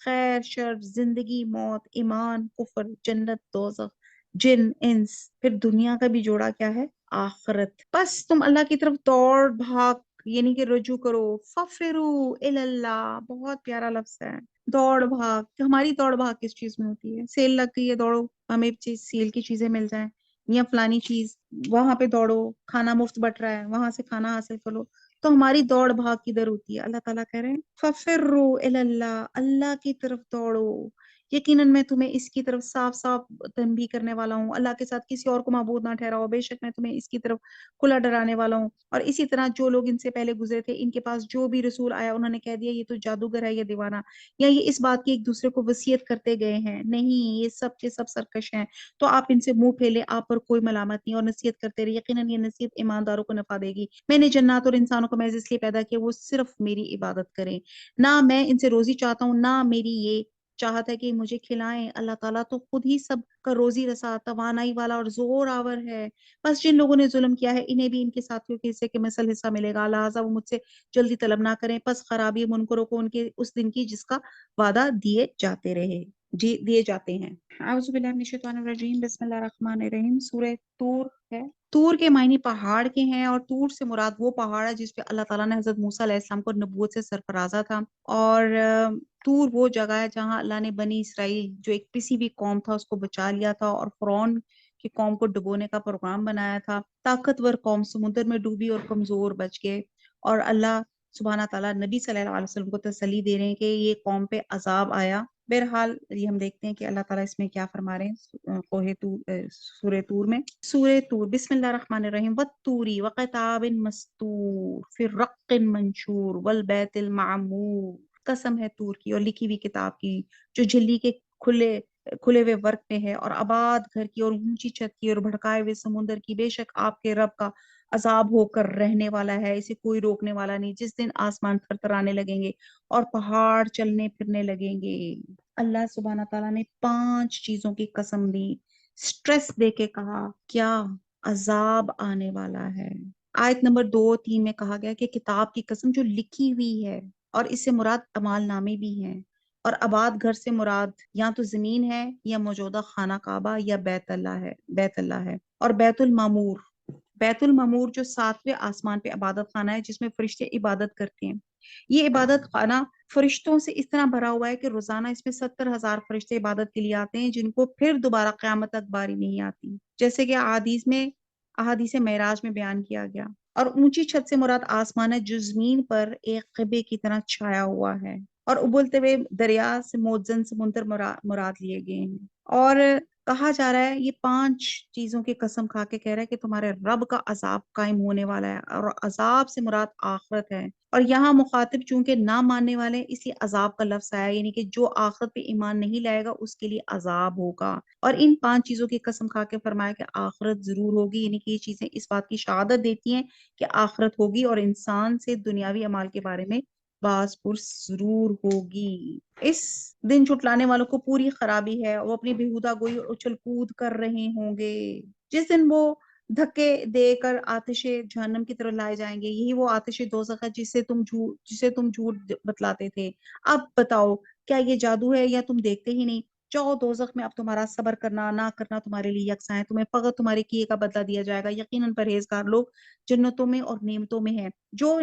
خیر شر، زندگی موت، ایمان کفر، جنت دوزخ، جن انس، پھر دنیا کا بھی جوڑا کیا ہے؟ آخرت۔ بس تم اللہ کی طرف دوڑ بھاگ یعنی کہ رجوع کرو، ففرو اللہ، بہت پیارا لفظ ہے، دوڑ بھاگ۔ کہ ہماری دوڑ بھاگ کس چیز میں ہوتی ہے؟ سیل لگ گئی ہے، دوڑو ہمیں سیل کی چیزیں مل جائیں، یا فلانی چیز وہاں پہ دوڑو، کھانا مفت بٹ رہا ہے وہاں سے کھانا حاصل کرو۔ تو ہماری دوڑ بھاگ کدھر ہوتی ہے؟ اللہ تعالیٰ کہہ رہے ہیں ففروا الی اللہ، اللہ کی طرف دوڑو۔ یقیناً میں تمہیں اس کی طرف صاف صاف تنبیہ کرنے والا ہوں، اللہ کے ساتھ کسی اور کو معبود نہ ٹھہراؤ، بے شک میں تمہیں اس کی طرف کھلا ڈرانے والا ہوں۔ اور اسی طرح جو لوگ ان سے پہلے گزرے تھے، ان کے پاس جو بھی رسول آیا انہوں نے کہہ دیا یہ تو جادوگر ہے یا دیوانہ، یا یہ اس بات کی ایک دوسرے کو وصیت کرتے گئے ہیں، نہیں یہ سب کے سب سرکش ہیں۔ تو آپ ان سے منہ پھیلے، آپ پر کوئی ملامت نہیں، اور نصیحت کرتے رہے، یقیناً یہ نصیحت ایمانداروں کو نفع دے گی۔ میں نے جنات اور انسانوں کو محض اس لیے پیدا کیا وہ صرف میری عبادت کریں، نہ میں ان سے روزی چاہتا ہوں نہ میری یہ چاہت ہے کہ مجھے کھلائیں۔ اللہ تعالیٰ تو خود ہی سب کا روزی رسا، توانائی والا اور زور آور ہے۔ بس جن لوگوں نے ظلم کیا ہے انہیں بھی ان کے ساتھیوں کے حصے کے مثل حصہ ملے گا، لہٰذا وہ مجھ سے جلدی طلب نہ کریں، پس خرابی منکروں کو ان کے اس دن کی جس کا وعدہ دیے جاتے رہے، جی دیے جاتے ہیں۔ اعوذ باللہ من الشیطان الرجیم، بسم اللہ الرحمن الرحیم۔ سورہ طور ہے۔ طور کے معنی پہاڑ کے ہیں، اور طور سے مراد وہ پہاڑ ہے جس پہ اللہ تعالیٰ نے حضرت موسیٰ علیہ السلام کو نبوت سے سرفرازہ تھا۔ اور طور وہ جگہ ہے جہاں اللہ نے بنی اسرائیل جو ایک پسی ہوئی قوم تھا اس کو بچا لیا تھا، اور فرعون کی قوم کو ڈبونے کا پروگرام بنایا تھا۔ طاقتور قوم سمندر میں ڈوبی اور کمزور بچ گئے، اور اللہ سبحانہ تعالیٰ نبی صلی اللہ علیہ وسلم کو تسلی دے رہے ہیں کہ یہ قوم پہ عذاب آیا۔ بہرحال یہ ہم دیکھتے ہیں کہ اللہ تعالیٰ اس میں کیا فرما رہے ہیں کوہ طور، سورہ طور میں۔ سورہ طور، بسم اللہ الرحمن الرحیم، والطور وکتاب مسطور فی رق منشور والبیت المعمور۔ قسم ہے طور کی اور لکھی ہوئی کتاب کی جو جھلی کے کھلے کھلے ہوئے ورق میں ہے، اور آباد گھر کی اور اونچی چھت کی اور بھڑکائے ہوئے سمندر کی، بے شک آپ کے رب کا عذاب ہو کر رہنے والا ہے، اسے کوئی روکنے والا نہیں، جس دن آسمان تھر تھرانے لگیں گے اور پہاڑ چلنے پھرنے لگیں گے۔ اللہ سبحانہ تعالیٰ نے 5 چیزوں کی قسم دی، سٹریس دے کے کہا کیا؟ عذاب آنے والا ہے۔ آیت نمبر 2-3 میں کہا گیا کہ کتاب کی قسم جو لکھی ہوئی ہے، اور اس سے مراد اعمال نامے بھی ہیں، اور آباد گھر سے مراد یا تو زمین ہے یا موجودہ خانہ کعبہ یا بیت اللہ ہے، اور بیت المعمور، بیت المعمور جو 7ویں آسمان پہ عبادت خانہ ہے جس میں فرشتے عبادت کرتے ہیں۔ یہ عبادت خانہ فرشتوں سے اس طرح بھرا ہوا ہے کہ روزانہ اس میں 70,000 فرشتے عبادت کے لیے آتے ہیں، جن کو پھر دوبارہ قیامت تک باری نہیں آتی، جیسے کہ احادیث معراج میں بیان کیا گیا۔ اور اونچی چھت سے مراد آسمان ہے جو زمین پر ایک قبے کی طرح چھایا ہوا ہے، اور ابلتے ہوئے دریا سے موزن سمندر مراد لیے گئے ہیں۔ اور کہا جا رہا ہے یہ 5 چیزوں کی قسم کھا کے کہہ رہا ہے کہ تمہارے رب کا عذاب قائم ہونے والا ہے، اور عذاب سے مراد آخرت ہے۔ اور یہاں مخاطب چونکہ نہ ماننے والے اس لیے عذاب کا لفظ آیا، یعنی کہ جو آخرت پہ ایمان نہیں لائے گا اس کے لیے عذاب ہوگا۔ اور ان 5 چیزوں کی قسم کھا کے فرمایا کہ آخرت ضرور ہوگی، یعنی کہ یہ چیزیں اس بات کی شہادت دیتی ہیں کہ آخرت ہوگی، اور انسان سے دنیاوی اعمال کے بارے میں باز پرس ضرور ہوگی۔ اس دن جھٹلانے والوں کو پوری خرابی ہے، وہ اپنی بےہودہ گوئی اور اچھل کود کر رہے ہوں گے، جس دن وہ دھکے دے کر آتش جہنم کی طرف لائے جائیں گے، یہی وہ آتش دوزخ ہے جسے تم جھوٹ بتلاتے تھے۔ اب بتاؤ کیا یہ جادو ہے یا تم دیکھتے ہی نہیں؟ جاؤ دوزخ میں، اب تمہارا صبر کرنا نہ کرنا تمہارے لیے یکساں ہے، تمہیں فقط تمہارے کیے کا بدلہ دیا جائے گا، یقیناً پرہیزگار لوگ جنتوں میں اور نعمتوں میں ہیں، جو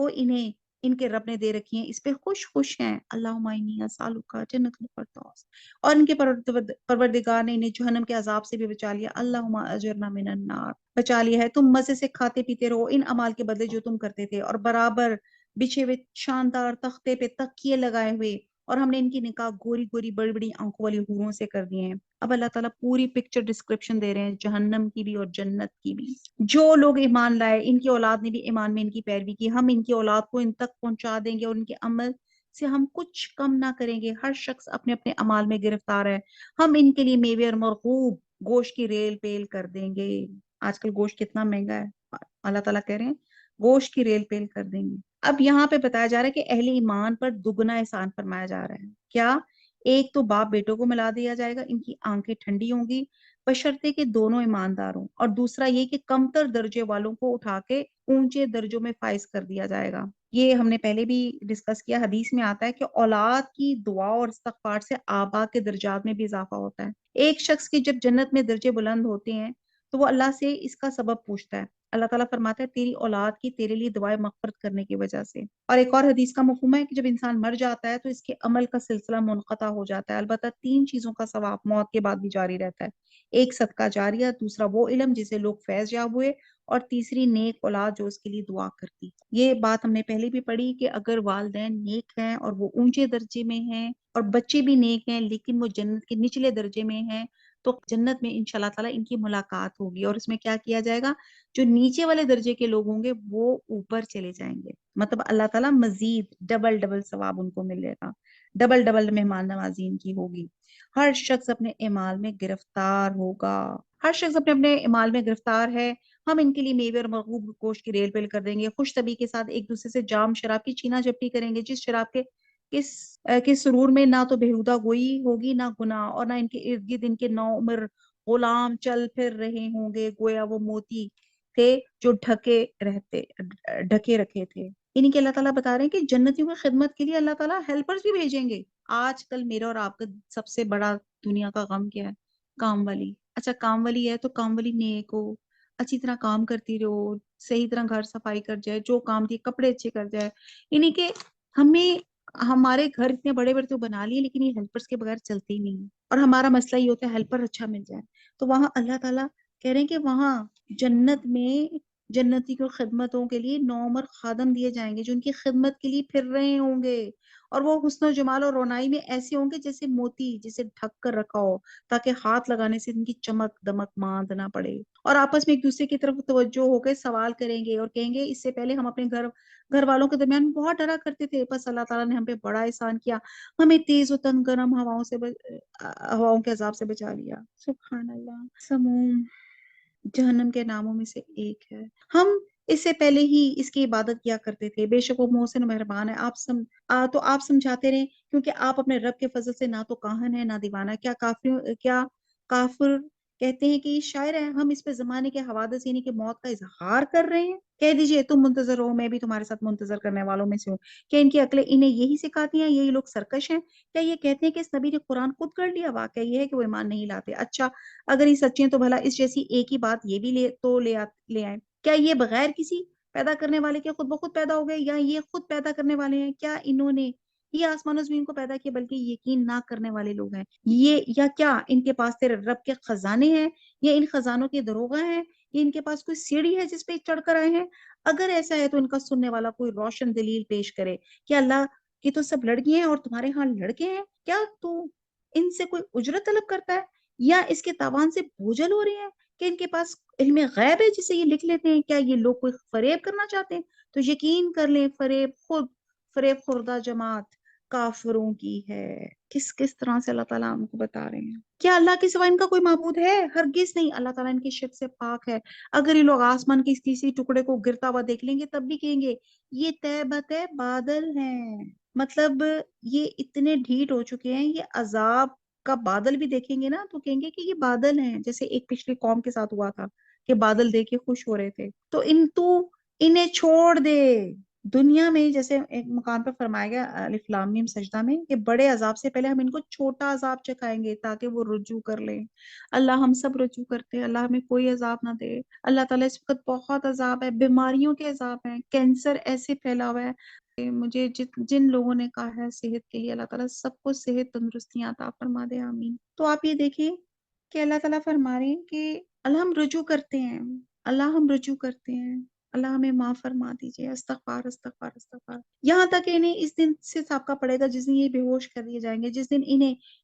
انہیں ان کے رب نے دے رکھی ہیں اس پہ خوش ہیں۔ اللہم انی اسالک جنت الفردوس، اور ان کے پروردگار نے انہیں جہنم کے عذاب سے بھی بچا لیا، اللہم اجرنا من النار، بچا لیا ہے۔ تم مزے سے کھاتے پیتے رہو ان اعمال کے بدلے جو تم کرتے تھے، اور برابر بچھے ہوئے شاندار تختے پہ تکیے لگائے ہوئے، اور ہم نے ان کی نکاح گوری گوری بڑی بڑی آنکھوں والی حوروں سے کر دیے ہیں۔ اب اللہ تعالیٰ پوری پکچر ڈسکرپشن دے رہے ہیں جہنم کی بھی اور جنت کی بھی۔ جو لوگ ایمان لائے ان کی اولاد نے بھی ایمان میں ان کی پیروی کی، ہم ان کی اولاد کو ان تک پہنچا دیں گے، اور ان کے عمل سے ہم کچھ کم نہ کریں گے، ہر شخص اپنے اپنے اعمال میں گرفتار ہے، ہم ان کے لیے میوے اور مرغوب گوشت کی ریل پیل کر دیں گے۔ آج کل گوشت کتنا مہنگا ہے، اللہ تعالیٰ کہہ رہے ہیں گوشت کی ریل پیل کر دیں گے۔ اب یہاں پہ بتایا جا رہا ہے کہ اہل ایمان پر دگنا احسان فرمایا جا رہا ہے، کیا؟ ایک تو باپ بیٹوں کو ملا دیا جائے گا، ان کی آنکھیں ٹھنڈی ہوں گی بشرطے کہ دونوں ایماندار ہوں، اور دوسرا یہ کہ کمتر درجے والوں کو اٹھا کے اونچے درجوں میں فائز کر دیا جائے گا۔ یہ ہم نے پہلے بھی ڈسکس کیا، حدیث میں آتا ہے کہ اولاد کی دعا اور استغفار سے آبا کے درجات میں بھی اضافہ ہوتا ہے۔ ایک شخص کی جب جنت میں درجے بلند ہوتے ہیں تو وہ اللہ سے اس کا سبب پوچھتا ہے۔ اللہ تعالیٰ فرماتا ہے تیری اولاد کی تیرے لیے دعائیں مغفرت کرنے کی وجہ سے۔ اور ایک اور حدیث کا مفہوم ہے کہ جب انسان مر جاتا ہے تو اس کے عمل کا سلسلہ منقطع ہو جاتا ہے، البتہ 3 چیزوں کا ثواب موت کے بعد بھی جاری رہتا ہے۔ ایک صدقہ جاریہ، دوسرا وہ علم جسے لوگ فیض یاب ہوئے، اور تیسری نیک اولاد جو اس کے لیے دعا کرتی۔ یہ بات ہم نے پہلے بھی پڑھی کہ اگر والدین نیک ہیں اور وہ اونچے درجے میں ہیں اور بچے بھی نیک ہیں لیکن وہ جنت کے نچلے درجے میں ہیں تو جنت میں انشاءاللہ تعالیٰ ان کی ملاقات ہوگی، اور اس میں کیا کیا جائے گا، جو نیچے والے درجے کے لوگ ہوں گے وہ اوپر چلے جائیں گے، مطلب اللہ تعالیٰ مزید ڈبل ڈبل ثواب ان کو ملے گا، ڈبل ڈبل مہمان نوازی ان کی ہوگی۔ ہر شخص اپنے اعمال میں گرفتار ہوگا، ہر شخص اپنے اپنے اعمال میں گرفتار ہے۔ ہم ان کے لیے میوے اور مرغوب گوشت کی ریل پیل کر دیں گے، خوش طبی کے ساتھ ایک دوسرے سے جام شراب کی چھینا جھپٹی کریں گے، جس شراب کے کس سرور میں نہ تو بےہودہ گوئی ہوگی نہ گناہ، اور نہ ان کے ارد گرد ان کے نو عمر غلام چل پھر رہے ہوں گے گویا وہ موتی تھے جو ڈھکے رکھے تھے۔ انہیں کے اللہ تعالیٰ بتا رہے ہیں کہ جنتیوں کی خدمت کے لیے اللہ تعالیٰ ہیلپرز بھی بھیجیں گے۔ آج کل میرا اور آپ کا سب سے بڑا دنیا کا غم کیا ہے؟ کام والی۔ اچھا کام والی ہے تو کام والی نیک ہو، اچھی طرح کام کرتی رہو، صحیح طرح گھر صفائی کر جائے، جو کام دیے کپڑے اچھے کر جائے، یعنی کہ ہمیں ہمارے گھر اتنے بڑے بڑے تو بنا لیے لیکن یہ ہیلپرز کے بغیر چلتے ہی نہیں، اور ہمارا مسئلہ یہ ہوتا ہے ہیلپر اچھا مل جائے۔ تو وہاں اللہ تعالیٰ کہہ رہے ہیں کہ وہاں جنت میں جنتی کو خدمتوں کے لیے نومر خادم دیے جائیں گے جو ان کی خدمت کے لیے پھر رہے ہوں گے، اور وہ حسن و جمال اور رونائی میں ایسے ہوں گے جیسے موتی جسے ڈھک کر رکھا ہو تاکہ ہاتھ لگانے سے ان کی چمک دمک ماند نہ پڑے، اور آپس میں ایک دوسرے کی طرف توجہ ہو کے سوال کریں گے اور کہیں گے اس سے پہلے ہم اپنے گھر والوں کے درمیان بہت ڈرا کرتے تھے، بس اللہ تعالیٰ نے ہم پہ بڑا احسان کیا، ہمیں تیز و تن گرم ہواؤں کے عذاب سے بچا لیا۔ سبحان اللہ۔ سموم جہنم کے ناموں میں سے ایک ہے، ہم اس سے پہلے ہی اس کی عبادت کیا کرتے تھے، بے شک وہ محسن و مہربان ہے۔ تو آپ سمجھاتے رہیں کیونکہ آپ اپنے رب کے فضل سے نہ تو کاہن ہے نہ دیوانہ۔ کیا کافر کہتے ہیں کہ یہ شاعر ہے، ہم اس پہ زمانے کے حوادث یعنی کہ موت کا اظہار کر رہے ہیں؟ کہہ دیجئے تم منتظر ہو، میں بھی تمہارے ساتھ منتظر کرنے والوں میں سے ہوں۔ کیا ان کی عقلیں انہیں یہی سکھاتی ہیں؟ یہی لوگ سرکش ہیں؟ کیا یہ کہتے ہیں کہ اس نبی نے قرآن خود کر لیا؟ واقعہ یہ ہے کہ وہ ایمان نہیں لاتے۔ اچھا اگر یہ سچے ہیں تو بھلا اس جیسی ایک ہی بات یہ بھی لے آئیں۔ کیا یہ بغیر کسی پیدا کرنے والے کے خود بخود پیدا ہو گئے، یا یہ خود پیدا کرنے والے ہیں؟ کیا انہوں نے یہ آسمان و زمین کو پیدا کیا بلکہ یقین نہ کرنے والے لوگ ہیں؟ یہ یا کیا ان کے پاس تیرے رب کے خزانے ہیں، یا ان خزانوں کے دروغہ ہیں، یا ان کے پاس کوئی سیڑھی ہے جس پہ چڑھ کر آئے ہیں؟ اگر ایسا ہے تو ان کا سننے والا کوئی روشن دلیل پیش کرے کہ اللہ کی تو سب لڑکیاں ہیں اور تمہارے ہاں لڑکے ہیں، کیا تو ان سے کوئی اجرت طلب کرتا ہے، یا اس کے تاوان سے بوجھل ہو رہے ہیں کہ ان کے پاس علم غیب ہے جسے یہ لکھ لیتے ہیں؟ کیا یہ لوگ کوئی فریب کرنا چاہتے ہیں؟ تو یقین کر لیں فریب خوردہ جماعت کافروں کی ہے۔ کس طرح سے اللہ تعالیٰ ہم کو بتا رہے ہیں، کیا اللہ کے سوا ان کا کوئی معبود ہے؟ ہرگز نہیں، اللہ تعالیٰ ان کی شرک سے پاک ہے۔ اگر یہ لوگ آسمان کے کسی ٹکڑے کو گرتا ہوا دیکھ لیں گے تب بھی کہیں گے یہ طے بطے بادل ہیں، مطلب یہ اتنے ڈھیٹ ہو چکے ہیں، یہ عذاب کا بادل بھی دیکھیں گے نا تو کہیں گے کہ یہ بادل ہیں، جیسے ایک پچھلی قوم کے ساتھ ہوا تھا کہ بادل دیکھ کے خوش ہو رہے تھے۔ تو انہیں چھوڑ دے۔ دنیا میں جیسے ایک مقام پر فرمایا گیا الف لام میم سجدہ میں کہ بڑے عذاب سے پہلے ہم ان کو چھوٹا عذاب چکھائیں گے تاکہ وہ رجوع کر لیں۔ اللہ ہم سب رجوع کرتے ہیں، اللہ ہمیں کوئی عذاب نہ دے۔ اللہ تعالیٰ اس وقت بہت عذاب ہے، بیماریوں کے عذاب ہیں، کینسر ایسے پھیلا ہوا ہے کہ مجھے جن لوگوں نے کہا ہے صحت کے لیے، اللہ تعالیٰ سب کو صحت تندرستیاں عطا فرما دے، آمین۔ تو آپ یہ دیکھیں کہ اللہ تعالیٰ فرما رہے ہیں کہ اللہ ہم رجوع کرتے ہیں، اللہ ہم رجوع کرتے ہیں، اللہ ہمیں معاف فرما دیجیے، استغفار استغفار استغفار، یہاں تک کہ انہیں اس دن سے سابقہ پڑے گا جس دن یہ بے ہوش کر دیے جائیں گے، جس دن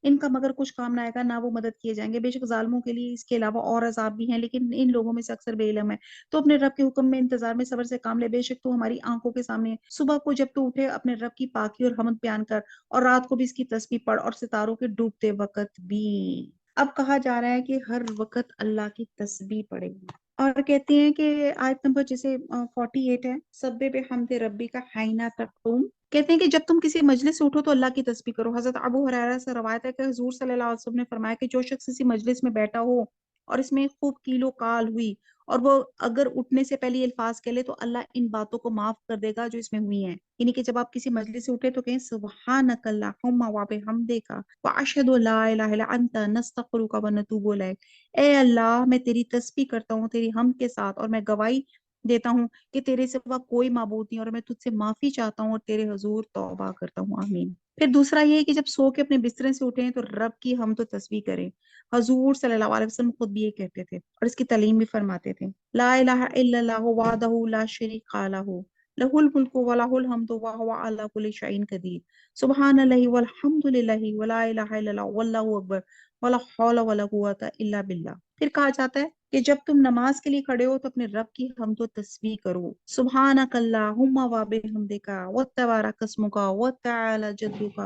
ان کا مگر کچھ کام نہ آئے گا، نہ وہ مدد کیے جائیں گے۔ بے شک ظالموں کے لیے اس کے علاوہ اور عذاب بھی ہیں لیکن ان لوگوں میں سے اکثر بے علم ہے۔ تو اپنے رب کے حکم میں انتظار میں صبر سے کام لے، بے شک تو ہماری آنکھوں کے سامنے ہے۔ صبح کو جب تو اٹھے اپنے رب کی پاکی اور حمد بیان کر، اور رات کو بھی اس کی تسبیح پڑھ، اور ستاروں کے ڈوبتے وقت بھی۔ اب کہا جا رہا ہے کہ ہر وقت اللہ کی تسبیح پڑھے گی، اور کہتے ہیں کہ آیت نمبر جیسے 48 ہے، سبح بحمد ربی کا حین تقوم، کہتے ہیں کہ جب تم کسی مجلس سے اٹھو تو اللہ کی تسبیح کرو۔ حضرت ابو ہریرہ سے روایت ہے کہ حضور صلی اللہ علیہ وسلم نے فرمایا کہ جو شخص کسی مجلس میں بیٹھا ہو اور اس میں خوب کیل و کال ہوئی اور وہ اگر اٹھنے سے پہلے یہ الفاظ کہہ لے تو اللہ ان باتوں کو معاف کر دے گا جو اس میں ہوئی ہیں، یعنی کہ جب آپ کسی مجلس سے اٹھے تو کہیں سبحانک اللہم و بحمدک واشہد ان لا الہ الا انت نستغفرک ونتوب الیک، اے اللہ میں تیری تسبیح کرتا ہوں تیری حمد کے ساتھ، اور میں گواہی دیتا ہوں کہ تیرے سوا کوئی معبود نہیں، اور میں تجھ سے معافی چاہتا ہوں اور تیرے حضور توبہ کرتا ہوں، آمین۔ پھر دوسرا یہ ہے کہ جب سو کے اپنے بسترے سے اٹھیں تو رب کی حمد و تسبیح کریں۔ حضور صلی اللہ علیہ وسلم خود بھی یہ کہتے تھے اور اس کی تعلیم بھی فرماتے تھے، لا الہ الا اللہ وحدہ لا شریک لہ، لہ الملک و لہ الحمد وہو علی کل شیء قدیر، سبحان اللہ والحمد للہ ولا الہ الا اللہ واللہ اکبر ولا حول ولا قوۃ الا باللہ۔ پھر کہا جاتا ہے کہ جب تم نماز کے لیے کھڑے ہو تو اپنے رب کی حمد و تسبیح کرو، سبحانک اللہم و بحمدک وتبارک اسمک وتعالی جدک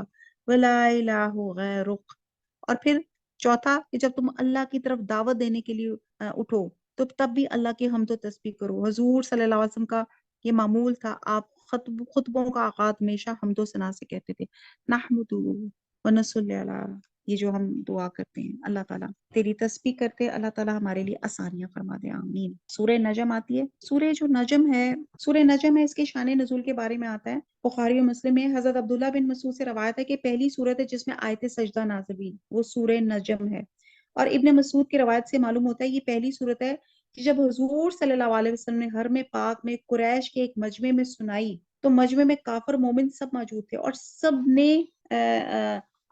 ولا الہ غیرک۔ اور پھر چوتھا کہ جب تم اللہ کی طرف دعوت دینے کے لیے اٹھو تو تب بھی اللہ کی حمد و تسبیح کرو۔ حضور صلی اللہ علیہ وسلم کا یہ معمول تھا، آپ خطبوں کا آغاز ہمیشہ حمد و ثنا سے کہتے تھے، نحمد و نصلی علی، یہ جو ہم دعا کرتے ہیں اللہ تعالیٰ تیری تسبیح کرتے ہیں، اللہ تعالیٰ ہمارے لیے آسانیاں فرما دے، آمین۔ سورہ نجم آتی ہے، سورہ نجم ہے، اس کے شان نزول کے بارے میں آتا ہے بخاری و مسلم میں، حضرت عبداللہ بن مسعود سے روایت ہے کہ پہلی سورت ہے جس میں آیت سجدہ نازل ہوئی وہ سورہ نجم ہے، اور ابن مسعود کی روایت سے معلوم ہوتا ہے یہ پہلی سورت ہے کہ جب حضور صلی اللہ علیہ وسلم نے حرم پاک میں قریش کے ایک مجمع میں سنائی تو مجمع میں کافر مومن سب موجود تھے، اور سب نے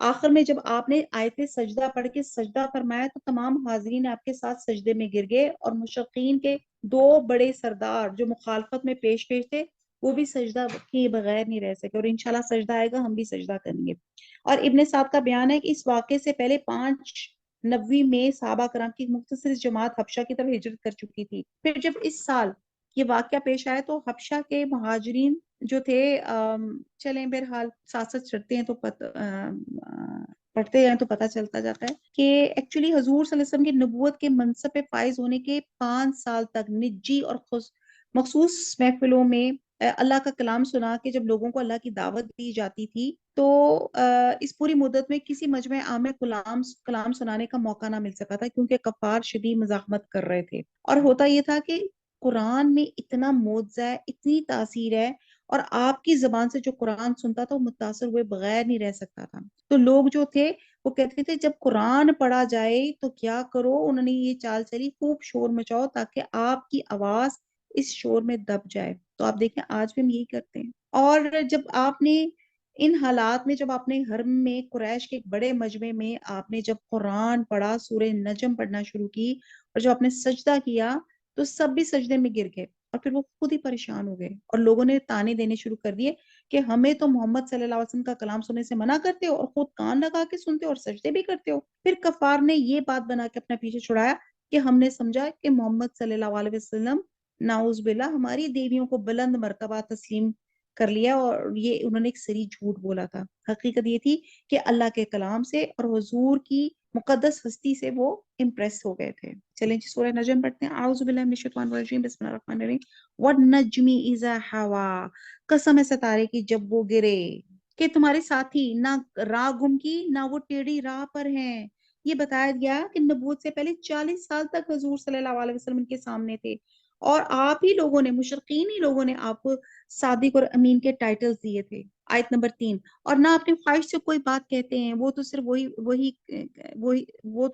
آخر میں جب آپ نے آیت سجدہ پڑھ کے سجدہ فرمایا تو تمام حاضرین آپ کے ساتھ سجدے میں گر گئے، اور مشرقین کے دو بڑے سردار جو مخالفت میں پیش تھے وہ بھی سجدہ کیے بغیر نہیں رہ سکے، اور انشاءاللہ سجدہ آئے گا ہم بھی سجدہ کریں گے۔ اور ابن سعد کا بیان ہے کہ اس واقعے سے پہلے 590 میں صحابہ کرام کی مختصر جماعت حبشہ کی طرف ہجرت کر چکی تھی۔ پھر جب اس سال یہ واقعہ پیش آیا تو حبشہ کے مہاجرین جو تھے چلیں بہرحال ساتھ ساتھ چڑھتے ہیں تو پڑھتے ہیں تو پتہ چلتا جاتا ہے کہ ایکچولی حضور صلی اللہ علیہ وسلم کی نبوت کے منصب پہ فائز ہونے کے 5 سال تک نجی اور مخصوص محفلوں میں اللہ کا کلام سنا کے جب لوگوں کو اللہ کی دعوت دی جاتی تھی تو اس پوری مدت میں کسی مجمع عام میں کلام سنانے کا موقع نہ مل سکا تھا، کیونکہ کفار شدید مزاحمت کر رہے تھے، اور ہوتا یہ تھا کہ قرآن میں اتنا معجزہ ہے، اتنی تاثیر ہے، اور آپ کی زبان سے جو قرآن سنتا تھا وہ متاثر ہوئے بغیر نہیں رہ سکتا تھا۔ تو لوگ جو تھے وہ کہتے تھے جب قرآن پڑھا جائے تو کیا کرو، انہوں نے یہ چال چلی خوب شور مچاؤ تاکہ آپ کی آواز اس شور میں دب جائے۔ تو آپ دیکھیں آج بھی ہم یہی کرتے ہیں، اور جب آپ نے ان حالات میں جب آپ نے حرم میں قریش کے ایک بڑے مجمع میں آپ نے جب قرآن پڑھا، سورہ نجم پڑھنا شروع کی، اور جب آپ نے سجدہ کیا تو سب بھی سجدے میں گر گئے، اور پھر وہ خود ہی پریشان ہو گئے، اور لوگوں نے تانے دینے شروع کر دیے کہ ہمیں تو محمد صلی اللہ علیہ وسلم کا کلام سننے سے منع کرتے ہو اور خود کان لگا کے سنتے ہو اور سجدے بھی کرتے ہو۔ پھر کفار نے یہ بات بنا کے اپنا پیچھے چھڑایا کہ ہم نے سمجھا کہ محمد صلی اللہ علیہ وسلم نعوذ باللہ ہماری دیویوں کو بلند مرتبہ تسلیم کر لیا، اور یہ انہوں نے ایک سری جھوٹ بولا تھا۔ حقیقت یہ تھی کہ اللہ کے کلام سے اور حضور کی مقدس ہستی سے وہ امپریس ہو گئے تھے۔ چلیں جی سورہ نجم پڑھتے ہیں، اعوذ باللہ من الشیطان الرجیم، بسم اللہ الرحمن الرحیم، والنجم اذا ہوا، قسم ہے ستارے کی جب وہ گرے، کہ تمہارے ساتھی نہ راہ گم کی نہ وہ ٹیڑھی راہ پر ہیں۔ یہ بتایا گیا کہ نبوت سے پہلے 40 سال تک حضور صلی اللہ علیہ وسلم ان کے سامنے تھے، اور آپ ہی لوگوں نے، مشرقین ہی لوگوں نے آپ کو صادق اور امین کے ٹائٹلز دیے تھے۔ آیت نمبر 3، اور نہ اپنی خواہش سے کوئی بات کہتے ہیں، وہ تو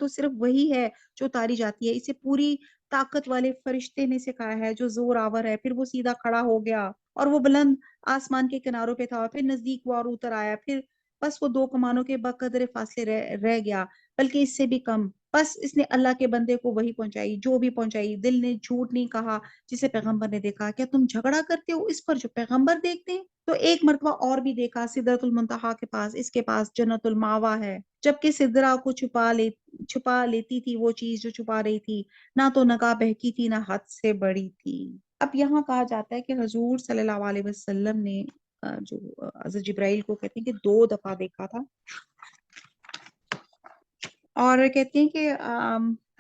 صرف وہی ہے جو اتاری جاتی ہے، اسے پوری طاقت والے فرشتے نے سکھایا ہے جو زور آور ہے۔ پھر وہ سیدھا کھڑا ہو گیا اور وہ بلند آسمان کے کناروں پہ تھا، پھر نزدیک ہوا اور اتر آیا، پھر بس وہ 2 کمانوں کے بقدر فاصلے رہ گیا، بلکہ اس سے بھی کم۔ بس اس نے اللہ کے بندے کو وہی پہنچائی جو بھی پہنچائی، دل نے جھوٹ نہیں کہا جسے پیغمبر نے دیکھا۔ کیا تم جھگڑا کرتے ہو اس پر جو پیغمبر دیکھتے ہیں؟ تو ایک مرتبہ اور بھی دیکھا، سدرۃ المنتہا کے پاس، اس کے پاس جنت الماوا ہے، جبکہ سدرہ کو چھپا لیتی تھی وہ چیز جو چھپا رہی تھی، نہ تو نگاہ بہکی تھی نہ حد سے بڑی تھی۔ اب یہاں کہا جاتا ہے کہ حضور صلی اللہ علیہ وسلم نے جو حضرت جبرائیل کو کہتے ہیں کہ 2 دفعہ دیکھا تھا، اور کہتے ہیں کہ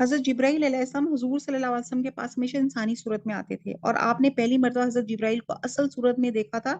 حضرت جبرائیل علیہ السلام حضور صلی اللہ علیہ وسلم کے پاس ہمیشہ انسانی صورت میں آتے تھے، اور آپ نے پہلی مرتبہ حضرت جبرائیل کو اصل صورت میں دیکھا تھا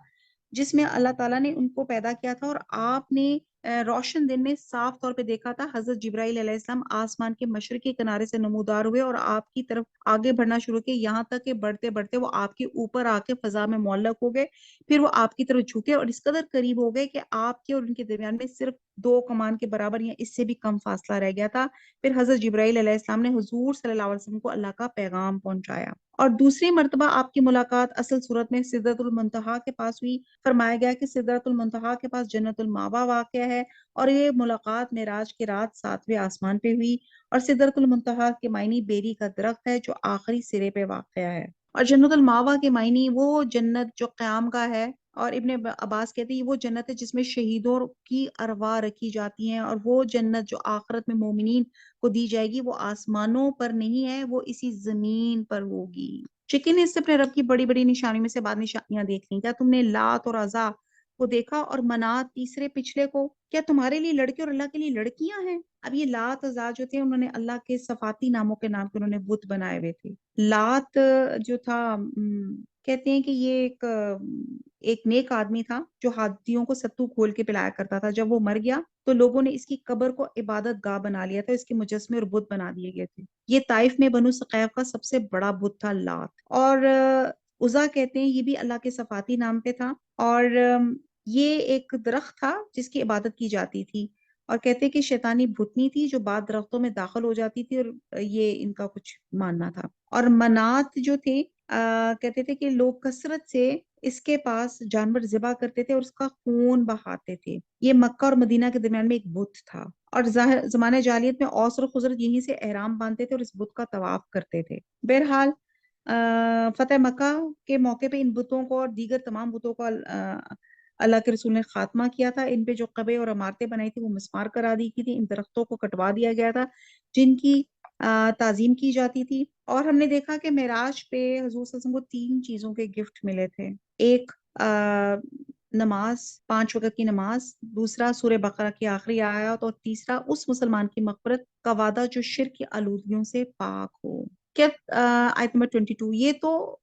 جس میں اللہ تعالیٰ نے ان کو پیدا کیا تھا، اور آپ نے روشن دن میں صاف طور پہ دیکھا تھا حضرت جبرائیل علیہ السلام آسمان کے مشرقی کنارے سے نمودار ہوئے اور آپ کی طرف آگے بڑھنا شروع کیے، یہاں تک کہ بڑھتے بڑھتے وہ آپ کے اوپر آ کے فضا میں معلق ہو گئے، پھر وہ آپ کی طرف جھکے اور اس قدر قریب ہو گئے کہ آپ کے اور ان کے درمیان میں صرف 2 کمان کے برابر یا اس سے بھی کم فاصلہ رہ گیا تھا۔ پھر حضرت جبرائیل علیہ السلام نے حضور صلی اللہ علیہ وسلم کو اللہ کا پیغام پہنچایا، اور دوسری مرتبہ آپ کی ملاقات اصل صورت میں سدرۃ المنتہا کے پاس ہوئی۔ فرمایا گیا کہ سدرۃ المنتہا کے پاس جنت المأویٰ واقع ہے، اور یہ ملاقات معراج کی رات 7ویں آسمان پہ ہوئی، اور سدرۃ المنتہا کے معنی بیری کا درخت ہے جو آخری سرے پہ واقع ہے، اور جنت المأویٰ کے معنی وہ جنت جو قیام کا ہے، اور ابن عباس کہتے ہیں وہ جنت ہے جس میں شہیدوں کی ارواح رکھی جاتی ہیں، اور وہ جنت جو آخرت میں مومنین کو دی جائے گی وہ آسمانوں پر نہیں ہے، وہ اسی زمین پر ہوگی۔ چکن نے اس سے اپنے رب کی بڑی بڑی نشانیوں میں سے بعض نشانیاں دیکھ لیں۔ کیا تم نے لات اور عزا کو دیکھا اور منات تیسرے پچھلے کو؟ کیا تمہارے لیے لڑکے اور اللہ کے لیے لڑکیاں ہیں؟ اب یہ لات عزا جو تھے انہوں نے اللہ کے صفاتی ناموں کے نام کے انہوں نے بت بنائے ہوئے تھے۔ لات جو تھا کہتے ہیں کہ یہ ایک نیک آدمی تھا جو ہاتھیوں کو ستو کھول کے پلایا کرتا تھا۔ جب وہ مر گیا تو لوگوں نے اس کی قبر کو عبادت گاہ بنا لیا تھا، اس کے مجسمے اور بت بنا دیے گئے تھے۔ یہ طائف میں بنو ثقیف کا سب سے بڑا بت تھا لات۔ اور عزا کہتے ہیں یہ بھی اللہ کے صفاتی نام پہ تھا، اور یہ ایک درخت تھا جس کی عبادت کی جاتی تھی، اور کہتے ہیں کہ شیطانی بھوتنی تھی جو بعد درختوں میں داخل ہو جاتی تھی، اور یہ ان کا کچھ ماننا تھا۔ اور منات جو تھے کہتے تھے کہ لوگ کثرت سے اس کے پاس جانور ذبح کرتے تھے اور اس کا خون بہاتے تھے۔ یہ مکہ اور مدینہ کے درمیان میں ایک بت تھا، اور زمانہ جاہلیت میں اوس اور خزرج یہیں سے احرام باندھتے تھے اور اس بت کا طواف کرتے تھے۔ بہرحال فتح مکہ کے موقع پہ ان بتوں کو اور دیگر تمام بتوں کو اللہ کے رسول نے خاتمہ کیا تھا۔ ان پہ جو قبر اور عمارتیں بنائی تھی وہ مسمار کرا دی گئی تھی، ان درختوں کو کٹوا دیا گیا تھا جن کی تعظیم کی جاتی تھی۔ اور ہم نے دیکھا کہ معراج پہ حضور صلی اللہ علیہ وسلم کو 3 چیزوں کے گفٹ ملے تھے۔ ایک نماز، 5 وقت کی نماز، دوسرا سورہ بقرہ کی آخری آیات، اور تیسرا اس مسلمان کی مغفرت کا وعدہ جو شرک کی آلودگیوں سے پاک ہو۔ کیا آیت نمبر 22،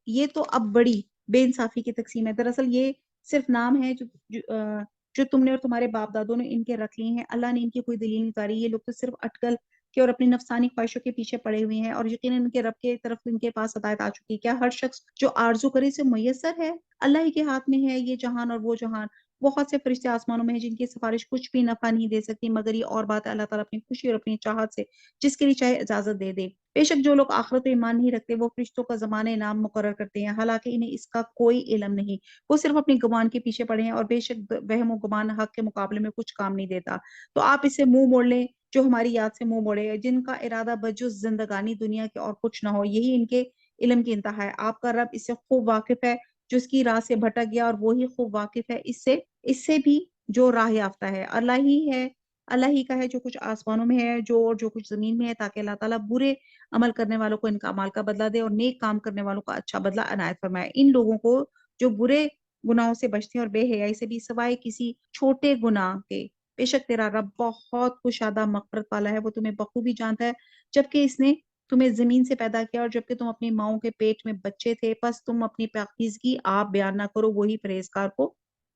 یہ تو اب بڑی بے انصافی کی تقسیم ہے۔ دراصل یہ صرف نام ہے جو تم نے اور تمہارے باپ دادوں نے ان کے رکھ لیے ہیں، اللہ نے ان کی کوئی دلیل نہیں اتاری۔ یہ لوگ تو صرف اٹکل کے اور اپنی نفسانی خواہشوں کے پیچھے پڑے ہوئے ہیں، اور یقیناً ان کے رب کے طرف ان کے پاس ہدایت آ چکی ہے۔ کیا ہر شخص جو آرزو کرے اسے میسر ہے؟ اللہ ہی کے ہاتھ میں ہے یہ جہان اور وہ جہان۔ بہت سے فرشتے آسمانوں میں ہیں جن کی سفارش کچھ بھی نفع نہیں دے سکتی، مگر یہ اور بات ہے اللہ تعالیٰ اپنی خوشی اور اپنی چاہت سے جس کے لیے چاہے اجازت دے دے۔ بے شک جو لوگ آخرت پہ ایمان نہیں رکھتے وہ فرشتوں کا زمانہ انعام مقرر کرتے ہیں، حالانکہ انہیں اس کا کوئی علم نہیں، وہ صرف اپنی گمان کے پیچھے پڑے ہیں، اور بے شک وہم و گمان حق کے مقابلے میں کچھ کام نہیں دیتا۔ تو آپ اسے منہ موڑ لیں جو ہماری یاد سے منہ موڑے، جن کا ارادہ بجز زندگانی دنیا کے اور کچھ نہ ہو، یہی ان کے علم کی انتہا ہے۔ آپ کا رب اس سے خوب واقف ہے جو اس کی راہ سے بھٹک گیا، اور وہی خوب واقف ہے اس سے بھی جو راہ یافتہ ہے۔ اللہ ہی کا ہے جو کچھ آسمانوں میں ہے جو کچھ زمین میں ہے، تاکہ اللہ تعالیٰ برے عمل کرنے والوں کو ان کا اعمال کا بدلہ دے اور نیک کام کرنے والوں کا اچھا بدلہ عنایت فرمائے۔ ان لوگوں کو جو برے گناہوں سے بچتے ہیں اور بے حیائی سے بھی، سوائے کسی چھوٹے گناہ کے، بے شک تیرا رب بہت کشادہ مغفرت والا ہے، وہ تمہیں بخوبی جانتا ہے۔ جبکہ اس نے تمہیں زمین سے پیدا کیا اور جبکہ تم اپنی ماؤں کے پیٹ میں بچے تھے، پس تم اپنی پاکیزگی آپ بیان نہ کرو، وہی پرہیزگار کو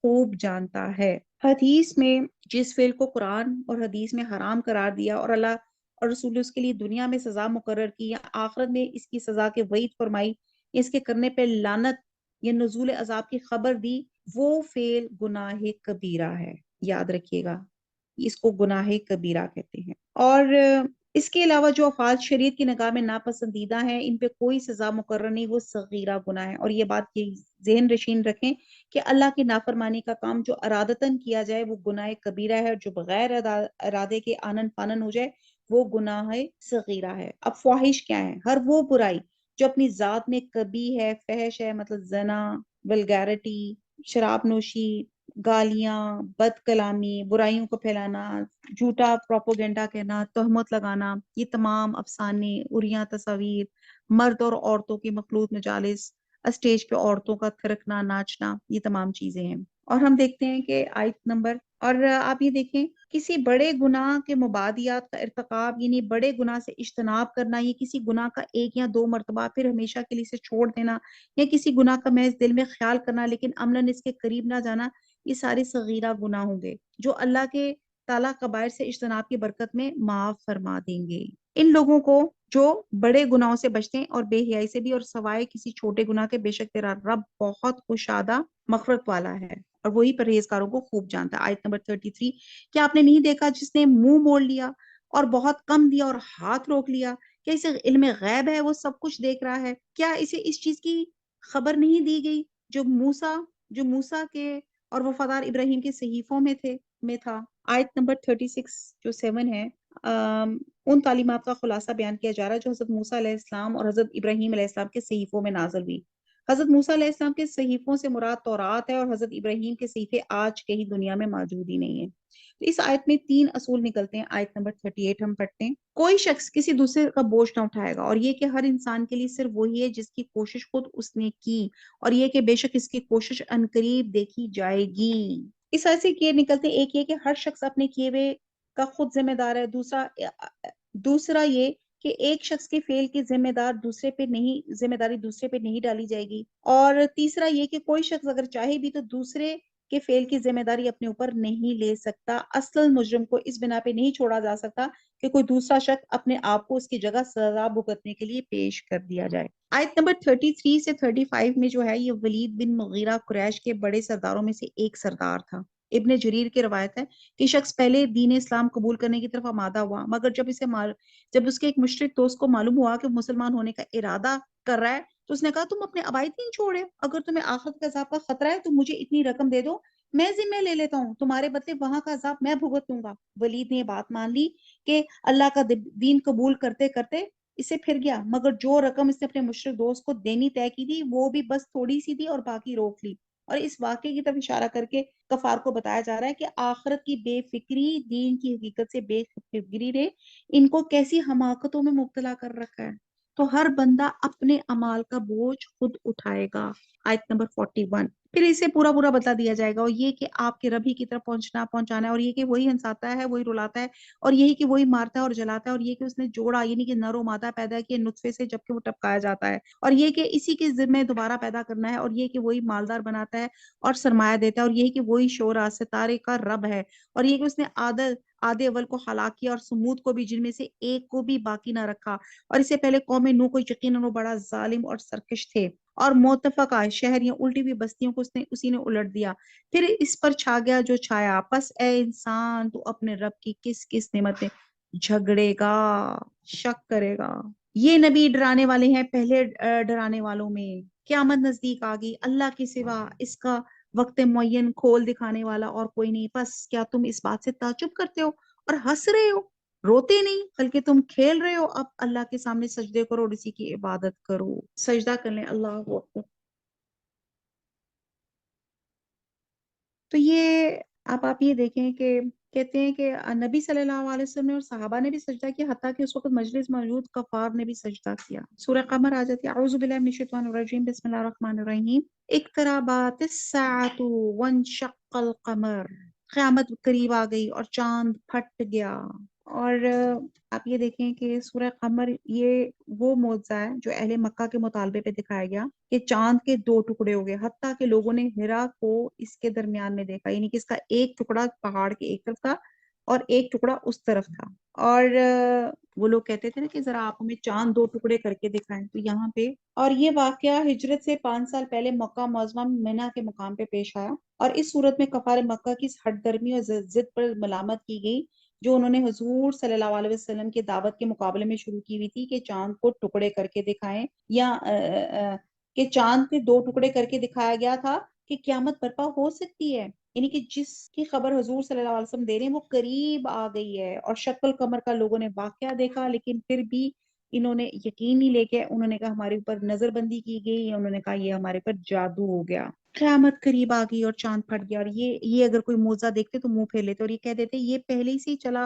خوب جانتا ہے۔ حدیث میں جس فعل کو قرآن اور حدیث میں حرام قرار دیا اور اللہ اور رسول اس کے لیے دنیا میں سزا مقرر کی یا آخرت میں اس کی سزا کے وعید فرمائی، اس کے کرنے پہ لعنت یا نزول عذاب کی خبر دی، وہ فعل گناہ کبیرہ ہے، یاد رکھیے گا، اس کو گناہ کبیرہ کہتے ہیں۔ اور اس کے علاوہ جو افعال شریعت کی نگاہ میں ناپسندیدہ ہیں، ان پہ کوئی سزا مقرر نہیں، وہ صغیرہ گناہ ہے۔ اور یہ بات یہ ذہن نشین رکھیں کہ اللہ کی نافرمانی کا کام جو ارادتاً کیا جائے وہ گناہ کبیرہ ہے، اور جو بغیر ارادے کے آنن فانن ہو جائے وہ گناہ صغیرہ ہے۔ اب فواہش کیا ہے؟ ہر وہ برائی جو اپنی ذات میں کبیح ہے، فحش ہے، مطلب زنا، ولگیرٹی، شراب نوشی، گالیاں، بد کلامی، برائیوں کو پھیلانا، جھوٹا پروپوگنڈا کہنا، تہمت لگانا، یہ تمام افسانے، اریاں تصاویر، مرد اور عورتوں کی مخلوط مجالس، اسٹیج پہ عورتوں کا تھرکنا، ناچنا، یہ تمام چیزیں ہیں۔ اور ہم دیکھتے ہیں کہ آیت نمبر، اور آپ یہ دیکھیں کسی بڑے گناہ کے مبادیات کا ارتکاب یعنی بڑے گناہ سے اجتناب کرنا، یہ کسی گناہ کا ایک یا دو مرتبہ پھر ہمیشہ کے لیے اسے چھوڑ دینا، یا کسی گناہ کا محض دل میں خیال کرنا لیکن عملاً اس کے قریب نہ جانا، یہ سارے صغیرہ گناہ ہوں گے جو اللہ کے تعالیٰ کبائر سے اجتناب کی برکت میں معاف فرما دیں گے۔ ان لوگوں کو جو بڑے گناہوں سے بچتے ہیں اور بے حیائی سے بھی، اور سوائے کسی چھوٹے گناہ کے، بے شک تیرا رب بہت کشادہ مغفرت والا ہے اور وہی پرہیزگاروں کو خوب جانتا ہے۔ آیت نمبر 33، کیا آپ نے نہیں دیکھا جس نے منہ موڑ لیا اور بہت کم دیا اور ہاتھ روک لیا؟ کیا اسے علم غیب ہے؟ وہ سب کچھ دیکھ رہا ہے۔ کیا اسے اس چیز کی خبر نہیں دی گئی جو موسیٰ کے اور وفادار ابراہیم کے صحیفوں میں تھا؟ آیت نمبر 36 جو 7 ہے، ان تعلیمات کا خلاصہ بیان کیا جا رہا ہے جو حضرت موسیٰ علیہ السلام اور حضرت ابراہیم علیہ السلام کے صحیفوں میں نازل ہوئی۔ حضرت موسیٰ علیہ السلام کے صحیفوں سے مراد تورات ہے، اور حضرت ابراہیم کے صحیفے آج کہیں دنیا میں موجود ہی نہیں ہیں۔ تو اس آیت میں 3 اصول نکلتے ہیں۔ آیت نمبر 38 ہم پڑھتے ہیں، کوئی شخص کسی دوسرے کا بوجھ نہ اٹھائے گا، اور یہ کہ ہر انسان کے لیے صرف وہی ہے جس کی کوشش خود اس نے کی، اور یہ کہ بے شک اس کی کوشش عنقریب دیکھی جائے گی۔ اس آیت سے یہ نکلتے ہیں، ایک یہ کہ ہر شخص اپنے کیے ہوئے کا خود ذمہ دار ہے، دوسرا یہ کہ ایک شخص کے فعل کی ذمہ داری دوسرے پہ نہیں ڈالی جائے گی، اور تیسرا یہ کہ کوئی شخص اگر چاہے بھی تو دوسرے کے فعل کی ذمہ داری اپنے اوپر نہیں لے سکتا۔ اصل مجرم کو اس بنا پہ نہیں چھوڑا جا سکتا کہ کوئی دوسرا شخص اپنے آپ کو اس کی جگہ سزا بھگتنے کے لیے پیش کر دیا جائے۔ آیت نمبر 33 سے 35 میں جو ہے، یہ ولید بن مغیرہ قریش کے بڑے سرداروں میں سے ایک سردار تھا۔ ابن جریر کی روایت ہے کہ شخص پہلے دین اسلام قبول کرنے کی طرف آمادہ ہوا، مگر جب اس کے ایک مشرک دوست کو معلوم ہوا کہ مسلمان ہونے کا ارادہ کر رہا ہے تو اس نے کہا، تم اپنے عقائد نہیں چھوڑے، اگر تمہیں آخرت کے عذاب کا خطرہ ہے تو مجھے اتنی رقم دے دو، میں ذمہ لے لیتا ہوں، تمہارے بدلے وہاں کا عذاب میں بھگت لوں گا۔ ولید نے یہ بات مان لی کہ اللہ کا دین قبول کرتے کرتے اسے پھر گیا، مگر جو رقم اس نے اپنے مشرک دوست کو دینی طے کی تھی وہ بھی بس تھوڑی سی دی اور باقی روک لی۔ اور اس واقعے کی طرف اشارہ کر کے کفار کو بتایا جا رہا ہے کہ آخرت کی بے فکری، دین کی حقیقت سے بے فکری نے ان کو کیسی حماقتوں میں مبتلا کر رکھا ہے۔ تو ہر بندہ اپنے اعمال کا بوجھ خود اٹھائے گا۔ آیت نمبر 41، پھر اسے پورا بتا دیا جائے گا، اور یہ کہ آپ کے رب ہی کی طرف پہنچانا ہے، اور یہ کہ وہی ہنساتا ہے، وہی رلاتا ہے، اور یہی کہ وہی مارتا ہے اور جلاتا ہے، اور یہ کہ اس نے جوڑا یعنی کہ نر و مادہ پیدا کیے نطفے سے جبکہ وہ ٹپکایا جاتا ہے، اور یہ کہ اسی کے ذمہ دوبارہ پیدا کرنا ہے، اور یہ کہ وہی مالدار بناتا ہے اور سرمایہ دیتا ہے، اور یہی کہ وہی شعرا ستارے کا رب ہے، اور یہ کہ اس نے آدھے اول کو ہلاک کیا اور سمود کو بھی، جن میں سے ایک کو بھی باقی نہ رکھا، اور اس سے پہلے قوم نوح کو یقیناً وہ بڑا ظالم اور سرکش تھے، اور متفقہ شہر یا الٹی ہوئی بستیوں کو اسی نے الٹ دیا، پھر اس پر چھا گیا جو چھایا۔ پس اے انسان تو اپنے رب کی کس کس نعمت میں جھگڑے گا، شک کرے گا؟ یہ نبی ڈرانے والے ہیں پہلے ڈرانے والوں میں، قیامت نزدیک آ گئی، اللہ کے سوا اس کا وقت معین کھول دکھانے والا اور کوئی نہیں، بس کیا تم اس بات سے تعجب کرتے ہو اور ہنس رہے ہو؟ روتے نہیں بلکہ تم کھیل رہے ہو۔ اب اللہ کے سامنے سجدے کرو اور اسی کی عبادت کرو۔ سجدہ کر لیں، اللہ اکبر۔ تو یہ اب آپ یہ دیکھیں کہ کہتے ہیں کہ نبی صلی اللہ علیہ وسلم نے اور صحابہ نے بھی سجدہ کیا، حتیٰ کہ اس وقت مجلس موجود کفار نے بھی سجدہ کیا۔ سورہ قمر آ جاتی ہے، اعوذ باللہ من الشیطان الرجیم، بسم اللہ الرحمن الرحیم، اقتربت الساعۃ وانشق القمر، قیامت قریب آ گئی اور چاند پھٹ گیا۔ اور آپ یہ دیکھیں کہ سورہ قمر یہ وہ معجزہ ہے جو اہل مکہ کے مطالبے پہ دکھایا گیا کہ چاند کے 2 ٹکڑے ہو گئے، حتیٰ کہ لوگوں نے ہرا کو اس کے درمیان میں دیکھا، یعنی کہ اس کا ایک ٹکڑا پہاڑ کے ایک طرف تھا اور ایک ٹکڑا اس طرف تھا، اور وہ لوگ کہتے تھے نا کہ ذرا آپ ہمیں چاند 2 ٹکڑے کر کے دکھائیں، تو یہاں پہ، اور یہ واقعہ ہجرت سے 5 سال پہلے مکہ معظمہ منی کے مقام پہ پیش آیا، اور اس صورت میں کفار مکہ کی ہٹ درمی اور ضد پر ملامت کی گئی جو انہوں نے حضور صلی اللہ علیہ وسلم کی دعوت کے مقابلے میں شروع کی ہوئی تھی کہ چاند کو ٹکڑے کر کے دکھائیں، یا کہ چاند کے 2 ٹکڑے کر کے دکھایا گیا تھا کہ قیامت برپا ہو سکتی ہے، یعنی کہ جس کی خبر حضور صلی اللہ علیہ وسلم دے رہے ہیں وہ قریب آ گئی ہے، اور شکل قمر کا لوگوں نے واقعہ دیکھا لیکن پھر بھی انہوں نے یقین نہیں لے کے، انہوں نے کہا ہمارے اوپر نظر بندی کی گئی، انہوں نے کہا یہ ہمارے پر جادو ہو گیا۔ قیامت قریب آ گئی اور چاند پھٹ گیا، اور یہ اگر کوئی موجزہ دیکھتے تو منہ پھیر لیتے اور یہ کہہ دیتے یہ پہلے ہی سے چلا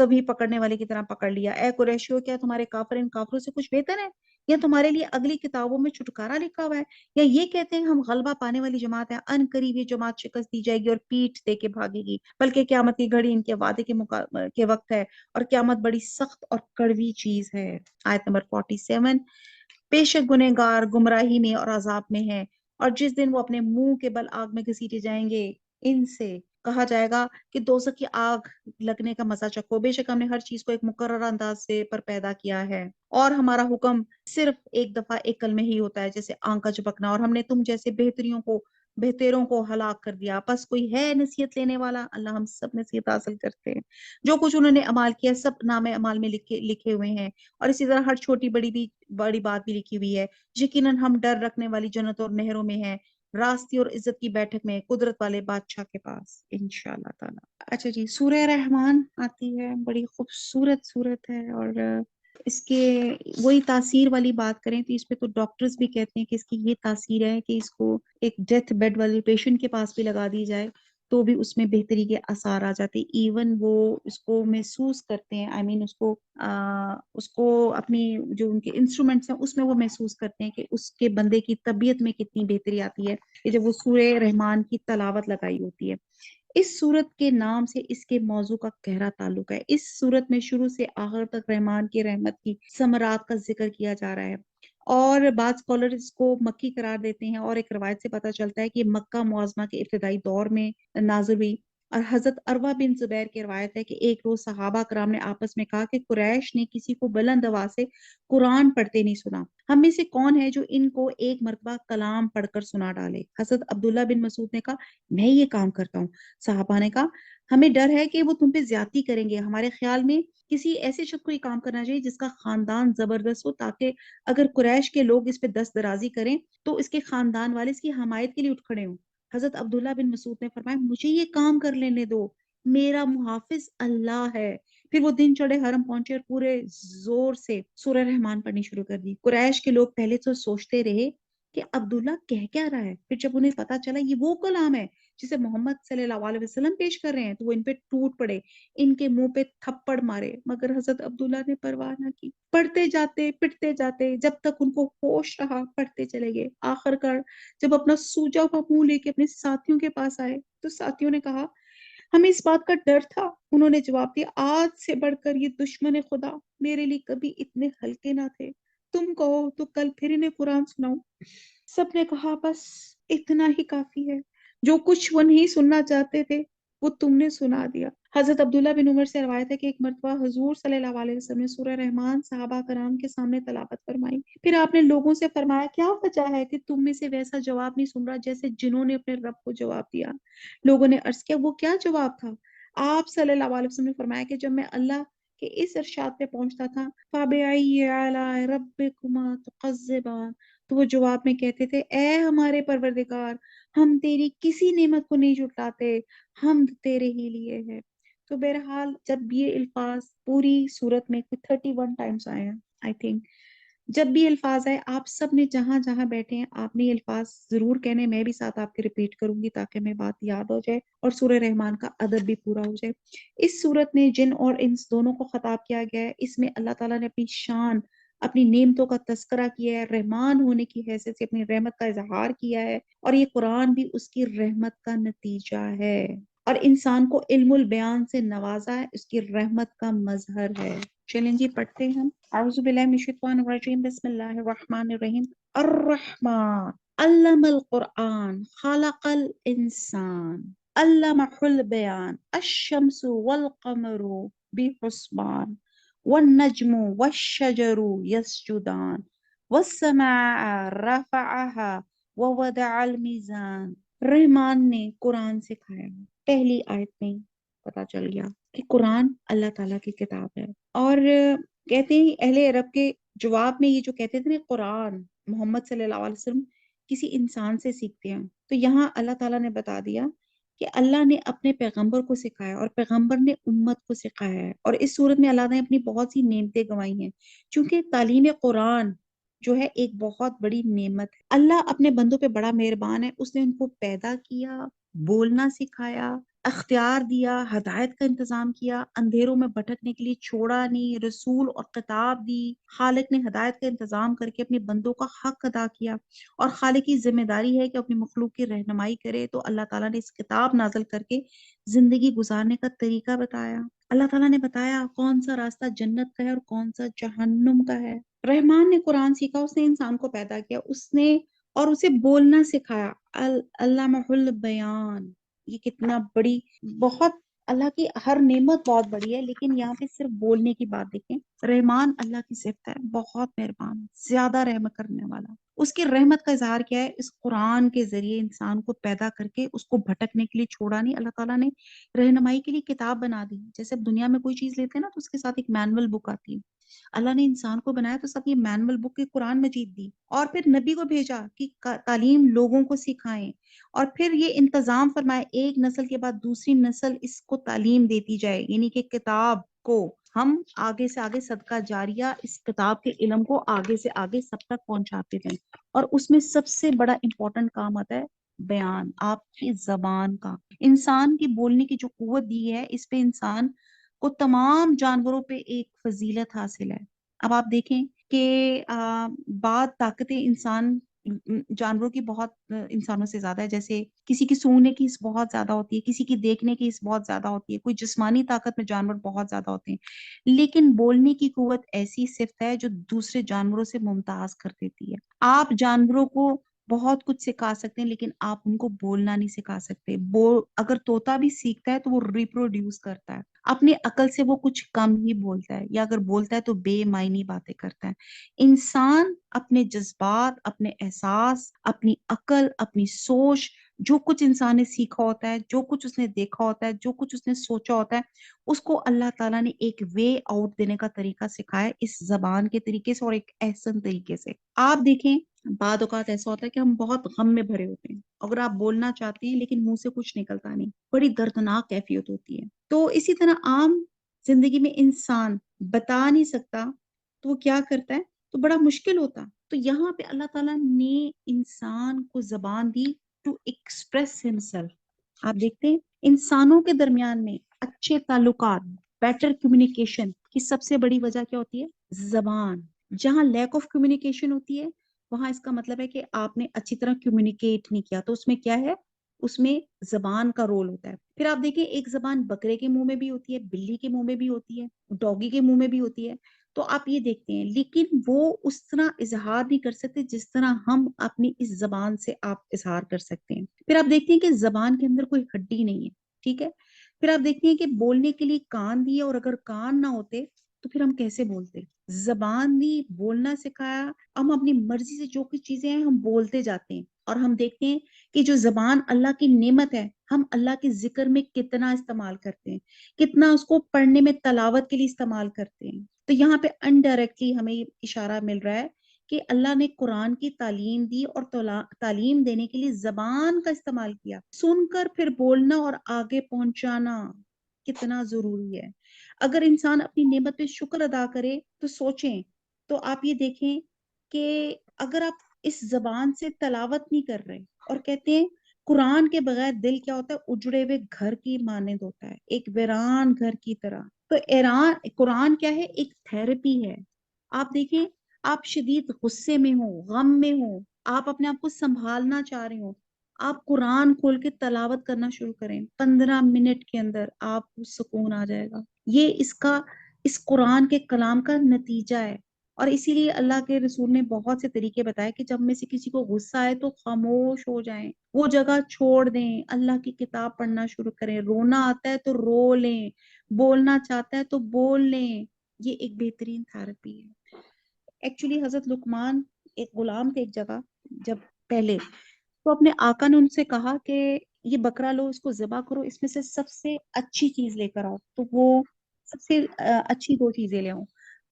کبھی پکڑنے والے کی طرح پکڑ لیا۔ اے قریشیو، کیا تمہارے کافر ان کافروں سے کچھ بہتر ہے؟ یا تمہارے لیے اگلی کتابوں میں چھٹکارا لکھا ہوا ہے؟ یا یہ کہتے ہیں ہم غلبہ پانے والی جماعت ہے، ان قریب یہ جماعت شکست دی جائے گی اور پیٹھ دے کے بھاگے گی، بلکہ قیامت کی گھڑی ان کے وعدے کے وقت ہے، اور قیامت بڑی سخت اور کڑوی چیز ہے۔ آیت نمبر 47، بے شک گنہگار گمراہی میں اور عذاب میں ہے، اور جس دن وہ اپنے منہ کے بل آگ میں گھسیٹے جائیں گے، ان سے کہا جائے گا کہ دوزخ کی آگ لگنے کا مزہ چکھو، بے شک ہم نے ہر چیز کو ایک مقررہ انداز سے پر پیدا کیا ہے، اور ہمارا حکم صرف ایک دفعہ ایک کلمے ہی ہوتا ہے، جیسے آنکھ کا جھپکنا، اور ہم نے تم جیسے بہتروں کو ہلاک کر دیا۔ بس کوئی ہے نصیحت لینے والا؟ اللہ ہم سب نصیحت حاصل کرتے ہیں۔ جو کچھ انہوں نے عمال کیا سب نام اعمال میں لکھے ہوئے ہیں، اور اسی طرح ہر چھوٹی بڑی بات بھی لکھی ہوئی ہے۔ یقیناً ہم ڈر رکھنے والی جنتوں اور نہروں میں ہیں، راستی اور عزت کی بیٹھک میں، قدرت والے بادشاہ کے پاس انشاءاللہ تعالی۔ اچھا جی، سورہ رحمان آتی ہے، بڑی خوبصورت سورت ہے، اور اس کے وہی تاثیر والی بات کریں تو اس پہ تو ڈاکٹرز بھی کہتے ہیں کہ اس کی یہ تاثیر ہے کہ اس کو ایک ڈیتھ بیڈ والے پیشنٹ کے پاس بھی لگا دی جائے تو بھی اس میں بہتری کے آثار آ جاتے، ایون وہ اس کو محسوس کرتے ہیں، اس کو اپنی جو ان کے انسٹرومنٹس ہیں اس میں وہ محسوس کرتے ہیں کہ اس کے بندے کی طبیعت میں کتنی بہتری آتی ہے کہ جب وہ سورہ رحمان کی تلاوت لگائی ہوتی ہے۔ اس سورت کے نام سے اس کے موضوع کا گہرا تعلق ہے۔ اس سورت میں شروع سے آخر تک رحمان کی رحمت کی ثمرات کا ذکر کیا جا رہا ہے، اور بعض اسکالر اس کو مکی قرار دیتے ہیں، اور ایک روایت سے پتہ چلتا ہے کہ مکہ معظمہ کے ابتدائی دور میں نازل ہوئی۔ اور حضرت عروہ بن زبیر کی روایت ہے کہ ایک روز صحابہ کرام نے آپس میں کہا کہ قریش نے کسی کو بلند آواز سے قرآن پڑھتے نہیں سنا، ہم میں سے کون ہے جو ان کو ایک مرتبہ کلام پڑھ کر سنا ڈالے؟ حضرت عبداللہ بن مسعود نے کہا میں یہ کام کرتا ہوں۔ صحابہ نے کہا ہمیں ڈر ہے کہ وہ تم پہ زیادتی کریں گے، ہمارے خیال میں کسی ایسے شخص کو یہ کام کرنا چاہیے جس کا خاندان زبردست ہو، تاکہ اگر قریش کے لوگ اس پہ دست درازی کریں تو اس کے خاندان والے اس کی حمایت کے لیے اٹھ کھڑے ہوں۔ حضرت عبداللہ بن مسعود نے فرمایا مجھے یہ کام کر لینے دو، میرا محافظ اللہ ہے۔ پھر وہ دن چڑھے حرم پہنچے اور پورے زور سے سورہ رحمان پڑھنی شروع کر دی۔ قریش کے لوگ پہلے تو سوچتے رہے کہ عبداللہ کہہ کیا رہا ہے، پھر جب انہیں پتا چلا یہ وہ کلام ہے جسے محمد صلی اللہ علیہ وسلم پیش کر رہے ہیں تو وہ ان پہ ٹوٹ پڑے، ان کے منہ پہ تھپڑ مارے، مگر حضرت عبداللہ نے پرواہ نہ کی، پڑھتے جاتے پٹتے جاتے، جب تک ان کو ہوش رہا پڑھتے چلے گئے۔ آخر کار جب اپنا سوجا ہوا منہ لے کے اپنے ساتھیوں کے پاس آئے تو ساتھیوں نے کہا ہمیں اس بات کا ڈر تھا۔ انہوں نے جواب دیا آج سے بڑھ کر یہ دشمن خدا میرے لیے کبھی اتنے ہلکے نہ تھے، تم کہو تو کل پھر انہیں قرآن سناؤں۔ سب نے کہا بس اتنا ہی کافی ہے، جو کچھ وہ نہیں سننا چاہتے تھے وہ تم نے سنا دیا۔ حضرت عبداللہ بن عمر سے روایت ہے کہ ایک مرتبہ حضور صلی اللہ علیہ وسلم نے سورہ رحمان صحابہ کرام کے سامنے تلاوت فرمائی، پھر آپ نے لوگوں سے فرمایا کیا وجہ ہے کہ تم میں سے ویسا جواب نہیں سن رہا جیسے جنہوں نے اپنے رب کو جواب دیا؟ لوگوں نے عرض کیا وہ کیا جواب تھا؟ آپ صلی اللہ علیہ وسلم نے فرمایا کہ جب میں اللہ کے اس ارشاد پہ پہنچتا تھا فَبِأَيِّ آلَاءِ رَبِّكُمَا تُكَذِّبَانِ، تو وہ جواب میں کہتے تھے اے ہمارے پروردگار ہم تیری کسی نعمت کو نہیں جھٹلاتے، حمد تیرے ہی لیے ہے۔ تو بہرحال جب یہ الفاظ پوری صورت میں 31 ٹائمز آئے ہیں آئی تھنک، جب بھی الفاظ آئے آپ سب نے جہاں جہاں بیٹھے ہیں آپ نے یہ الفاظ ضرور کہنے، میں بھی ساتھ آپ کے ریپیٹ کروں گی تاکہ میں بات یاد ہو جائے اور سورہ رحمان کا ادب بھی پورا ہو جائے۔ اس صورت میں جن اور انس دونوں کو خطاب کیا گیا ہے، اس میں اللہ تعالیٰ نے اپنی شان، اپنی نعمتوں کا تذکرہ کیا ہے، رحمان ہونے کی حیثیت سے اپنی رحمت کا اظہار کیا ہے، اور یہ قرآن بھی اس کی رحمت کا نتیجہ ہے، اور انسان کو علم البیان سے نوازا ہے، اس کی رحمت کا مظہر ہے۔ چلیں جی پڑھتے ہیں ہم۔ اعوذ باللہ من الشیطان الرجیم، بسم اللہ الرحمن الرحیم۔ الرحمن علم القرآن خلق الانسان علمہ البیان الشمس والقمر بحسبان والنجم والشجر يسجدان والسماء رفعها ووضع الميزان۔ رحمان نے قرآن سکھایا، پہلی آیت میں پتا چل گیا کہ قرآن اللہ تعالیٰ کی کتاب ہے، اور کہتے ہیں اہل عرب کے جواب میں یہ جو کہتے تھے نا قرآن محمد صلی اللہ علیہ وسلم کسی انسان سے سیکھتے ہیں، تو یہاں اللہ تعالیٰ نے بتا دیا کہ اللہ نے اپنے پیغمبر کو سکھایا اور پیغمبر نے امت کو سکھایا ہے، اور اس صورت میں اللہ نے اپنی بہت سی نعمتیں گنوائی ہیں، چونکہ تعلیم قرآن جو ہے ایک بہت بڑی نعمت ہے۔ اللہ اپنے بندوں پہ بڑا مہربان ہے، اس نے ان کو پیدا کیا، بولنا سکھایا، اختیار دیا، ہدایت کا انتظام کیا، اندھیروں میں بھٹکنے کے لیے چھوڑا نہیں، رسول اور کتاب دی، خالق نے ہدایت کا انتظام کر کے اپنے بندوں کا حق ادا کیا، اور خالق کی ذمہ داری ہے کہ اپنی مخلوق کی رہنمائی کرے۔ تو اللہ تعالیٰ نے اس کتاب نازل کر کے زندگی گزارنے کا طریقہ بتایا۔ اللہ تعالیٰ نے بتایا کون سا راستہ جنت کا ہے اور کون سا جہنم کا ہے۔ رحمان نے قرآن سیکھا، اس نے انسان کو پیدا کیا، اس نے اور اسے بولنا سکھایا۔ علامہ البیان، یہ کتنا بڑی، بہت اللہ کی ہر نعمت بہت بڑی ہے، لیکن یہاں پہ صرف بولنے کی بات دیکھیں۔ رحمان اللہ کی صفت ہے، بہت مہربان، زیادہ رحم کرنے والا۔ اس کی رحمت کا اظہار کیا ہے؟ اس قرآن کے ذریعے انسان کو پیدا کر کے اس کو بھٹکنے کے لیے چھوڑا نہیں، اللہ تعالیٰ نے رہنمائی کے لیے کتاب بنا دی۔ جیسے اب دنیا میں کوئی چیز لیتے ہیں نا تو اس کے ساتھ ایک مینول بک آتی ہے، اللہ نے انسان کو بنایا تو سب یہ مینول بک کی قرآن مجید دی، اور پھر نبی کو بھیجا کہ تعلیم لوگوں کو سکھائیں، اور پھر یہ انتظام فرمایا ایک نسل کے بعد دوسری نسل اس کو تعلیم دیتی جائے، یعنی کہ کتاب کو ہم آگے سے آگے صدقہ جاریہ اس کتاب کے علم کو آگے سے آگے سب تک پہنچاتے جائیں۔ اور اس میں سب سے بڑا امپورٹنٹ کام آتا ہے بیان، آپ کی زبان کا۔ انسان کی بولنے کی جو قوت دی ہے، اس پہ انسان کو تمام جانوروں پہ ایک فضیلت حاصل ہے۔ اب آپ دیکھیں کہ بعض طاقتیں جانوروں کی بہت انسانوں سے زیادہ ہے، جیسے کسی کی سونگنے کی حس بہت زیادہ ہوتی ہے، کسی کی دیکھنے کی حس بہت زیادہ ہوتی ہے، کوئی جسمانی طاقت میں جانور بہت زیادہ ہوتے ہیں، لیکن بولنے کی قوت ایسی صفت ہے جو دوسرے جانوروں سے ممتاز کر دیتی ہے۔ آپ جانوروں کو بہت کچھ سکھا سکتے ہیں، لیکن آپ ان کو بولنا نہیں سکھا سکتے۔ اگر طوطا بھی سیکھتا ہے تو وہ ریپروڈیوس کرتا ہے، اپنی عقل سے وہ کچھ کم ہی بولتا ہے، یا اگر بولتا ہے تو بے معنی باتیں کرتا ہے۔ انسان اپنے جذبات، اپنے احساس، اپنی عقل، اپنی سوچ، جو کچھ انسان نے سیکھا ہوتا ہے، جو کچھ اس نے دیکھا ہوتا ہے، جو کچھ اس نے سوچا ہوتا ہے، اس کو اللہ تعالیٰ نے ایک وے آؤٹ دینے کا طریقہ سکھایا ہے، اس زبان کے طریقے سے اور ایک احسن طریقے سے۔ آپ دیکھیں بعض اوقات ایسا ہوتا ہے کہ ہم بہت غم میں بھرے ہوتے ہیں، اگر آپ بولنا چاہتے ہیں لیکن منہ سے کچھ نکلتا نہیں، بڑی دردناک کیفیت ہوتی ہے۔ تو اسی طرح عام زندگی میں انسان بتا نہیں سکتا تو وہ کیا کرتا ہے؟ تو بڑا مشکل ہوتا۔ تو یہاں پہ اللہ تعالیٰ نے انسان کو زبان دی ٹو ایکسپریس ہمسیلف۔ آپ دیکھتے ہیں انسانوں کے درمیان میں اچھے تعلقات، بیٹر کمیونیکیشن کی سب سے بڑی وجہ کیا ہوتی ہے؟ زبان۔ جہاں لیک آف کمیونیکیشن ہوتی ہے وہاں اس کا مطلب ہے کہ آپ نے اچھی طرح کمیونیکیٹ نہیں کیا، تو اس میں کیا ہے؟ اس میں زبان کا رول ہوتا ہے۔ پھر آپ دیکھیں ایک زبان بکرے کے منہ میں بھی ہوتی ہے، بلی کے منہ میں بھی ہوتی ہے، ڈوگی کے منہ میں بھی ہوتی ہے، تو آپ یہ دیکھتے ہیں، لیکن وہ اس طرح اظہار نہیں کر سکتے جس طرح ہم اپنی اس زبان سے آپ اظہار کر سکتے ہیں۔ پھر آپ دیکھتے ہیں کہ زبان کے اندر کوئی ہڈی نہیں ہے، ٹھیک ہے؟ پھر آپ دیکھتے ہیں کہ بولنے کے لیے کان دیے، اور اگر کان نہ ہوتے تو پھر ہم کیسے بولتے؟ زبان دی، بولنا سکھایا، ہم اپنی مرضی سے جو کچھ چیزیں ہیں ہم بولتے جاتے ہیں، اور ہم دیکھتے ہیں کہ جو زبان اللہ کی نعمت ہے، ہم اللہ کے ذکر میں کتنا استعمال کرتے ہیں، کتنا اس کو پڑھنے میں تلاوت کے لیے استعمال کرتے ہیں۔ تو یہاں پہ انڈائریکٹلی ہمیں یہ اشارہ مل رہا ہے کہ اللہ نے قرآن کی تعلیم دی، اور تعلیم دینے کے لیے زبان کا استعمال کیا۔ سن کر پھر بولنا اور آگے پہنچانا کتنا ضروری ہے۔ اگر انسان اپنی نعمت پہ شکر ادا کرے تو سوچیں، تو آپ یہ دیکھیں کہ اگر آپ اس زبان سے تلاوت نہیں کر رہے اور کہتے ہیں قرآن کے بغیر دل کیا ہوتا ہے؟ اجڑے ہوئے گھر کی مانند ہوتا ہے، ایک ویران گھر کی طرح۔ تو قرآن کیا ہے؟ ایک تھراپی ہے۔ آپ دیکھیں آپ شدید غصے میں ہو، غم میں ہو، آپ اپنے آپ کو سنبھالنا چاہ رہے ہو، آپ قرآن کھول کے تلاوت کرنا شروع کریں، 15 منٹ کے اندر آپ کو سکون آ جائے گا۔ یہ اس قرآن کے کلام کا نتیجہ ہے۔ اور اسی لیے اللہ کے رسول نے بہت سے طریقے بتائے کہ جب میں سے کسی کو غصہ آئے تو خاموش ہو جائیں، وہ جگہ چھوڑ دیں، اللہ کی کتاب پڑھنا شروع کریں، رونا آتا ہے تو رو لیں، بولنا چاہتا ہے تو بول لیں۔ یہ ایک بہترین تھراپی ہے۔ ایکچولی حضرت لقمان ایک غلام تھے ایک جگہ، جب پہلے تو اپنے آقا نے ان سے کہا کہ یہ بکرا لو، اس کو ذبح کرو، اس میں سے سب سے اچھی چیز لے کر آؤ، تو وہ سب سے اچھی 2 چیزیں لے آؤ،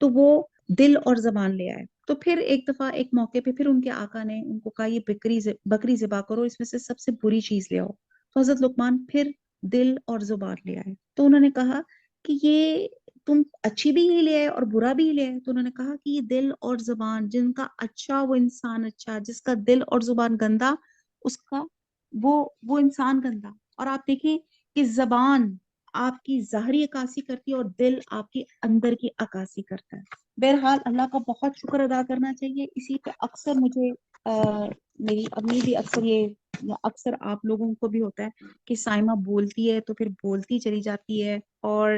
تو وہ دل اور زبان لے آئے۔ تو پھر ایک دفعہ ایک موقع پہ پھر ان کے آقا نے ان کو کہا یہ بکری ذبح کرو، اس میں سے سب سے بری چیز لے آؤ، تو حضرت لقمان پھر دل اور زبان لے آئے۔ تو انہوں نے کہا کہ یہ تم اچھی بھی ہی لے آئے اور برا بھی ہی لے آئے، تو انہوں نے کہا کہ یہ دل اور زبان، جن کا اچھا وہ انسان اچھا، جس کا دل اور زبان گندا اس کا وہ انسان گندا۔ اور آپ دیکھیں کہ زبان آپ کی ظاہری عکاسی کرتی ہے اور دل آپ کی اندر کی عکاسی کرتا ہے۔ بہرحال اللہ کا بہت شکر ادا کرنا چاہیے، اسی پہ اکثر مجھے میری امی بھی اکثر یہ، اکثر آپ لوگوں کو بھی ہوتا ہے کہ سائمہ بولتی ہے تو پھر بولتی چلی جاتی ہے اور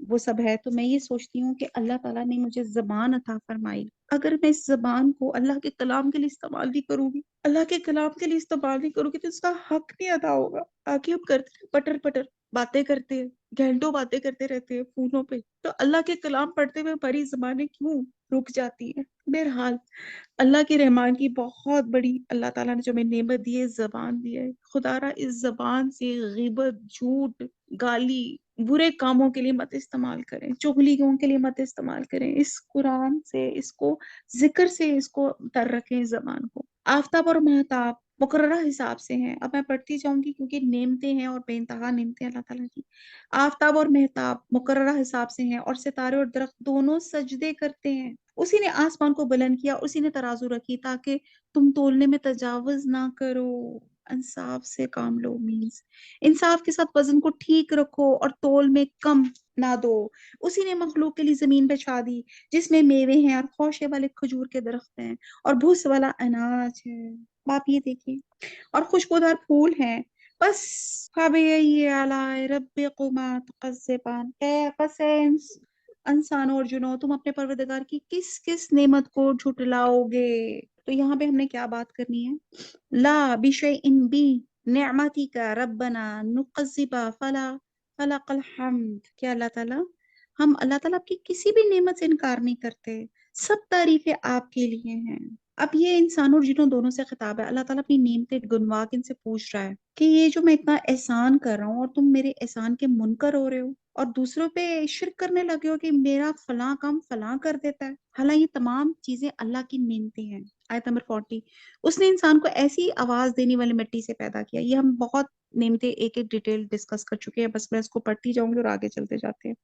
وہ سب ہے، تو میں یہ سوچتی ہوں کہ اللہ تعالیٰ نے مجھے زبان عطا فرمائی، اگر میں اس زبان کو اللہ کے کلام کے لیے استعمال نہیں کروں گی، اللہ کے کلام کے لیے استعمال نہیں کروں گی، تو اس کا حق نہیں ادا ہوگا۔ آگے ہم کرتے ہیں پٹر پٹر باتیں کرتے ہیں، گھنٹوں باتیں کرتے رہتے ہیں فونوں پہ، تو اللہ کے کلام پڑھتے ہوئے ہماری زبانیں کیوں رک جاتی ہیں؟ بہرحال اللہ کے رحمان کی بہت بڑی اللہ تعالیٰ نے جو ہمیں نعمت دی ہے، زبان دی ہے، خدا را اس زبان سے غیبت، جھوٹ، گالی، برے کاموں کے لیے مت استعمال کریں، چغلیوں کے لیے مت استعمال کریں، اس قرآن سے، اس کو ذکر سے اس کو تر رکھیں، اس زبان کو۔ آفتاب اور مہتاب مقررہ حساب سے ہیں، اب میں پڑھتی جاؤں گی کیونکہ نعمتیں ہیں اور بے انتہا نعمتیں اللہ تعالیٰ کی۔ آفتاب اور مہتاب مقررہ حساب سے ہیں، اور ستارے اور درخت دونوں سجدے کرتے ہیں۔ اسی نے آسمان کو بلند کیا، اسی نے ترازو رکھی تاکہ تم تولنے میں تجاوز نہ کرو۔ انصاف سے کام لو، مینز انصاف کے ساتھ وزن کو ٹھیک رکھو اور تول میں کم نہ دو۔ اسی نے مخلوق کے لیے زمین بچھا دی جس میں میوے ہیں اور خوشے والے کھجور کے درخت ہیں اور بھوس والا اناج ہے۔ باپ یہ دیکھیں، اور خوشبودار پھول ہیں۔ بس فَبِأَيِّ آلَاءِ رَبِّكُمَا تُكَذِّبَانِ، بس ہے انسانوں اور جنوں، تم اپنے پروردگار کی کس کس نعمت کو جھٹلاؤ گے؟ تو یہاں پہ ہم نے کیا بات کرنی ہے؟ لا بِشَيْءٍ بِنِعْمَتِكَ رَبَّنَا نُكَذِّبَ فَلَكَ الْحَمْدُ، کیا اللہ تعالیٰ، ہم اللہ تعالیٰ آپ کی کسی بھی نعمت سے انکار نہیں کرتے، سب تعریفیں آپ کے لیے ہیں۔ اب یہ انسانوں اور جنوں دونوں سے خطاب ہے، اللہ تعالیٰ اپنی نعمتیں گنوا کے ان سے پوچھ رہا ہے کہ یہ جو میں اتنا احسان کر رہا ہوں اور تم میرے احسان کے منکر ہو رہے ہو اور دوسروں پہ شرک کرنے لگے ہو کہ میرا فلاں کام فلاں کر دیتا ہے، حالانکہ یہ تمام چیزیں اللہ کی نعمتیں ہیں۔ آیت نمبر 40، اس نے انسان کو ایسی آواز دینے والی مٹی سے پیدا کیا۔ یہ ہم بہت نعمتیں ایک ایک ڈیٹیل ڈسکس کر چکے ہیں، بس میں اس کو پڑھتی جاؤں گی اور آگے چلتے جاتے ہیں،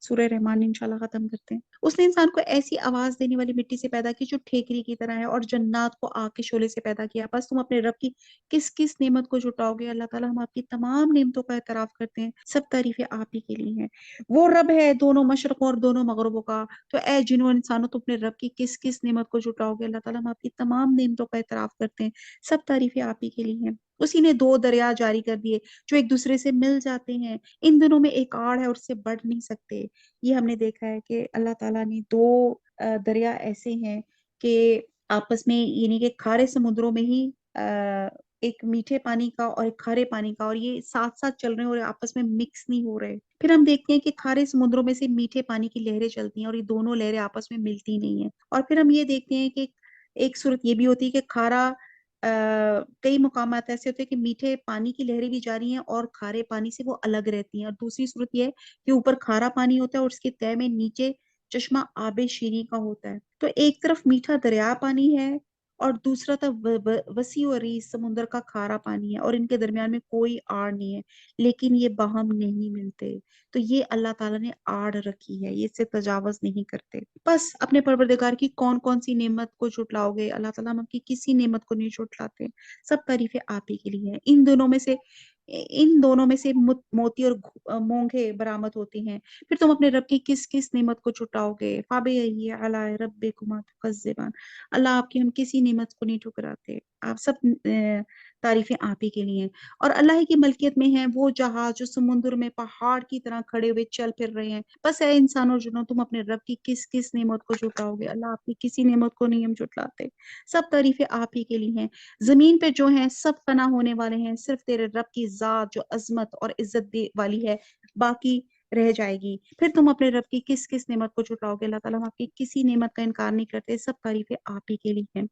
سورہ رحمان انشاءاللہ ختم کرتے ہیں۔ اس نے انسان کو ایسی آواز دینے والی مٹی سے پیدا کی جو ٹھیکری کی طرح ہے، اور جنات کو آگ کے شعلے سے پیدا کیا۔ بس تم اپنے رب کی کس کس نعمت کو جھٹاؤ گے؟ اللہ تعالیٰ ہم آپ کی تمام نعمتوں کا اعتراف کرتے ہیں، سب تعریفیں آپ ہی کے لیے ہیں۔ وہ رب ہے دونوں مشرقوں اور دونوں مغربوں کا، تو اے جنوں انسانوں تم اپنے رب کی کس کس نعمت کو جھٹاؤ گے؟ اللہ تعالیٰ ہم آپ کی تمام نعمتوں کا اعتراف کرتے ہیں، سب تعریفیں آپ ہی کے لیے ہیں۔ اسی نے دو دریا جاری کر دیے جو ایک دوسرے سے مل جاتے ہیں، ان دنوں میں ایک آڑ ہے اور اس سے بڑھ نہیں سکتے۔ یہ ہم نے دیکھا ہے کہ اللہ تعالیٰ نے دو دریا ایسے ہیں کہ آپس میں، یعنی کہ کھارے سمندروں میں ہی ایک میٹھے پانی کا اور ایک کھارے پانی کا، اور یہ ساتھ ساتھ چل رہے ہیں اور آپس میں مکس نہیں ہو رہے۔ پھر ہم دیکھتے ہیں کہ کھارے سمندروں میں سے میٹھے پانی کی لہریں چلتی ہیں اور یہ دونوں لہریں آپس میں ملتی نہیں ہیں۔ اور پھر ہم یہ دیکھتے ہیں کہ ایک صورت یہ بھی ہوتی ہے کہ کھارا کئی مقامات ایسے ہوتے ہیں کہ میٹھے پانی کی لہریں بھی جاری ہیں اور کھارے پانی سے وہ الگ رہتی ہیں، اور دوسری صورت یہ ہے کہ اوپر کھارا پانی ہوتا ہے اور اس کے تہہ میں نیچے چشمہ آب شیریں کا ہوتا ہے۔ تو ایک طرف میٹھا دریا پانی ہے اور دوسرا طرف وسیع و عریض سمندر کا کھارا پانی ہے، اور ان کے درمیان میں کوئی آڑ نہیں ہے، لیکن یہ باہم نہیں ملتے۔ تو یہ اللہ تعالیٰ نے آڑ رکھی ہے، یہ اس سے تجاوز نہیں کرتے۔ بس اپنے پروردگار کی کون کون سی نعمت کو جھٹلاؤ گے؟ اللہ تعالیٰ ہم کی کسی نعمت کو نہیں جھٹلاتے، سب تعریفیں آپ ہی کے لیے ہیں۔ ان دونوں میں سے موتی اور مونگے برآمد ہوتے ہیں، پھر تم اپنے رب کی کس کس نعمت کو چھٹاؤ گے؟ فَبِأَيِّ آلَاءِ رَبِّكُمَا تُكَذِّبَانِ، اللہ آپ کی ہم کسی نعمت کو نہیں ٹھکراتے، آپ سب تعریفیں آپ ہی کے لیے ہیں۔ اور اللہ ہی کی ملکیت میں ہیں وہ جہاز جو سمندر میں پہاڑ کی طرح کھڑے ہوئے چل پھر رہے ہیں۔ بس اے انسان اور جنوں تم اپنے رب کی کس کس نعمت کو جھٹاؤ گے؟ اللہ آپ کی کسی نعمت کو نہیں ہم جھٹلاتے، سب تعریفیں آپ ہی کے لیے ہیں۔ زمین پہ جو ہیں سب فنا ہونے والے ہیں، صرف تیرے رب کی ذات جو عظمت اور عزت والی ہے باقی رہ جائے گی۔ پھر تم اپنے رب کی کس کس نعمت کو جھٹاؤ گے؟ اللہ تعالیٰ ہم آپ کی کسی نعمت کا انکار نہیں کرتے، سب تعریفیں آپ ہی کے لیے ہیں۔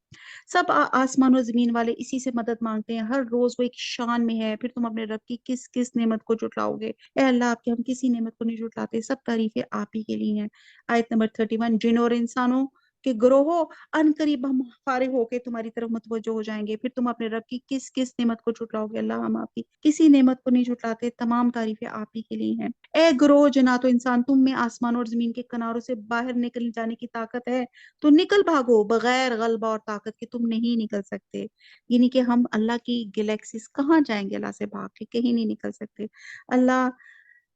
سب آسمان و زمین والے اسی سے مدد مانگتے ہیں، ہر روز وہ ایک شان میں ہے، پھر تم اپنے رب کی کس کس نعمت کو جھٹلاؤ گے؟ اے اللہ آپ کے ہم کسی نعمت کو نہیں جھٹلاتے، سب تعریفیں آپ ہی کے لیے ہیں۔ آیت نمبر 31، جن اور انسانوں کہ گروہو ان قریب ہم فارغ ہو کے تمہاری طرف متوجہ ہو جائیں گے، پھر تم اپنے رب کی کس کس نعمت کو جھٹلاؤ گے؟ اللہ ہم آپ کی کسی نعمت کو نہیں جھٹلاتے، تمام تعریفیں آپ ہی کے لیے ہیں۔ اے گروہ جنات و انسان، تم میں آسمان اور زمین کے کناروں سے باہر نکل جانے کی طاقت ہے تو نکل بھاگو، بغیر غلبہ اور طاقت کے تم نہیں نکل سکتے۔ یعنی کہ ہم اللہ کی گلیکسیز کہاں جائیں گے؟ اللہ سے بھاگ کے کہیں نہیں نکل سکتے۔ اللہ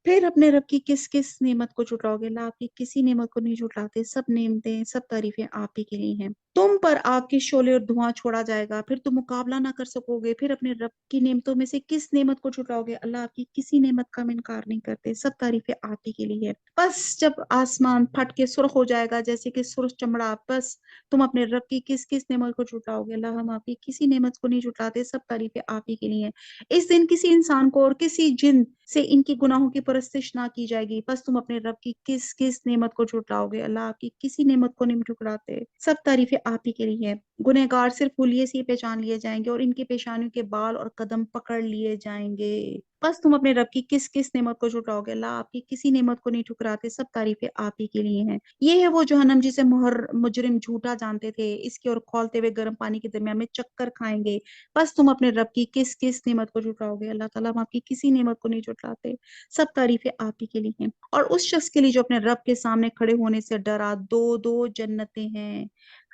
پھر اپنے رب کی کس کس نعمت کو جھٹلاؤ گے؟ اللہ آپ کی کسی نعمت کو نہیں جھٹلاتے، سب نعمتیں سب تعریفیں آپ ہی کے لیے ہیں۔ تم پر آگ کے شعلے اور دھواں چھوڑا جائے گا، پھر تم مقابلہ نہ کر سکو گے، پھر اپنے رب کی نعمتوں میں سے کس نعمت کو جھٹلاؤ گے؟ اللہ آپ کی کسی نعمت کا ہم انکار نہیں کرتے، سب تعریفیں آپ ہی کے لیے ہے۔ بس جب آسمان پھٹ کے سرخ ہو جائے گا جیسے کہ سرخ چمڑا، بس تم اپنے رب کی کس کس نعمت کو جھٹلاؤ گے؟ اللہ ہم آپ کی کسی نعمت کو نہیں جھٹلاتے، سب تعریفیں آپ ہی کے لیے ہیں۔ اس دن کسی انسان کو اور کسی جن سے ان کی گناہوں کی پرستش نہ کی جائے گی، بس تم اپنے رب کی کس کس نعمت کو جھٹلاؤ گے؟ اللہ آپ کی کسی نعمت کو نہیں جھٹلاتے، سب تعریفیں آپ ہی کے لیے ہیں۔ گنہگار صرف حلیے سے ہی پہچان لیے جائیں گے اور ان کی پیشانیوں کے بال اور قدم پکڑ لیے جائیں گے۔ بس تم اپنے رب کی کس کس نعمت کو جھٹلاؤ گے؟ اللہ آپ کی کسی نعمت کو نہیں ٹھکراتے، سب تعریفیں آپ ہی کے لیے ہیں۔ یہ ہے وہ جہنم جسے مجرم جھوٹا جانتے تھے، اس کے اور کھولتے ہوئے گرم پانی کے درمیان میں چکر کھائیں گے۔ بس تم اپنے رب کی کس کس نعمت کو جھٹلاؤ گے؟ اللہ تعالیٰ ہم آپ کی کسی نعمت کو نہیں جھٹلاتے، سب تعریفیں آپ ہی کے لیے ہیں۔ اور اس شخص کے لیے جو اپنے رب کے سامنے کھڑے ہونے سے ڈرا، دو دو جنتیں ہیں۔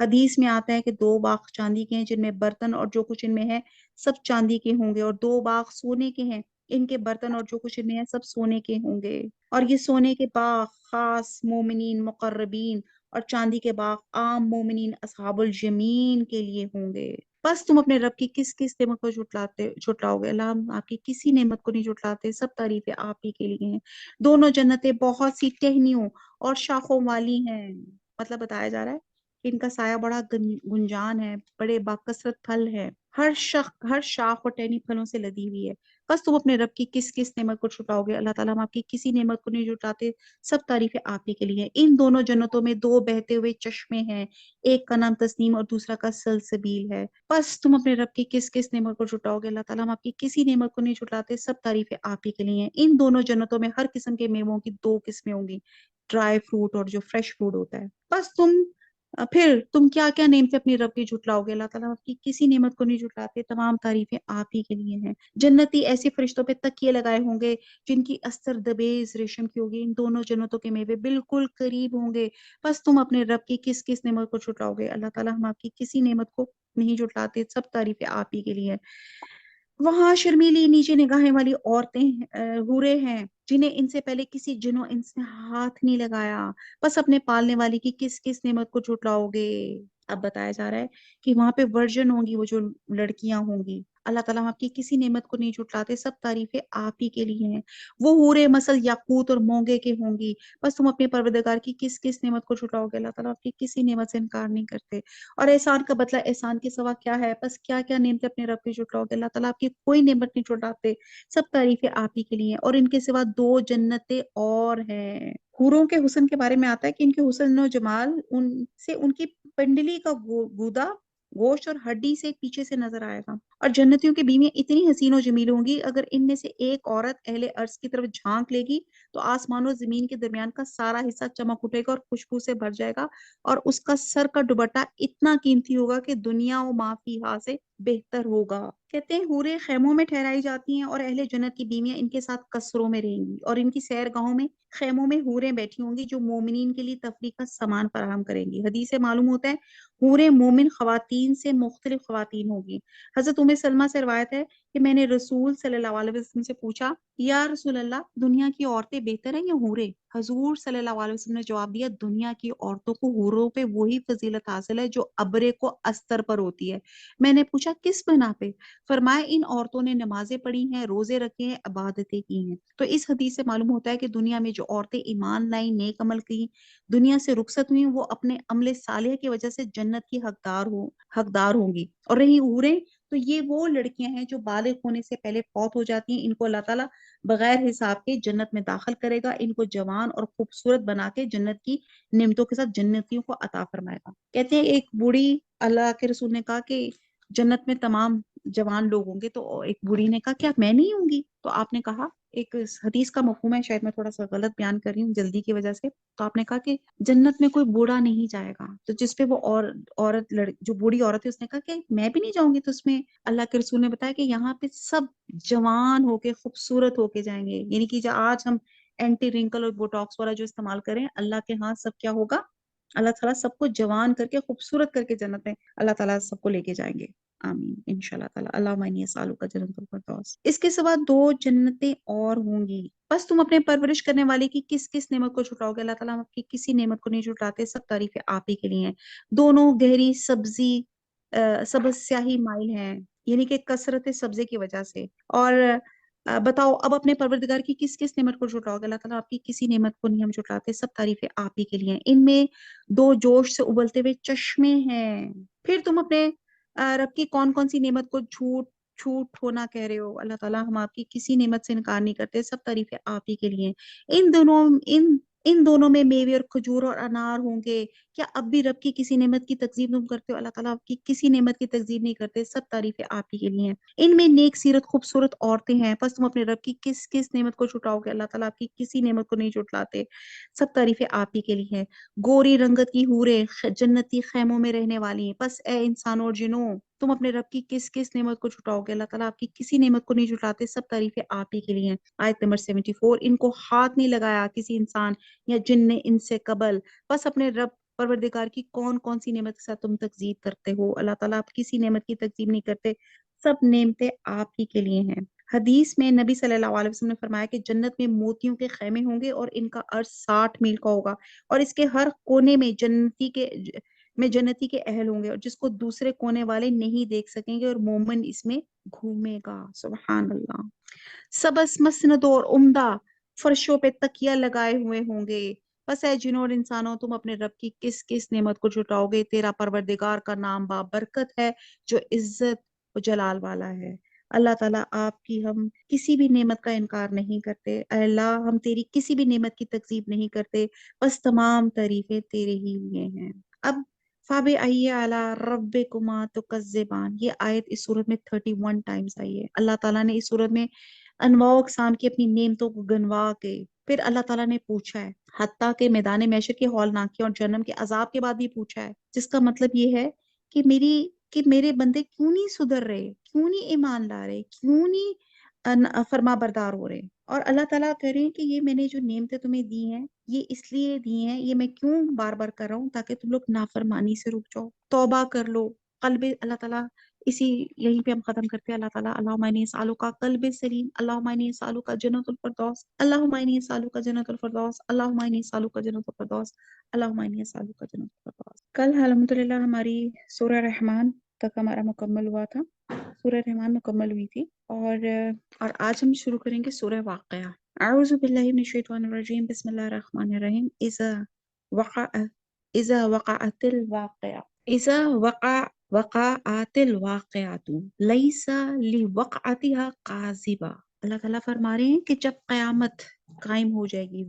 حدیث میں آتا ہے کہ دو باغ چاندی کے ہیں جن میں برتن اور جو کچھ ان میں ہے سب چاندی کے ہوں گے، اور دو باغ سونے کے ہیں، ان کے برتن اور جو کچھ ان میں ہے سب سونے کے ہوں گے۔ اور یہ سونے کے باغ خاص مومنین مقربین اور چاندی کے باغ عام مومنین اصحاب الجمین کے لیے ہوں گے۔ بس تم اپنے رب کی کس کس نعمت کو جھٹلاؤ گے؟ اللہ ہم آپ کی کسی نعمت کو نہیں جھٹلاتے، سب تعریفیں آپ ہی کے لیے ہیں۔ دونوں جنتیں بہت سی ٹہنیوں اور شاخوں والی ہیں، مطلب بتایا جا رہا ہے کہ ان کا سایہ بڑا گنجان ہے، بڑے باکثرت پھل ہے، ہر شاخ اور ٹہنی پھلوں سے لدی ہوئی ہے۔ بس تم اپنے رب کی کس کس نعمت کو چھٹاؤ گے؟ اللہ تعالیٰ ہم آپ کی کسی نعمت کو نہیں جھٹلاتے، سب تعریفیں آپ ہی کے لیے ہیں۔ ان دونوں جنتوں میں دو بہتے ہوئے چشمے ہیں، ایک کا نام تسنیم اور دوسرا کا سلسبیل ہے۔ بس تم اپنے رب کی کس کس نعمت کو جھٹاؤ گے؟ اللہ تعالیٰ ہم آپ کی کسی نعمت کو نہیں جھٹلاتے، سب تعریفیں آپ ہی کے لیے ہیں۔ ان دونوں جنتوں میں ہر قسم کے میووں کی دو قسمیں ہوں گی، ڈرائی فروٹ اور جو فریش فوڈ ہوتا ہے۔ بس پھر تم کیا کیا نعمتیں اپنی رب کی جھٹلاؤ گے؟ اللہ تعالیٰ آپ کی کسی نعمت کو نہیں جھٹلاتے، تمام تعریفیں آپ ہی کے لیے ہیں۔ جنتی ایسے فرشتوں پہ تکیے لگائے ہوں گے جن کی استر دبیز ریشم کی ہوگی، ان دونوں جنتوں کے میوے بالکل قریب ہوں گے۔ بس تم اپنے رب کی کس کس نعمت کو جھٹلاؤ گے؟ اللہ تعالیٰ ہم آپ کی کسی نعمت کو نہیں جھٹلاتے، سب تعریفیں آپ ہی کے لیے ہیں۔ وہاں شرمیلی نیچے نگاہیں والی عورتیں حوریں ہیں جنہیں ان سے پہلے کسی جن و انس نے ہاتھ نہیں لگایا۔ بس اپنے پالنے والی کی کس کس نعمت کو جھٹلاؤ گے؟ اب بتایا جا رہا ہے کہ وہاں پہ ورجن ہوں گی، وہ جو لڑکیاں ہوں گی۔ اللہ تعالیٰ ہم آپ کی کسی نعمت کو نہیں جھٹلاتے، سب تعریفیں آپ ہی کے لیے ہیں۔ وہ حوریں مثل یاقوت اور مونگے کے ہوں گی۔ بس تم اپنے پروردگار کی کس کس نعمت کو جھٹلاؤ گے؟ اللہ تعالیٰ آپ کی کسی نعمت سے انکار نہیں کرتے۔ اور احسان کا بدلہ احسان کے سوا کیا ہے؟ بس کیا کیا نعمتیں اپنے رب کی جھٹلاؤ گے؟ اللہ تعالیٰ آپ کی کوئی نعمت نہیں جھٹلاتے، سب تعریفیں آپ ہی کے لیے ہیں۔ اور ان کے سوا دو جنتیں اور ہیں۔ حوروں کے حسن کے بارے میں آتا ہے کہ ان کے حسن و جمال ان سے ان کی پنڈلی کا گودا گوشت اور ہڈی سے پیچھے سے نظر آئے گا۔ اور جنتیوں کی بیویاں اتنی حسین و جمیل ہوں گی، اگر ان میں سے ایک عورت اہل عرض کی طرف جھانک لے گی تو آسمان و زمین کے درمیان کا سارا حصہ چمک اٹھے گا اور خوشبو سے بھر جائے گا، اور اس کا سر کا دوپٹہ اتنا قیمتی ہوگا کہ دنیا و ما فیہا سے بہتر ہوگا۔ کہتے ہیں حوریں خیموں میں ٹھہرائی جاتی ہیں اور اہل جنت کی بیویاں ان کے ساتھ قصروں میں رہیں گی، اور ان کی سیر گاہوں میں خیموں میں حوریں بیٹھی ہوں گی جو مومنین کے لیے تفریح کا سامان فراہم کریں گی۔ حدیث سے معلوم ہوتا ہے حوریں مومن خواتین سے مختلف خواتین ہوگی۔ حضرت ام سلمہ سے روایت ہے کہ میں نے رسول صلی اللہ علیہ وسلم سے پوچھا، یا رسول اللہ، دنیا کی عورتیں بہتر ہیں یا حوریں؟ حضور صلی اللہ علیہ وسلم نے جواب دیا، دنیا کی عورتوں کو حوروں پہ وہی فضیلت حاصل ہے جو ابرے کو استر پر ہوتی ہے۔ میں نے پوچھا کس بنا پہ؟ فرمایا ان عورتوں نے نمازیں پڑھی ہیں، روزے رکھے ہیں، عبادتیں کی ہیں۔ تو اس حدیث سے معلوم ہوتا ہے کہ دنیا میں جو عورتیں ایمان لائیں، نیک عمل کی، دنیا سے رخصت ہوئی، وہ اپنے عمل صالح کی وجہ سے جنت کی حقدار ہوں گی۔ اور رہی حوریں، تو یہ وہ لڑکیاں ہیں جو بالغ ہونے سے پہلے فوت ہو جاتی ہیں، ان کو اللہ تعالیٰ بغیر حساب کے جنت میں داخل کرے گا، ان کو جوان اور خوبصورت بنا کے جنت کی نعمتوں کے ساتھ جنتیوں کو عطا فرمائے گا۔ کہتے ہیں ایک بوڑھی، اللہ کے رسول نے کہا کہ جنت میں تمام جوان لوگ ہوں گے، تو ایک بوڑھی نے کہا کیا میں نہیں ہوں گی؟ تو آپ نے کہا ایک حدیث کا مفہوم ہے، شاید میں تھوڑا سا غلط بیان کر رہی ہوں جلدی کی وجہ سے. تو آپ نے کہا کہ جنت میں کوئی بوڑھا نہیں جائے گا، تو جس پہ وہ عورت جو بوڑھی عورت ہے اس نے کہا کہ میں بھی نہیں جاؤں گی. تو اس میں اللہ کے رسول نے بتایا کہ یہاں پہ سب جوان ہو کے خوبصورت ہو کے جائیں گے. یعنی کہ جو آج ہم اینٹی رنکل اور بوٹاکس والا جو استعمال کریں، اللہ کے ہاں سب کیا ہوگا، اللہ تعالیٰ سب کو جوان کر کے خوبصورت کر کے جنت میں اللہ تعالیٰ سب کو لے کے جائیں گے. آمین انشاءاللہ تعالیٰ. اللہم انی اسألک جنت الفردوس. اس کے سوا 2 جنتیں اور ہوں گی. بس تم اپنے پرورش کرنے والے کی کس کس نعمت کو چھٹاؤ گے؟ اللہ تعالیٰ آپ کی کسی نعمت کو نہیں چھٹاتے، سب تعریفیں آپ ہی کے لیے ہیں. دونوں گہری سبزی سبز سیاہی مائل ہیں، یعنی کہ کثرت سبزے کی وجہ سے. اور بتاؤ اب اپنے پروردگار کی کس کس نعمت کو چھٹاؤ گے؟ اللہ تعالیٰ آپ کی کسی نعمت کو نہیں ہم چھٹاتے، سب تعریفیں آپ ہی کے لیے ہیں. ان میں 2 جوش سے ابلتے ہوئے چشمے ہیں. پھر تم اپنے رب کی کون کون سی نعمت کو جھوٹ ہونا کہہ رہے ہو؟ اللہ تعالیٰ ہم آپ کی کسی نعمت سے انکار نہیں کرتے، سب تعریفیں آپ ہی کے لیے ہیں. ان دونوں میں میوے اور کھجور اور انار ہوں گے. کیا اب بھی رب کی کسی نعمت کی تکذیب تم کرتے ہو؟ اللہ تعالیٰ آپ کی کسی نعمت کی تکذیب نہیں کرتے، سب تعریفیں آپ ہی کے لیے ہیں. ان میں نیک سیرت خوبصورت عورتیں ہیں. پس تم اپنے رب کی کس کس نعمت کو چھٹاؤ گے؟ اللہ تعالیٰ آپ کی کسی نعمت کو نہیں چھٹلاتے، سب تعریفیں آپ ہی کے لیے ہیں. گوری رنگت کی حوریں جنتی خیموں میں رہنے والی ہیں. پس اے انسانوں اور جنوں، تم اپنے رب کی کس کس نعمت کو چھٹاؤ گے؟ اللہ تعالیٰ آپ کی کسی نعمت کو نہیں چھٹلاتے، سب تعریفیں آپ ہی کے لیے ہیں. آیت نمبر 74. ان کو ہاتھ نہیں لگایا کسی انسان یا جن نے ان سے قبل، بس اپنے رب پروردگار کی کون کون سی نعمت کے ساتھ تم تکذیب کرتے ہو؟ اللہ تعالیٰ آپ کسی نعمت کی تکذیب نہیں کرتے، سب نعمتیں آپ ہی کے لیے ہیں. حدیث میں نبی صلی اللہ علیہ وسلم نے فرمایا کہ جنت میں موتیوں کے خیمے ہوں گے اور ان کا عرض 60 میل کا ہوگا، اور اس کے ہر کونے میں جنتی کے اہل ہوں گے، اور جس کو دوسرے کونے والے نہیں دیکھ سکیں گے، اور مومن اس میں گھومے گا. سبحان اللہ. سبز مسندوں اور عمدہ فرشوں پہ تکیہ لگائے ہوئے ہوں گے. بس اے جنوں اور انسانوں، تم اپنے رب کی کس کس نعمت کو جھٹاؤ گے؟ تیرا پروردگار کا نام بابرکت ہے، جو عزت و جلال والا ہے. اللہ تعالیٰ آپ کی ہم کسی بھی نعمت کا انکار نہیں کرتے. اے اللہ ہم تیری کسی بھی نعمت کی تکذیب نہیں کرتے، بس تمام تعریفیں تیرے ہی لیے ہیں. اب فَبِأَيِّ آلَاءِ رَبِّكُمَا تُكَذِّبَانِ، یہ آیت اس سورت میں 31 ٹائمز آئی ہے. اللہ تعالیٰ نے اس سورت میں انواع و اقسام کی اپنی نعمتوں کو گنوا کے پھر اللہ تعالیٰ نے پوچھا ہے، حتیٰ کہ میدان محشر کے ہولناکیوں اور جہنم کے عذاب کے بعد بھی پوچھا ہے، جس کا مطلب یہ ہے کہ میرے بندے کیوں نہیں سدھر رہے، کیوں نہیں ایمان لا رہے، کیوں نہیں فرما بردار ہو رہے. اور اللہ تعالیٰ کہہ رہے ہیں کہ یہ میں نے جو نعمتیں تمہیں دی ہیں، یہ اس لیے دی ہیں، یہ میں کیوں بار بار کر رہا ہوں، تاکہ تم لوگ نافرمانی سے رک جاؤ، توبہ کر لو. قلب اللہ تعالیٰ یہیں پہ ہم ختم کرتے ہیں. اللہ تعالیٰ اللہم انی اسألک قلب سلیم، اللہم انی اسألک جنت الفردوس، اللہم انی اسألک جنت الفردوس، اللہم انی اسألک جنت الفردوس، اللہم انی اسألک جنت الفردوس. کل الحمدللہ ہماری سورہ رحمان تک ہمارا مکمل ہوا تھا، سورہ رحمان مکمل ہوئی تھی، اور آج ہم شروع کریں گے سورہ واقعہ. اعوذ باللہ من الشیطان الرجیم، بسم اللہ الرحمن الرحیم. اذا وقعت الواقعہ، اذا وقعت الواقعات لیس لوقعتها قاذبہ. اللہ تعالیٰ فرما رہے ہیں کہ جب قیامت قائم ہو جائے گی،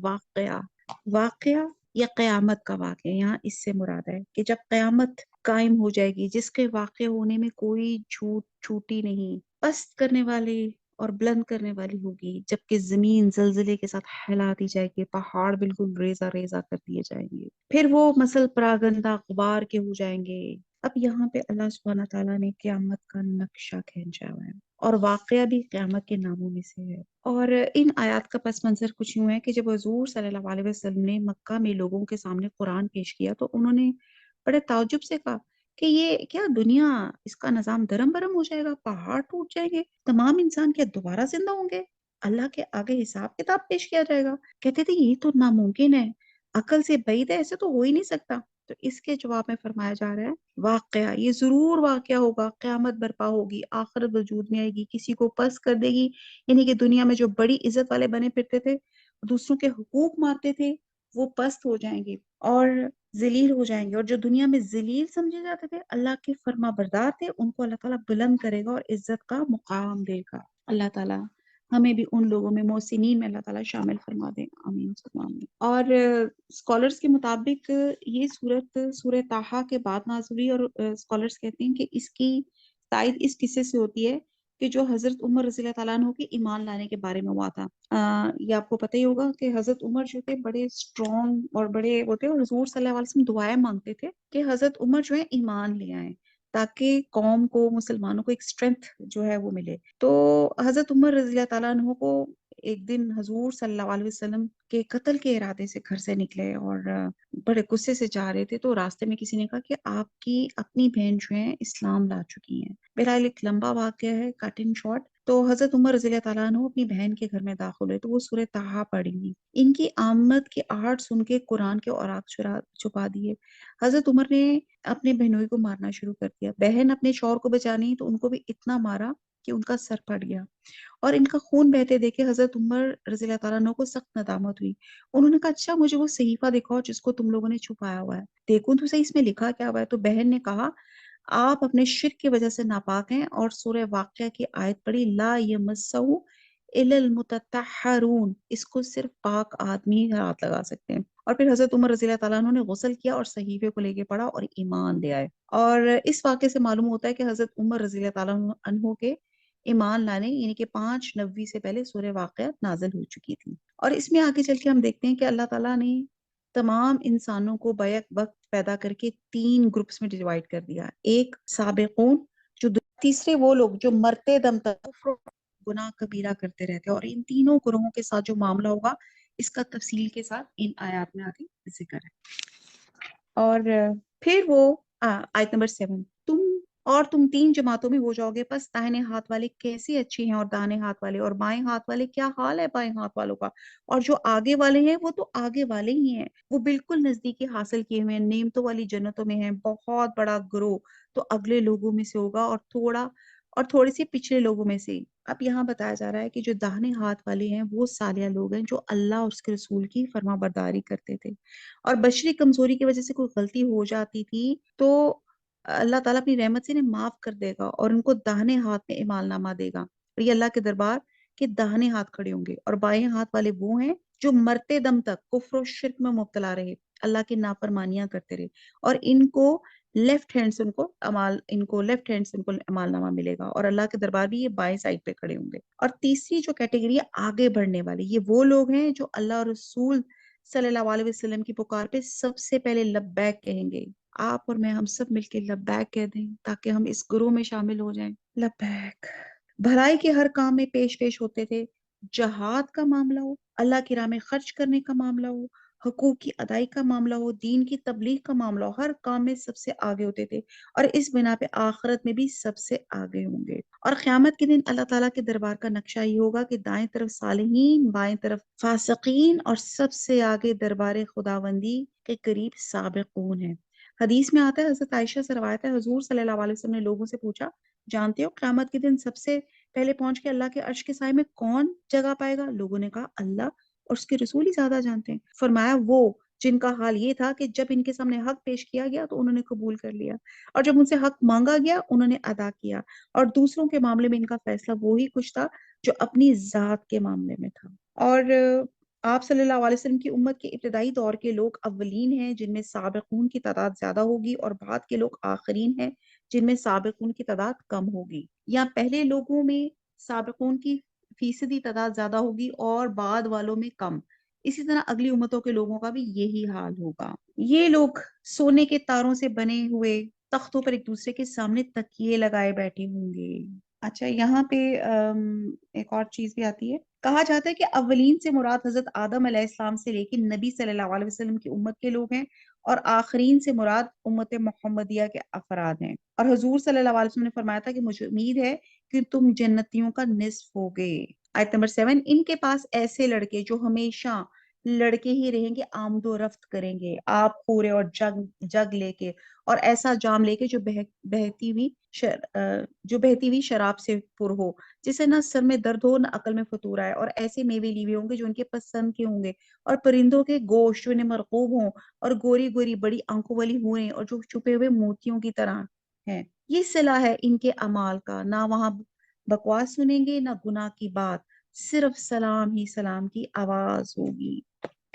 واقعہ یا قیامت کا واقعہ، یہاں اس سے مراد ہے کہ جب قیامت قائم ہو جائے گی جس کے واقع ہونے میں کوئی چھوٹی نہیں، پست کرنے والی اور بلند کرنے والی ہوگی، جبکہ زمین زلزلے کے ساتھ ہلا دی جائے گی، پہاڑ بالکل ریزہ ریزہ کر دیے جائیں گے، پھر وہ مسل پراگندہ غبار کے ہو جائیں گے. اب یہاں پہ اللہ سبحانہ تعالیٰ نے قیامت کا نقشہ کھینچا ہوا ہے، اور واقعہ بھی قیامت کے ناموں میں سے ہے. اور ان آیات کا پس منظر کچھ یوں ہے کہ جب حضور صلی اللہ علیہ وسلم نے مکہ میں لوگوں کے سامنے قرآن پیش کیا تو انہوں نے بڑے تعجب سے کہا کہ یہ کیا دنیا، اس کا نظام درم برم ہو جائے گا، پہاڑ ٹوٹ جائیں گے، تمام انسان کیا دوبارہ زندہ ہوں گے، اللہ کے آگے حساب کتاب پیش کیا جائے گا؟ کہتے تھے یہ تو ناممکن ہے، عقل سے بعید ہے، ایسے تو ہو ہی نہیں سکتا. تو اس کے جواب میں فرمایا جا رہا ہے واقعہ، یہ ضرور واقعہ ہوگا، قیامت برپا ہوگی، آخرت وجود میں آئے گی، کسی کو پس کر دے گی. یعنی کہ دنیا میں جو بڑی عزت والے بنے پھرتے تھے، دوسروں کے حقوق مارتے تھے، وہ پست ہو جائیں گے اور ذلیل ہو جائیں گے. اور جو دنیا میں ذلیل سمجھے جاتے تھے، اللہ کے فرما بردار تھے، ان کو اللہ تعالیٰ بلند کرے گا اور عزت کا مقام دے گا. اللہ تعالیٰ ہمیں بھی ان لوگوں میں، محسنین میں اللہ تعالیٰ شامل فرما دے. آمین ثم آمین. اور اسکالرس کے مطابق یہ سورت سورہ طٰہٰ کے بعد نازل ہوئی، اور اسکالرس کہتے ہیں کہ اس کی تائید اس قصے سے ہوتی ہے کہ جو حضرت عمر رضی اللہ تعالیٰ عنہ کے ایمان لانے کے بارے میں ہوا تھا۔ یہ آپ کو پتہ ہی ہوگا کہ حضرت عمر جو تھے بڑے اسٹرانگ اور بڑے وہ تھے، اور حضور صلی اللہ علیہ وسلم دعائیں مانگتے تھے کہ حضرت عمر جو ہے ایمان لے آئیں تاکہ قوم کو، مسلمانوں کو ایک اسٹرینتھ جو ہے وہ ملے۔ تو حضرت عمر رضی اللہ تعالیٰ عنہ کو ایک دن حضور صلی اللہ علیہ وسلم کے قتل کے ارادے سے گھر سے نکلے اور بڑے غصے سے جا رہے تھے، تو راستے میں کسی نے کہا کہ آپ کی اپنی بہن جو ہے اسلام لا چکی ہیں۔ بہرحال ایک لمبا واقعہ ہے، کٹ ان شارٹ۔ تو حضرت عمر رضی اللہ تعالیٰ عنہ اپنی بہن کے گھر میں داخل ہوئے تو وہ سورہ طٰہٰ پڑھی۔ ان کی آمد کی آہٹ سن کے قرآن کے اوراق چھپا دیے۔ حضرت عمر نے اپنے بہنوئی کو مارنا شروع کر دیا۔ بہن اپنے شوہر کو بچانی تو ان کو بھی اتنا مارا کہ ان کا سر پھٹ گیا، اور ان کا خون بہتے دیکھے حضرت عمر رضی اللہ تعالیٰ عنہ کو سخت ندامت ہوئی۔ انہوں نے کہا اچھا مجھے وہ صحیفہ دکھاؤ جس کو تم لوگوں نے چھپایا ہوا ہے، دیکھوں تو صحیح اس میں لکھا کیا ہوا ہے۔ تو بہن نے کہا آپ اپنے شرک کی وجہ سے ناپاک ہیں، اور سورہ واقعہ کی آیت پڑھی لا یمسہ الا المتطہرون، اس کو صرف پاک آدمی ہی ہاتھ لگا سکتے ہیں۔ اور پھر حضرت عمر رضی اللہ تعالیٰ عنہ نے غسل کیا اور صحیفے کو لے کے پڑھا اور ایمان لے آئے۔ اور اس واقعے سے معلوم ہوتا ہے کہ حضرت عمر رضی اللہ تعالیٰ عنہ کے ایمان لانے یعنی کہ 5 نبوی سے پہلے سورہ واقعات نازل ہو چکی تھی۔ اور اس میں آگے چل کے ہم دیکھتے ہیں کہ اللہ تعالیٰ نے تمام انسانوں کو بیک وقت پیدا کر کے 3 گروپس میں ڈیوائڈ کر دیا۔ ایک سابقون، جو تیسرے وہ لوگ جو مرتے دم تک کفر و گناہ کبیرہ کرتے رہتے ہیں، اور ان تینوں گروہوں کے ساتھ جو معاملہ ہوگا اس کا تفصیل کے ساتھ ان آیات میں آگے ذکر ہے۔ اور پھر وہ آیت نمبر 7، تم 3 جماعتوں میں ہو جاؤ گے، پس دائیں ہاتھ والے کیسے اچھے ہیں اور دانے ہاتھ والے، اور بائیں ہاتھ والے کیا حال ہے بائیں ہاتھ والوں کا، اور جو آگے والے ہیں وہ تو آگے والے ہی ہیں، وہ بالکل نزدیکی حاصل کیے ہوئے ہیں، نعمتوں والی جنتوں میں ہیں۔ بہت بڑا گروہ تو اگلے لوگوں میں سے ہوگا، اور تھوڑے سے پچھلے لوگوں میں سے۔ اب یہاں بتایا جا رہا ہے کہ جو داہنے ہاتھ والے ہیں وہ صالح لوگ ہیں جو اللہ اور اس کے رسول کی فرما برداری کرتے تھے، اور بشری کمزوری کی وجہ سے کوئی غلطی ہو جاتی تھی تو اللہ تعالیٰ اپنی رحمت سے انہیں معاف کر دے گا اور ان کو داہنے ہاتھ میں ایمان نامہ دے گا، اور یہ اللہ کے دربار کے داہنے ہاتھ کھڑے ہوں گے۔ اور بائیں ہاتھ والے وہ ہیں جو مرتے دم تک کفر و شرک میں مبتلا رہے، اللہ کی نافرمانیاں کرتے رہے، اور ان کو لیفٹ ہینڈ سے ان کو امال نامہ ملے گا، اور اللہ کے دربار بھی یہ بائیں سائڈ پہ کھڑے ہوں گے۔ اور تیسری جو کیٹیگری ہے آگے بڑھنے والے، یہ وہ لوگ ہیں جو اللہ اور رسول صلی اللہ علیہ وسلم کی پکار پہ سب سے پہلے لبیک کہیں گے۔ آپ اور میں ہم سب مل کے لبیک کہہ دیں تاکہ ہم اس گروہ میں شامل ہو جائیں۔ لبیک۔ بھلائی کے ہر کام میں پیش ہوتے تھے، جہاد کا معاملہ ہو، اللہ کی راہ میں خرچ کرنے کا معاملہ ہو، حقوق کی ادائی کا معاملہ ہو، دین کی تبلیغ کا معاملہ ہو، ہر کام میں سب سے آگے ہوتے تھے، اور اس بنا پہ آخرت میں بھی سب سے آگے ہوں گے۔ اور قیامت کے دن اللہ تعالیٰ کے دربار کا نقشہ یہ ہوگا کہ دائیں طرف صالحین، بائیں طرف فاسقین، اور سب سے آگے دربار خداوندی کے قریب سابقون ہیں۔ حدیث میں آتا ہے، حضرت عائشہ سے روایت ہے، حضور صلی اللہ علیہ وسلم نے لوگوں سے پوچھا جانتے ہو قیامت کے دن سب سے پہلے پہنچ کے اللہ کے عرش کے سائے میں کون جگہ پائے گا؟ لوگوں نے کہا اللہ اور اس کے رسول ہی زیادہ جانتے ہیں۔ فرمایا وہ جن کا حال یہ تھا کہ جب ان کے سامنے حق پیش کیا گیا تو انہوں نے قبول کر لیا، اور جب ان سے حق مانگا گیا انہوں نے ادا کیا، اور دوسروں کے معاملے میں ان کا فیصلہ وہی کچھ تھا جو اپنی ذات کے معاملے میں تھا۔ اور آپ صلی اللہ علیہ وسلم کی امت کے ابتدائی دور کے لوگ اولین ہیں جن میں سابقون کی تعداد زیادہ ہوگی، اور بعد کے لوگ آخرین ہیں جن میں سابقون کی تعداد کم ہوگی، یا پہلے لوگوں میں سابقون کی فیصدی تعداد زیادہ ہوگی اور بعد والوں میں کم۔ اسی طرح اگلی امتوں کے لوگوں کا بھی یہی حال ہوگا۔ یہ لوگ سونے کے تاروں سے بنے ہوئے تختوں پر ایک دوسرے کے سامنے تکیے لگائے بیٹھے ہوں گے۔ اچھا، یہاں پہ ایک اور چیز بھی آتی ہے، کہا جاتا ہے کہ اولین سے مراد حضرت آدم علیہ السلام سے لے کے نبی صلی اللہ علیہ وسلم کی امت کے لوگ ہیں، اور آخرین سے مراد امت محمدیہ کے افراد ہیں۔ اور حضور صلی اللہ علیہ وسلم نے فرمایا تھا کہ مجھے امید ہے کہ تم جنتیوں کا نصف ہوگے۔ آیت نمبر 7، ان کے پاس ایسے لڑکے جو ہمیشہ لڑکے ہی رہیں گے، آمد و رفت کریں گے، آپ پورے اور جگ لے کے، اور ایسا جام لے کے جو بہتی ہوئی شراب سے پر ہو، جسے نہ سر میں درد ہو نہ عقل میں فطور آئے، اور ایسے میوے لیوے ہوں گے جو ان کے پسند کے ہوں گے، اور پرندوں کے گوشت جو انہیں مرغوب ہوں، اور گوری گوری بڑی آنکھوں والی ہوئیں اور جو چھپے ہوئے موتیوں کی طرح ہیں۔ یہ صلہ ہے ان کے اعمال کا، نہ وہاں بکواس سنیں گے نہ گناہ کی بات، صرف سلام ہی سلام کی آواز ہوگی۔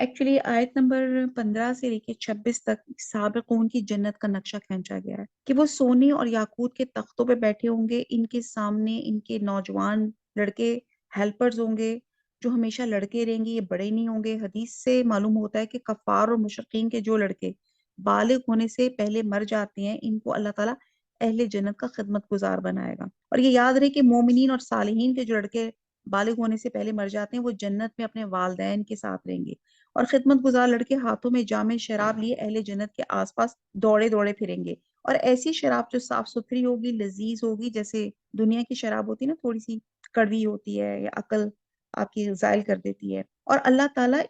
ایکچولی آیت نمبر 15 سے لے کے 26 تک سابقون کی جنت کا نقشہ کھینچا گیا ہے کہ وہ سونے اور یاقوت کے تختوں پہ بیٹھے ہوں گے، ان کے سامنے ان کے نوجوان لڑکے ہیلپرز ہوں گے جو ہمیشہ لڑکے رہیں گے، یہ بڑے نہیں ہوں گے۔ حدیث سے معلوم ہوتا ہے کہ کفار اور مشرکین کے جو لڑکے بالغ ہونے سے پہلے مر جاتے ہیں، ان کو اللہ تعالیٰ اہل جنت کا خدمت گزار بنائے گا۔ اور یہ یاد رہے کہ مومنین اور صالحین کے جو لڑکے بالغ ہونے سے پہلے مر جاتے ہیں، وہ جنت میں اپنے والدین کے ساتھ رہیں گے، اور خدمت گزار لڑکے ہاتھوں میں جام شراب لیے اہل جنت کے آس پاس دوڑے دوڑے پھریں گے، اور ایسی شراب جو صاف ستھری ہوگی، لذیذ ہوگی، جیسے دنیا کی شراب ہوتی ہے نا، تھوڑی سی کڑوی ہوتی ہے یا عقل آپ کی زائل کر دیتی ہے۔ اور اللہ تعالیٰ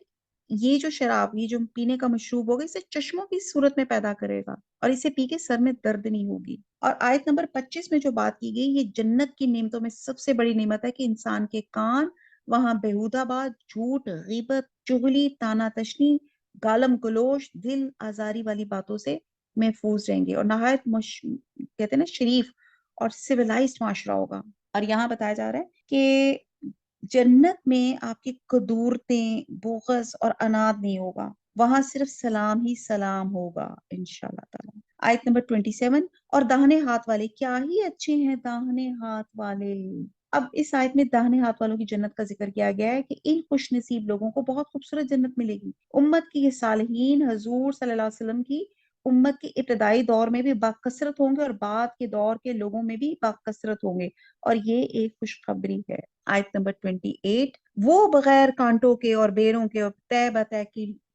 یہ جو شراب، یہ جو پینے کا مشروب ہوگا، اسے چشموں کی صورت میں پیدا کرے گا، اور اسے پی کے سر میں درد نہیں ہوگی۔ اور آیت نمبر 25 میں جو بات کی گئی، یہ جنت کی نعمتوں میں سب سے بڑی نعمت ہے کہ انسان کے کان وہاں بےہودہ بات، جھوٹ، غیبت، چغلی، تانا تشنی، گالم گلوچ، دل آزاری والی باتوں سے محفوظ رہیں گے، اور نہایت کہتے ہیں نا شریف اور سویلائزڈ معاشرہ ہوگا۔ اور یہاں بتایا جا رہا ہے کہ جنت میں آپ کی قدورتیں، بغض اور اناد نہیں ہوگا، وہاں صرف سلام ہی سلام ہوگا انشاءاللہ تعالی۔ آیت نمبر 27، اور داہنے ہاتھ والے کیا ہی اچھے ہیں داہنے ہاتھ والے۔ اب اس آیت میں داہنے ہاتھ والوں کی جنت کا ذکر کیا گیا ہے کہ ان خوش نصیب لوگوں کو بہت خوبصورت جنت ملے گی۔ امت کی یہ صالحین حضور صلی اللہ علیہ وسلم کی امت کے ابتدائی دور میں بھی باکثرت ہوں گے، اور بعد کے دور کے لوگوں میں بھی باکثرت ہوں گے، اور یہ ایک خوشخبری ہے۔ آیت نمبر 28، وہ بغیر کانٹوں کے اور بیروں کے اور طے بطے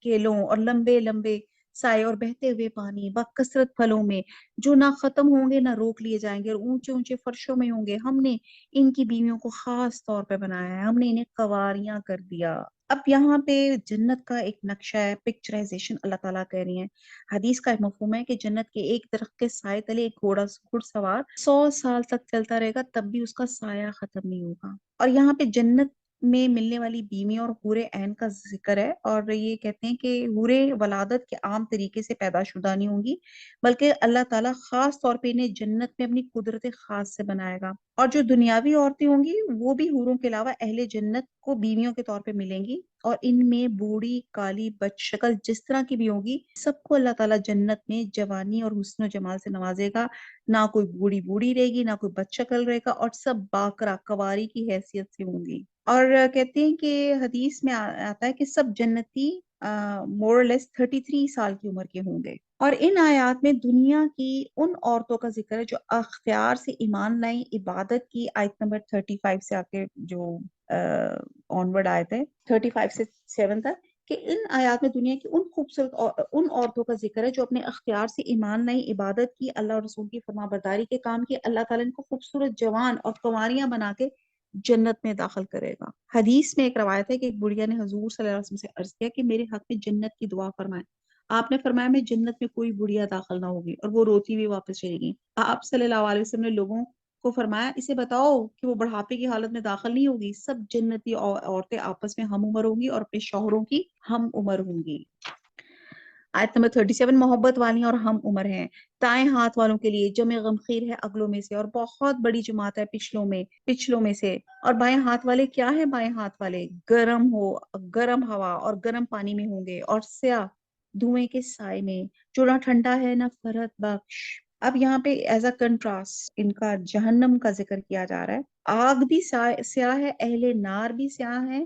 کیلوں اور لمبے لمبے سائے اور بہتے ہوئے پانی بکثرت پھلوں میں، جو نہ ختم ہوں گے نہ روک لیے جائیں گے، اور اونچے اونچے فرشوں میں ہوں گے۔ ہم نے ان کی بیویوں کو خاص طور پہ بنایا ہے، ہم نے انہیں قواریاں کر دیا۔ اب یہاں پہ جنت کا ایک نقشہ ہے، پکچرائزیشن اللہ تعالیٰ کہہ رہی ہیں۔ حدیث کا ایک مفہوم ہے کہ جنت کے ایک درخت کے سائے تلے ایک گھڑ سوار 100 سال تک چلتا رہے گا، تب بھی اس کا سایہ ختم نہیں ہوگا۔ اور یہاں پہ جنت میں ملنے والی بیوی اور حور عین کا ذکر ہے، اور یہ کہتے ہیں کہ حور ولادت کے عام طریقے سے پیدا شدہ نہیں ہوں گی، بلکہ اللہ تعالیٰ خاص طور پہ انہیں جنت میں اپنی قدرت خاص سے بنائے گا۔ اور جو دنیاوی عورتیں ہوں گی وہ بھی حوروں کے علاوہ اہل جنت کو بیویوں کے طور پہ ملیں گی، اور ان میں بوڑھی کالی بد شکل جس طرح کی بھی ہوگی، سب کو اللہ تعالیٰ جنت میں جوانی اور حسن و جمال سے نوازے گا۔ نہ کوئی بوڑھی بوڑھی رہے گی، نہ کوئی بد شکل رہے گا، اور سب باکرا کواری کی حیثیت سے ہوں گی۔ اور کہتے ہیں کہ حدیث میں آتا ہے کہ سب جنتی مور لیس 33 سال کی عمر کے ہوں گے۔ اور ان آیات میں دنیا کی ان عورتوں کا ذکر ہے جو اختیار سے ایمان لائیں، عبادت کی۔ آیت نمبر 35 سے آکے جو آنورڈ آیت ہے 35 سے 7 تک، کہ ان آیات میں دنیا کی ان خوبصورت ان عورتوں کا ذکر ہے جو اپنے اختیار سے ایمان لائیں، عبادت کی، اللہ اور رسول کی فرما برداری کے کام کی۔ اللہ تعالیٰ ان کو خوبصورت جوان اور کنواریاں بنا کے جنت میں داخل کرے گا۔ حدیث میں ایک روایت ہے کہ ایک بڑھیا نے حضور صلی اللہ علیہ وسلم سے عرض کیا کہ میرے حق میں جنت کی دعا فرمائیں۔ آپ نے فرمایا میں جنت میں کوئی بڑھیا داخل نہ ہوگی، اور وہ روتی ہوئی واپس چلی گئی۔ آپ صلی اللہ علیہ وسلم نے لوگوں کو فرمایا اسے بتاؤ کہ وہ بڑھاپے کی حالت میں داخل نہیں ہوگی۔ سب جنتی عورتیں آپس میں ہم عمر ہوں گی اور اپنے شوہروں کی ہم عمر ہوں گی۔ آیت نمبر 37، محبت والی اور ہم عمر ہیں، دائیں ہاتھ والوں کے لیے جمع غمخیر ہے اگلوں میں سے، اور بہت بڑی جماعت ہے پچھلوں میں سے۔ اور بائیں ہاتھ والے کیا ہے؟ بائیں ہاتھ والے گرم ہوا اور گرم پانی میں ہوں گے، اور سیاہ دھوئیں کے سائے میں، جو نہ ٹھنڈا ہے نہ فرحت بخش۔ اب یہاں پہ ایز اے کنٹراسٹ ان کا جہنم کا ذکر کیا جا رہا ہے۔ آگ بھی سیاہ ہے، اہل نار بھی سیاہ ہے،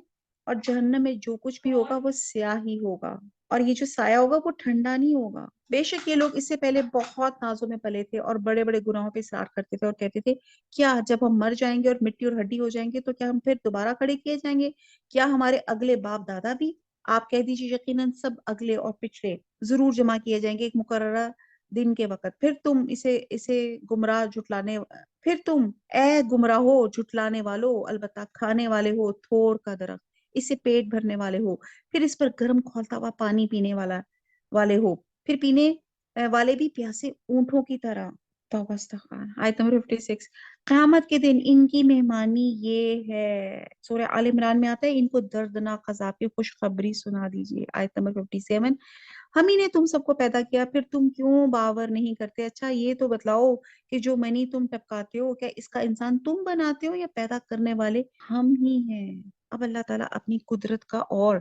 اور جہنم میں جو کچھ بھی ہوگا وہ سیاہ ہی ہوگا، اور یہ جو سایہ ہوگا وہ ٹھنڈا نہیں ہوگا۔ بے شک یہ لوگ اس سے پہلے بہت نازوں میں پلے تھے اور بڑے بڑے گناہوں پہ اصرار کرتے تھے، اور کہتے تھے کیا جب ہم مر جائیں گے اور مٹی اور ہڈی ہو جائیں گے تو کیا ہم پھر دوبارہ کھڑے کیے جائیں گے؟ کیا ہمارے اگلے باپ دادا بھی؟ آپ کہہ دیجیے یقیناً سب اگلے اور پچھلے ضرور جمع کیے جائیں گے ایک مقررہ دن کے وقت۔ پھر تم اے گمراہو جھٹلانے والو البتہ کھانے والے ہو تھور کا درخت، اسے پیٹ بھرنے والے ہو، پھر اس پر گرم کھولتا ہوا پانی پینے والے ہو، پھر پینے والے بھی پیاسے اونٹوں کی طرح۔ توبہ استغفار۔ آیت نمبر 56، قیامت کے دن ان کی مہمانی یہ ہے، سورہ آل عمران میں آتا ہے ان کو دردناک عذاب کی خوشخبری سنا دیجیے۔ آیت نمبر 57، ہم ہی نے تم سب کو پیدا کیا، پھر تم کیوں باور نہیں کرتے؟ اچھا یہ تو بتلاؤ کہ جو منی تم ٹپکاتے ہو، کیا اس کا انسان تم بناتے ہو یا پیدا کرنے والے ہم ہی ہیں؟ اب اللہ تعالیٰ اپنی قدرت کا اور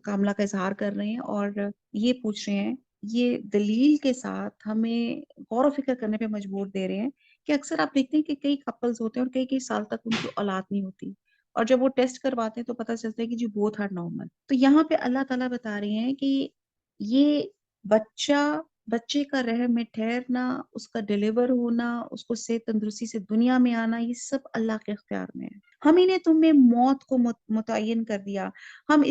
کاملہ کا اظہار کر رہے ہیں اور یہ پوچھ رہے ہیں، یہ دلیل کے ساتھ ہمیں غور و فکر کرنے پہ مجبور دے رہے ہیں کہ اکثر آپ دیکھتے ہیں کہ کئی کپلز ہوتے ہیں اور کئی کئی سال تک ان کی اولاد نہیں ہوتی، اور جب وہ ٹیسٹ کرواتے ہیں تو پتہ چلتا ہے کہ جی بوتھ آر نارمل۔ تو یہاں پہ اللہ تعالیٰ بتا رہے ہیں کہ یہ بچہ، بچے کا رحم میں ٹھہرنا، اس کا ڈیلیور ہونا، اس کو صحت تندرستی سے دنیا میں آنا، یہ سب اللہ کے اختیار میں ہے۔ ہم ہی نے تمہیں موت کو متعین کر دیا، ہم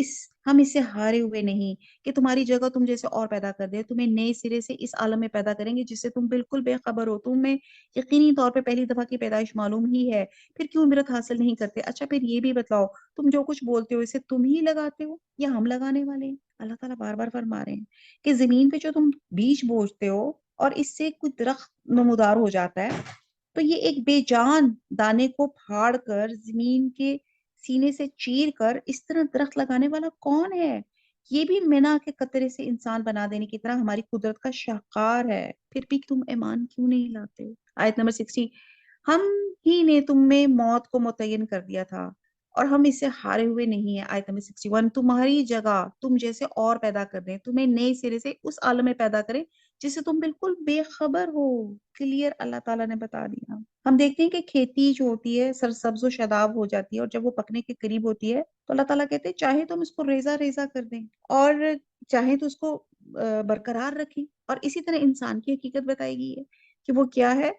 اس سے ہارے ہوئے نہیں کہ تمہاری جگہ تم جیسے اور پیدا کر دے، تمہیں نئے سرے سے اس عالم میں پیدا کریں گے جس سے تم بالکل بے خبر ہو، تمہیں یقینی طور پہ پہلی دفعہ کی پیدائش معلوم ہی ہے، پھر کیوں عبرت حاصل نہیں کرتے؟ اچھا پھر یہ بھی بتلاؤ، تم جو کچھ بولتے ہو اسے تم ہی لگاتے ہو یا ہم لگانے والے ہیں؟ اللہ تعالیٰ بار بار فرما رہے ہیں کہ زمین پہ جو تم بیج بوجتے ہو اور اس سے کوئی درخت نمودار ہو جاتا ہے، تو یہ ایک بے جان دانے کو پھاڑ کر زمین کے سینے سے چیر کر اس طرح درخت لگانے والا کون ہے؟ یہ بھی مینا کے قطرے سے انسان بنا دینے کی طرح ہماری قدرت کا شاہکار ہے، پھر بھی تم ایمان کیوں نہیں لاتے ہو؟ آیت نمبر 60، ہم ہی نے تم میں موت کو متعین کر دیا تھا اور ہم اس سے ہارے ہوئے نہیں ہیں۔ آیت نمبر 61، تمہاری جگہ تم جیسے اور پیدا کر دیں، تمہیں نئے سرے سے اس عالم میں پیدا کریں جس سے تم بالکل بے خبر ہو۔ کلیئر اللہ تعالیٰ نے بتا دیا۔ ہم دیکھتے ہیں کہ کھیتی جو ہوتی ہے سرسبز و شاداب ہو جاتی ہے، اور جب وہ پکنے کے قریب ہوتی ہے تو اللہ تعالیٰ کہتے ہیں چاہے تم اس کو ریزہ ریزہ کر دیں اور چاہے تو اس کو برقرار رکھیں۔ اور اسی طرح انسان کی حقیقت بتائی گئی ہے کہ وہ کیا ہے،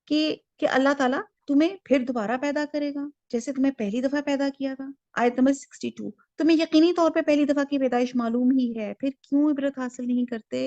کہ اللہ تعالیٰ تمہیں پھر دوبارہ پیدا کرے گا جیسے تمہیں پہلی دفعہ پیدا کیا تھا۔ آیت نمبر 62، تمہیں یقینی طور پہ پہلی دفعہ کی پیدائش معلوم ہی ہے، پھر کیوں عبرت حاصل نہیں کرتے؟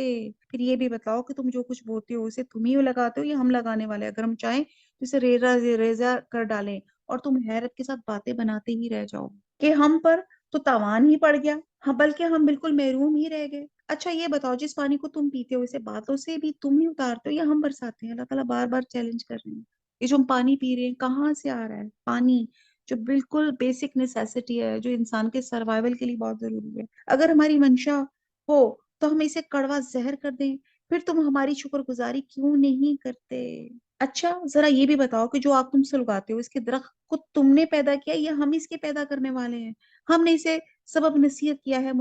پھر یہ بھی بتاؤ کہ تم جو کچھ بولتے ہو اسے تم ہی لگاتے ہو یا ہم لگانے والے؟ اگر ہم چاہیں تو اسے ریزہ ریزہ کر ڈالیں اور تم حیرت کے ساتھ باتیں بناتے ہی رہ جاؤ کہ ہم پر تو تاوان ہی پڑ گیا، ہاں بلکہ ہم بالکل محروم ہی رہ گئے۔ اچھا یہ بتاؤ، جس پانی کو تم پیتے ہو اسے باتوں سے بھی تم ہی اتارتے ہو یا ہم برساتے ہیں؟ اللہ تعالیٰ بار بار چیلنج کر رہے ہیں، یہ جو ہم پانی پی رہے ہیں کہاں سے آ رہا ہے؟ پانی جو بالکل بیسک نیسیسٹی ہے، جو انسان کے سروائیول کے لیے بہت ضروری ہے، اگر ہماری منشا ہو تو ہم اسے کڑوا زہر کر دیں، پھر تم ہماری شکر گزاری کیوں نہیں کرتے؟ اچھا ذرا یہ بھی بتاؤ کہ جو آپ تم سے اگاتے ہو اس کے درخت کو تم نے پیدا کیا یا ہم اس کے پیدا کرنے والے ہیں؟ ہم نے اسے سبب نصیحت کیا ہے،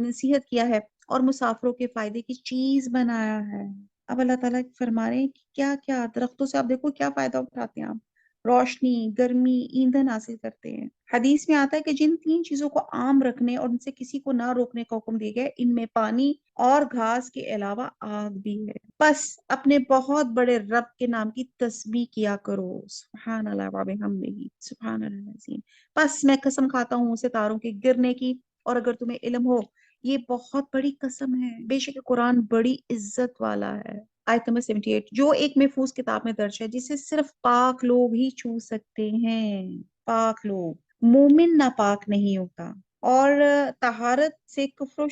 نصیحت کیا ہے اور مسافروں کے فائدے کی چیز بنایا ہے۔ اب اللہ تعالیٰ فرما رہے ہیں کہ کیا کیا درختوں سے آپ دیکھو کیا فائدہ اٹھاتے ہیں آپ، روشنی، گرمی، ایندھن حاصل کرتے ہیں۔ حدیث میں آتا ہے کہ جن تین چیزوں کو عام رکھنے اور ان سے کسی کو نہ روکنے کا حکم دیا گیا ہے، ان میں پانی اور گھاس کے علاوہ آگ بھی ہے، بس اپنے بہت بڑے رب کے نام کی تسبیح کیا کرو۔ سبحان اللہ و بحمدہ، سبحان اللہ العظیم۔ بس میں قسم کھاتا ہوں ستاروں کے گرنے کی، اور اگر تمہیں علم ہو یہ بہت بڑی قسم ہے، بے شک قرآن بڑی عزت والا ہے۔ آیت نمبر 78، جو ایک محفوظ کتاب میں درج ہے جسے صرف پاک لوگ ہی چھو سکتے ہیں، پاک لوگ، مومن ناپاک نہیں ہوتا، اور طہارت سے کفر و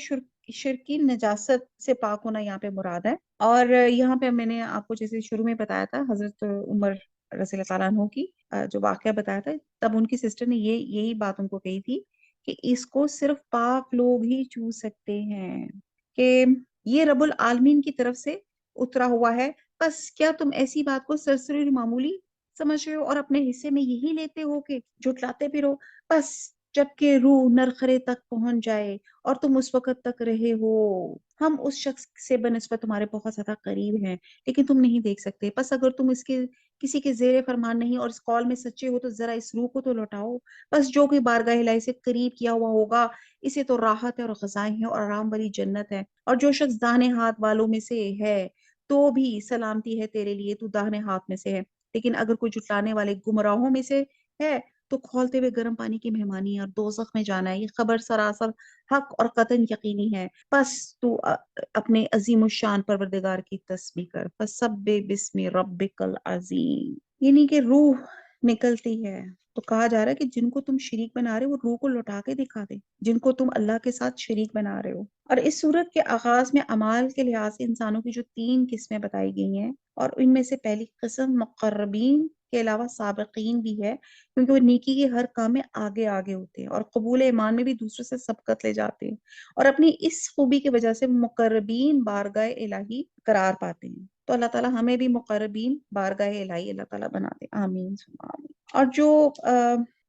شرکی نجاست سے پاک ہونا یہاں پہ مراد ہے۔ اور یہاں پہ میں نے آپ کو جیسے شروع میں بتایا تھا حضرت عمر رضی اللہ تعالیٰ عنہ کی جو واقعہ بتایا تھا، تب ان کی سسٹر نے یہی بات ان کو کہی تھی کہ اس کو صرف پاک لوگ ہی چھو سکتے ہیں، کہ یہ رب العالمین کی طرف سے اترا ہوا ہے، بس کیا تم ایسی بات کو سرسری معمولی سمجھ رہے ہو اور اپنے حصے میں یہی لیتے ہو کہ جھٹلاتے پھرو؟ بس جب کہ روح نرخرے تک پہنچ جائے اور تم اس وقت تک رہے ہو، ہم اس شخص سے بنسبت تمہارے بہت زیادہ قریب ہیں لیکن تم نہیں دیکھ سکتے۔ بس اگر تم کسی کے زیر فرمان نہیں اور اس قول میں سچے ہو تو ذرا اس روح کو تو لوٹاؤ۔ بس جو کوئی بارگاہ الہی سے قریب کیا ہوا ہوگا اسے تو راحت ہے اور غذائیں ہیں اور آرام والی جنت ہے، اور جو شخص داہنے ہاتھ والوں میں سے ہے تو بھی سلامتی ہے تیرے لیے، تو داہنے ہاتھ میں سے ہے، لیکن اگر کوئی جھٹلانے والے گمراہوں میں سے ہے تو کھولتے ہوئے گرم پانی کی مہمانی اور دوزخ میں جانا ہے۔ یہ خبر سراسر حق اور قطعاً یقینی ہے، بس تو اپنے عظیم الشان پروردگار کی تسبیح کر، فسبح بسم ربک العظیم، یعنی کہ روح نکلتی ہے تو کہا جا رہا ہے کہ جن کو تم شریک بنا رہے ہو وہ روح کو لوٹا کے دکھا دے، جن کو تم اللہ کے ساتھ شریک بنا رہے ہو۔ اور اس صورت کے آغاز میں اعمال کے لحاظ سے انسانوں کی جو 3 قسمیں بتائی گئی ہیں، اور ان میں سے پہلی قسم مقربین کے علاوہ سابقین بھی ہے، کیونکہ وہ نیکی کے ہر کام میں آگے آگے ہوتے ہیں اور قبول ایمان میں بھی دوسرے سے سبقت لے جاتے ہیں، اور اپنی اس خوبی کی وجہ سے مقربین بارگاہ الہی قرار پاتے ہیں۔ تو اللہ تعالیٰ ہمیں بھی مقربین بارگاہ الہی اللہ تعالیٰ بنا دے، آمین ثم آمین۔ اور جو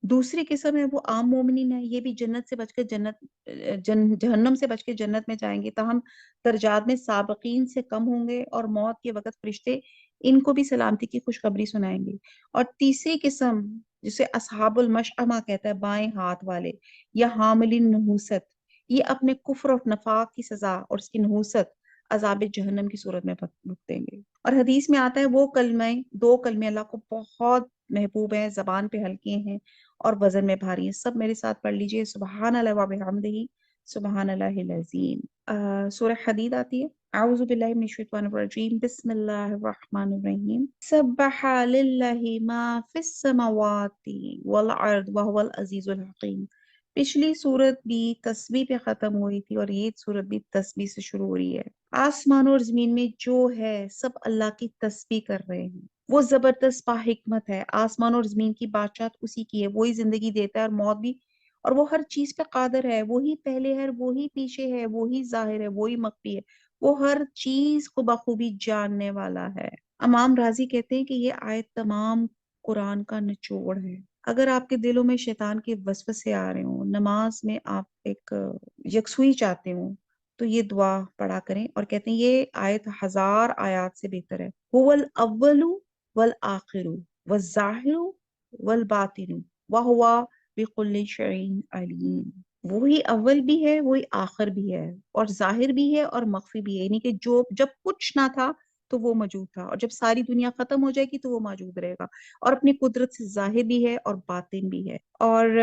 دوسری قسم ہے وہ عام مومنین ہے، یہ بھی جنت سے بچ کے جہنم سے بچ کے جنت میں جائیں گے، تاہم درجات میں سابقین سے کم ہوں گے، اور موت کے وقت فرشتے ان کو بھی سلامتی کی خوشخبری سنائیں گے۔ اور تیسری قسم جسے اصحاب المشأمہ کہتا ہے، بائیں ہاتھ والے یا حاملین نحوست، یہ اپنے کفر اور نفاق کی سزا اور اس کی نحوست عذاب جہنم کی صورت میں بھگتیں گے۔ اور حدیث میں آتا ہے وہ کلمے، دو کلمے اللہ کو بہت محبوب ہیں، زبان پہ ہلکے ہیں اور وزن میں بھاری ہیں۔ سب میرے ساتھ پڑھ لیجئے، سبحان اللہ و بحمدہ، سبحان اللہ العظیم۔ سورہ حدید آتی ہے، اعوذ باللہ من الشیطان الرجیم، بسم اللہ الرحمن الرحیم، سبح للہ ما فی السماوات والارض وهو العزیز الحکیم۔ پچھلی صورت بھی تسبیح پہ ختم ہوئی تھی اور یہ صورت بھی تسبیح سے شروع ہو رہی ہے۔ آسمان اور زمین میں جو ہے سب اللہ کی تسبیح کر رہے ہیں، وہ زبردست با حکمت ہے۔ آسمان اور زمین کی بادشاہت اسی کی ہے، وہی زندگی دیتا ہے اور موت بھی، اور وہ ہر چیز پہ قادر ہے، وہی پہلے ہے، وہی پیچھے ہے، وہی ظاہر ہے، وہی مخفی ہے، وہ ہر چیز کو بخوبی جاننے والا ہے۔ امام راضی کہتے ہیں کہ یہ آیت تمام قرآن کا نچوڑ ہے۔ اگر آپ کے دلوں میں شیطان کے وسوسے آ رہے ہوں، نماز میں آپ ایک یکسوئی چاہتے ہوں، تو یہ دعا پڑھا کریں، اور کہتے ہیں یہ آیت 1000 آیات سے بہتر ہے۔ هو الاول والآخر والظاہر والباطن وہو بكل شیء علیم۔ وہی اول بھی ہے، وہی آخر بھی ہے، اور ظاہر بھی ہے اور مخفی بھی ہے، یعنی کہ جو جب کچھ نہ تھا تو وہ موجود تھا، اور جب ساری دنیا ختم ہو جائے گی تو وہ موجود رہے گا، اور اپنی قدرت سے ظاہر بھی ہے اور باطن بھی ہے۔ اور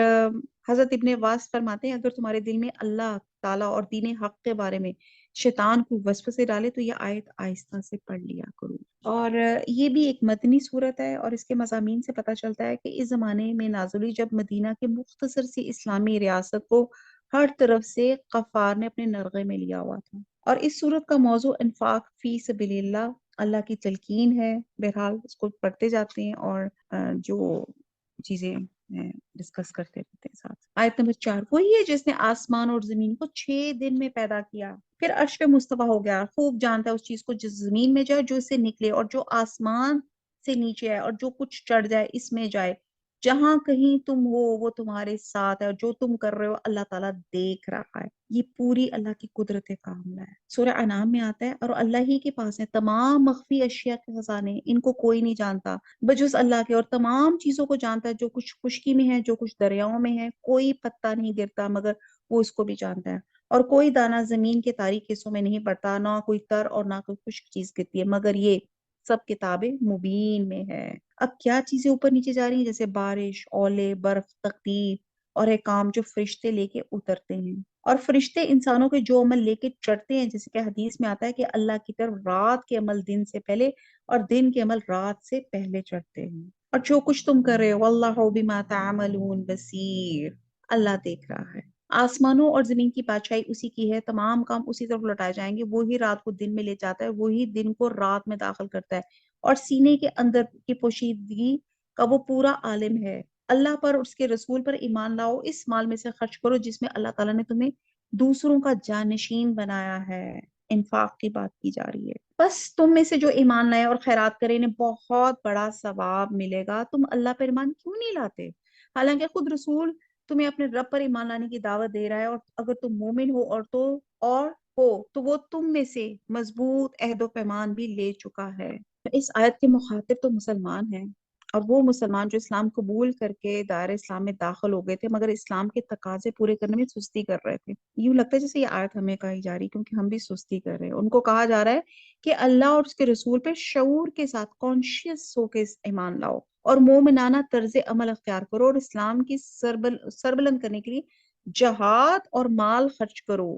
حضرت ابن عباس فرماتے ہیں اگر تمہارے دل میں اللہ تعالیٰ اور دین حق کے بارے میں شیطان کو وسوسے ڈالے تو یہ آیت آہستہ سے پڑھ لیا کرو۔ اور یہ بھی ایک مدنی صورت ہے، اور اس کے مضامین سے پتہ چلتا ہے کہ اس زمانے میں نازل ہوئی جب مدینہ کے مختصر سی اسلامی ریاست کو ہر طرف سے غفار نے اپنے نرغے میں لیا ہوا تھا۔ اور اس صورت کا موضوع انفاق فی سبیل اللہ، اللہ کی تلقین ہے۔ بہرحال اس کو پڑھتے جاتے ہیں اور جو چیزیں ڈسکس کرتے رہتے ہیں ساتھ۔ آیت نمبر 4، وہی ہے جس نے آسمان اور زمین کو 6 دن میں پیدا کیا، پھر عرش پہ مستوی ہو گیا، خوب جانتا ہے اس چیز کو جو زمین میں جائے، جو اس سے نکلے، اور جو آسمان سے نیچے ہے، اور جو کچھ چڑھ جائے اس میں جائے، جہاں کہیں تم ہو وہ تمہارے ساتھ ہے، اور جو تم کر رہے ہو اللہ تعالیٰ دیکھ رہا ہے۔ یہ پوری اللہ کی قدرت کاملہ ہے۔ سورہ انعام میں آتا ہے اور اللہ ہی کے پاس ہے تمام مخفی اشیاء کے خزانے، ان کو کوئی نہیں جانتا بجز اللہ کے، اور تمام چیزوں کو جانتا ہے، جو کچھ خشکی میں ہے، جو کچھ دریاؤں میں ہے، کوئی پتا نہیں گرتا مگر وہ اس کو بھی جانتا ہے، اور کوئی دانہ زمین کے تاریک حصوں میں نہیں پڑتا، نہ کوئی تر اور نہ کوئی خشک چیز گرتی ہے، مگر یہ سب کتاب مبین میں ہے۔ اب کیا چیزیں اوپر نیچے جا رہی ہیں، جیسے بارش، اولے، برف، تقدیر اور احکام جو فرشتے لے کے اترتے ہیں، اور فرشتے انسانوں کے جو عمل لے کے چڑھتے ہیں، جیسے کہ حدیث میں آتا ہے کہ اللہ کی طرف رات کے عمل دن سے پہلے اور دن کے عمل رات سے پہلے چڑھتے ہیں، اور جو کچھ تم کر رہے ہو واللہ بما تعملون بصیر، اللہ دیکھ رہا ہے۔ آسمانوں اور زمین کی بادشاہی اسی کی ہے، تمام کام اسی طرف لوٹائے جائیں گے، وہی رات کو دن میں لے جاتا ہے، وہی دن کو رات میں داخل کرتا ہے، اور سینے کے اندر کی پوشیدگی کا وہ پورا عالم ہے۔ اللہ پر اور اس کے رسول پر ایمان لاؤ، اس مال میں سے خرچ کرو جس میں اللہ تعالیٰ نے تمہیں دوسروں کا جانشین بنایا ہے۔ انفاق کی بات کی جا رہی ہے۔ بس تم میں سے جو ایمان لائے اور خیرات کرے انہیں بہت بڑا ثواب ملے گا۔ تم اللہ پر ایمان کیوں نہیں لاتے؟ حالانکہ خود رسول تمہیں اپنے رب پر ایمان لانے کی دعوت دے رہا ہے، اور اگر تم مومن ہو تو وہ تم میں سے مضبوط عہد و پیمان بھی لے چکا ہے۔ اس آیت کے مخاطب تو مسلمان ہیں، اور وہ مسلمان جو اسلام قبول کر کے دائرہ اسلام میں داخل ہو گئے تھے مگر اسلام کے تقاضے پورے کرنے میں سستی کر رہے تھے۔ یوں لگتا ہے جیسے یہ آیت ہمیں کہی جا رہی کیونکہ ہم بھی سستی کر رہے ہیں۔ ان کو کہا جا رہا ہے کہ اللہ اور اس کے رسول پہ شعور کے ساتھ کانشیس ہو کے ایمان لاؤ، اور مومنانہ طرز عمل اختیار کرو، اور اسلام کی سربلند کرنے کے لیے جہاد اور مال خرچ کرو۔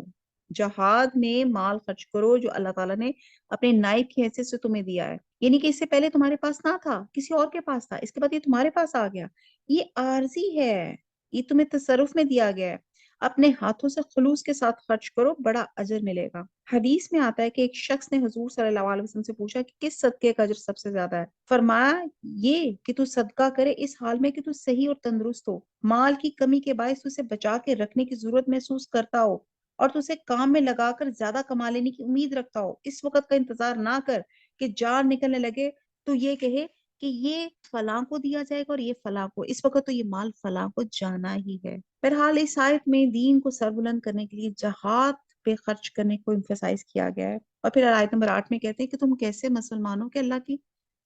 جہاد میں مال خرچ کرو جو اللہ تعالیٰ نے اپنے نائب کی حیثیت سے تمہیں دیا ہے، یعنی کہ اس سے پہلے تمہارے پاس نہ تھا، کسی اور کے پاس تھا، اس کے بعد یہ تمہارے پاس آ گیا، یہ عارضی ہے، یہ تمہیں تصرف میں دیا گیا ہے۔ اپنے ہاتھوں سے خلوص کے ساتھ خرچ کرو، بڑا اجر ملے گا۔ حدیث میں آتا ہے کہ ایک شخص نے حضور صلی اللہ علیہ وسلم سے پوچھا کہ کس صدقے کا اجر سب سے زیادہ ہے؟ فرمایا یہ کہ تو صدقہ کرے اس حال میں کہ تو صحیح اور تندرست ہو، مال کی کمی کے باعث اسے بچا کے رکھنے کی ضرورت محسوس کرتا ہو، اور تو اسے کام میں لگا کر زیادہ کما لینے کی امید رکھتا ہو۔ اس وقت کا انتظار نہ کر کہ جان نکلنے لگے تو یہ کہے کہ یہ فلاں کو دیا جائے گا اور یہ فلاں کو، اس وقت تو یہ مال فلاں کو جانا ہی ہے۔ بہرحال اس آیت میں دین کو سربلند کرنے کے لیے جہاد پہ خرچ کرنے کو امفسائز کیا گیا ہے، اور پھر آیت نمبر 8 میں کہتے ہیں کہ تم کیسے مسلمانوں کے اللہ کی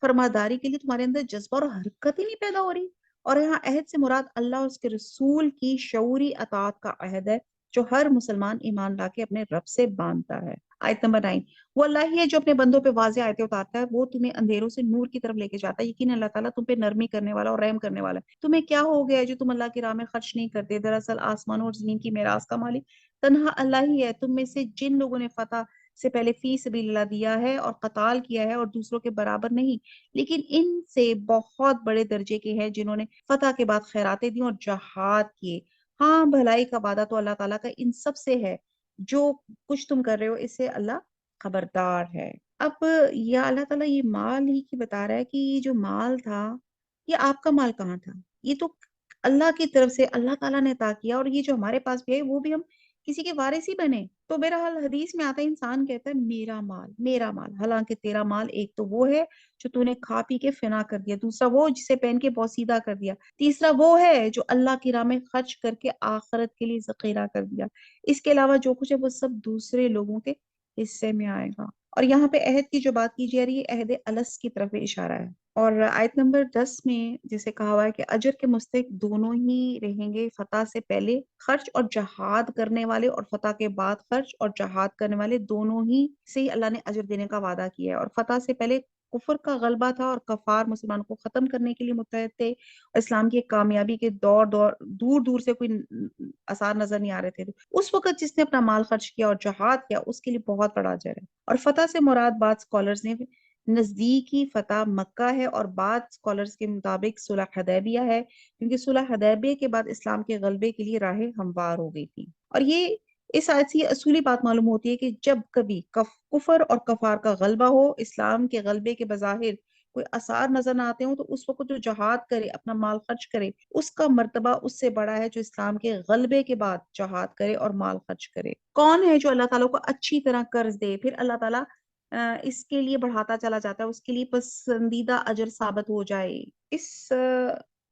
فرماداری کے لیے تمہارے اندر جذبہ اور حرکت ہی نہیں پیدا ہو رہی۔ اور یہاں عہد سے مراد اللہ اور اس کے رسول کی شعوری اطاعت کا عہد ہے جو ہر مسلمان ایمان لا کے اپنے رب سے باندھتا ہے۔ آیت نمبر 9، وہ اللہ ہی ہے جو اپنے بندوں پہ واضح آیتیں اتارتا ہے، وہ تمہیں اندھیروں سے نور کی طرف لے کے جاتا ہے، یقین اللہ تعالیٰ تم پہ نرمی کرنے والا اور رحم کرنے والا ہے۔ تمہیں کیا ہو گیا ہے جو تم اللہ کی راہ میں خرچ نہیں کرتے؟ دراصل آسمانوں اور زمین کی میراث کا مالک تنہا اللہ ہی ہے۔ تم میں سے جن لوگوں نے فتح سے پہلے فی سبیل اللہ دیا ہے اور قتال کیا ہے اور دوسروں کے برابر نہیں، لیکن ان سے بہت بڑے درجے کے ہیں جنہوں نے فتح کے بعد خیراتیں دی اور جہاد کیے۔ ہاں، بھلائی کا وعدہ تو اللہ تعالیٰ کا ان سب سے ہے، جو کچھ تم کر رہے ہو اس سے اللہ خبردار ہے۔ اب یا اللہ تعالیٰ یہ مال ہی کی بتا رہا ہے کہ یہ جو مال تھا، یہ آپ کا مال کہاں تھا؟ یہ تو اللہ کی طرف سے اللہ تعالیٰ نے عطا کیا، اور یہ جو ہمارے پاس بھی ہے وہ بھی ہم کسی کے وارث ہی بنے۔ تو بہرحال حدیث میں آتا ہے انسان کہتا ہے میرا مال میرا مال، حالانکہ تیرا مال ایک تو وہ ہے جو تو نے کھا پی کے فنا کر دیا، دوسرا وہ جسے پہن کے بوسیدہ کر دیا، تیسرا وہ ہے جو اللہ کی راہ میں خرچ کر کے آخرت کے لیے ذخیرہ کر دیا۔ اس کے علاوہ جو کچھ ہے وہ سب دوسرے لوگوں کے حصے میں آئے گا۔ اور یہاں پہ عہد کی جو بات کی جا رہی ہے، عہد الست کی طرف اشارہ ہے۔ اور آیت نمبر 10 میں جسے کہا ہوا ہے کہ اجر کے مستحق دونوں ہی رہیں گے، فتح سے پہلے خرچ اور جہاد کرنے والے اور فتح کے بعد خرچ اور جہاد کرنے والے دونوں ہی سے ہی اللہ نے اجر دینے کا وعدہ کیا ہے۔ اور فتح سے پہلے کفر کا غلبہ تھا اور کفار مسلمانوں کو ختم کرنے کے لیے متحد تھے، اور اسلام کی کامیابی کے دور دور سے کوئی آثار نظر نہیں آ رہے تھے۔ اس وقت جس نے اپنا مال خرچ کیا اور جہاد کیا اس کے لیے بہت بڑا اجر ہے۔ اور فتح سے مراد بعض اسکالرز نے نزدیکی فتح مکہ ہے، اور بعض اسکالرز کے مطابق صلح حدیبیہ ہے، کیونکہ صلح حدیبیہ کے بعد اسلام کے غلبے کے لیے راہیں ہموار ہو گئی تھی۔ اور یہ اس آیت سے یہ اصولی بات معلوم ہوتی ہے کہ جب کبھی کفر اور کفار کا غلبہ ہو، اسلام کے غلبے کے بظاہر کوئی آثار نظر نہ آتے ہوں، تو اس وقت جو جہاد کرے، اپنا مال خرچ کرے، اس کا مرتبہ اس سے بڑا ہے جو اسلام کے غلبے کے بعد جہاد کرے اور مال خرچ کرے۔ کون ہے جو اللہ تعالیٰ کو اچھی طرح قرض دے، پھر اللہ تعالیٰ اس کے لیے بڑھاتا چلا جاتا ہے، اس کے لیے پسندیدہ اجر ثابت ہو جائے۔ اس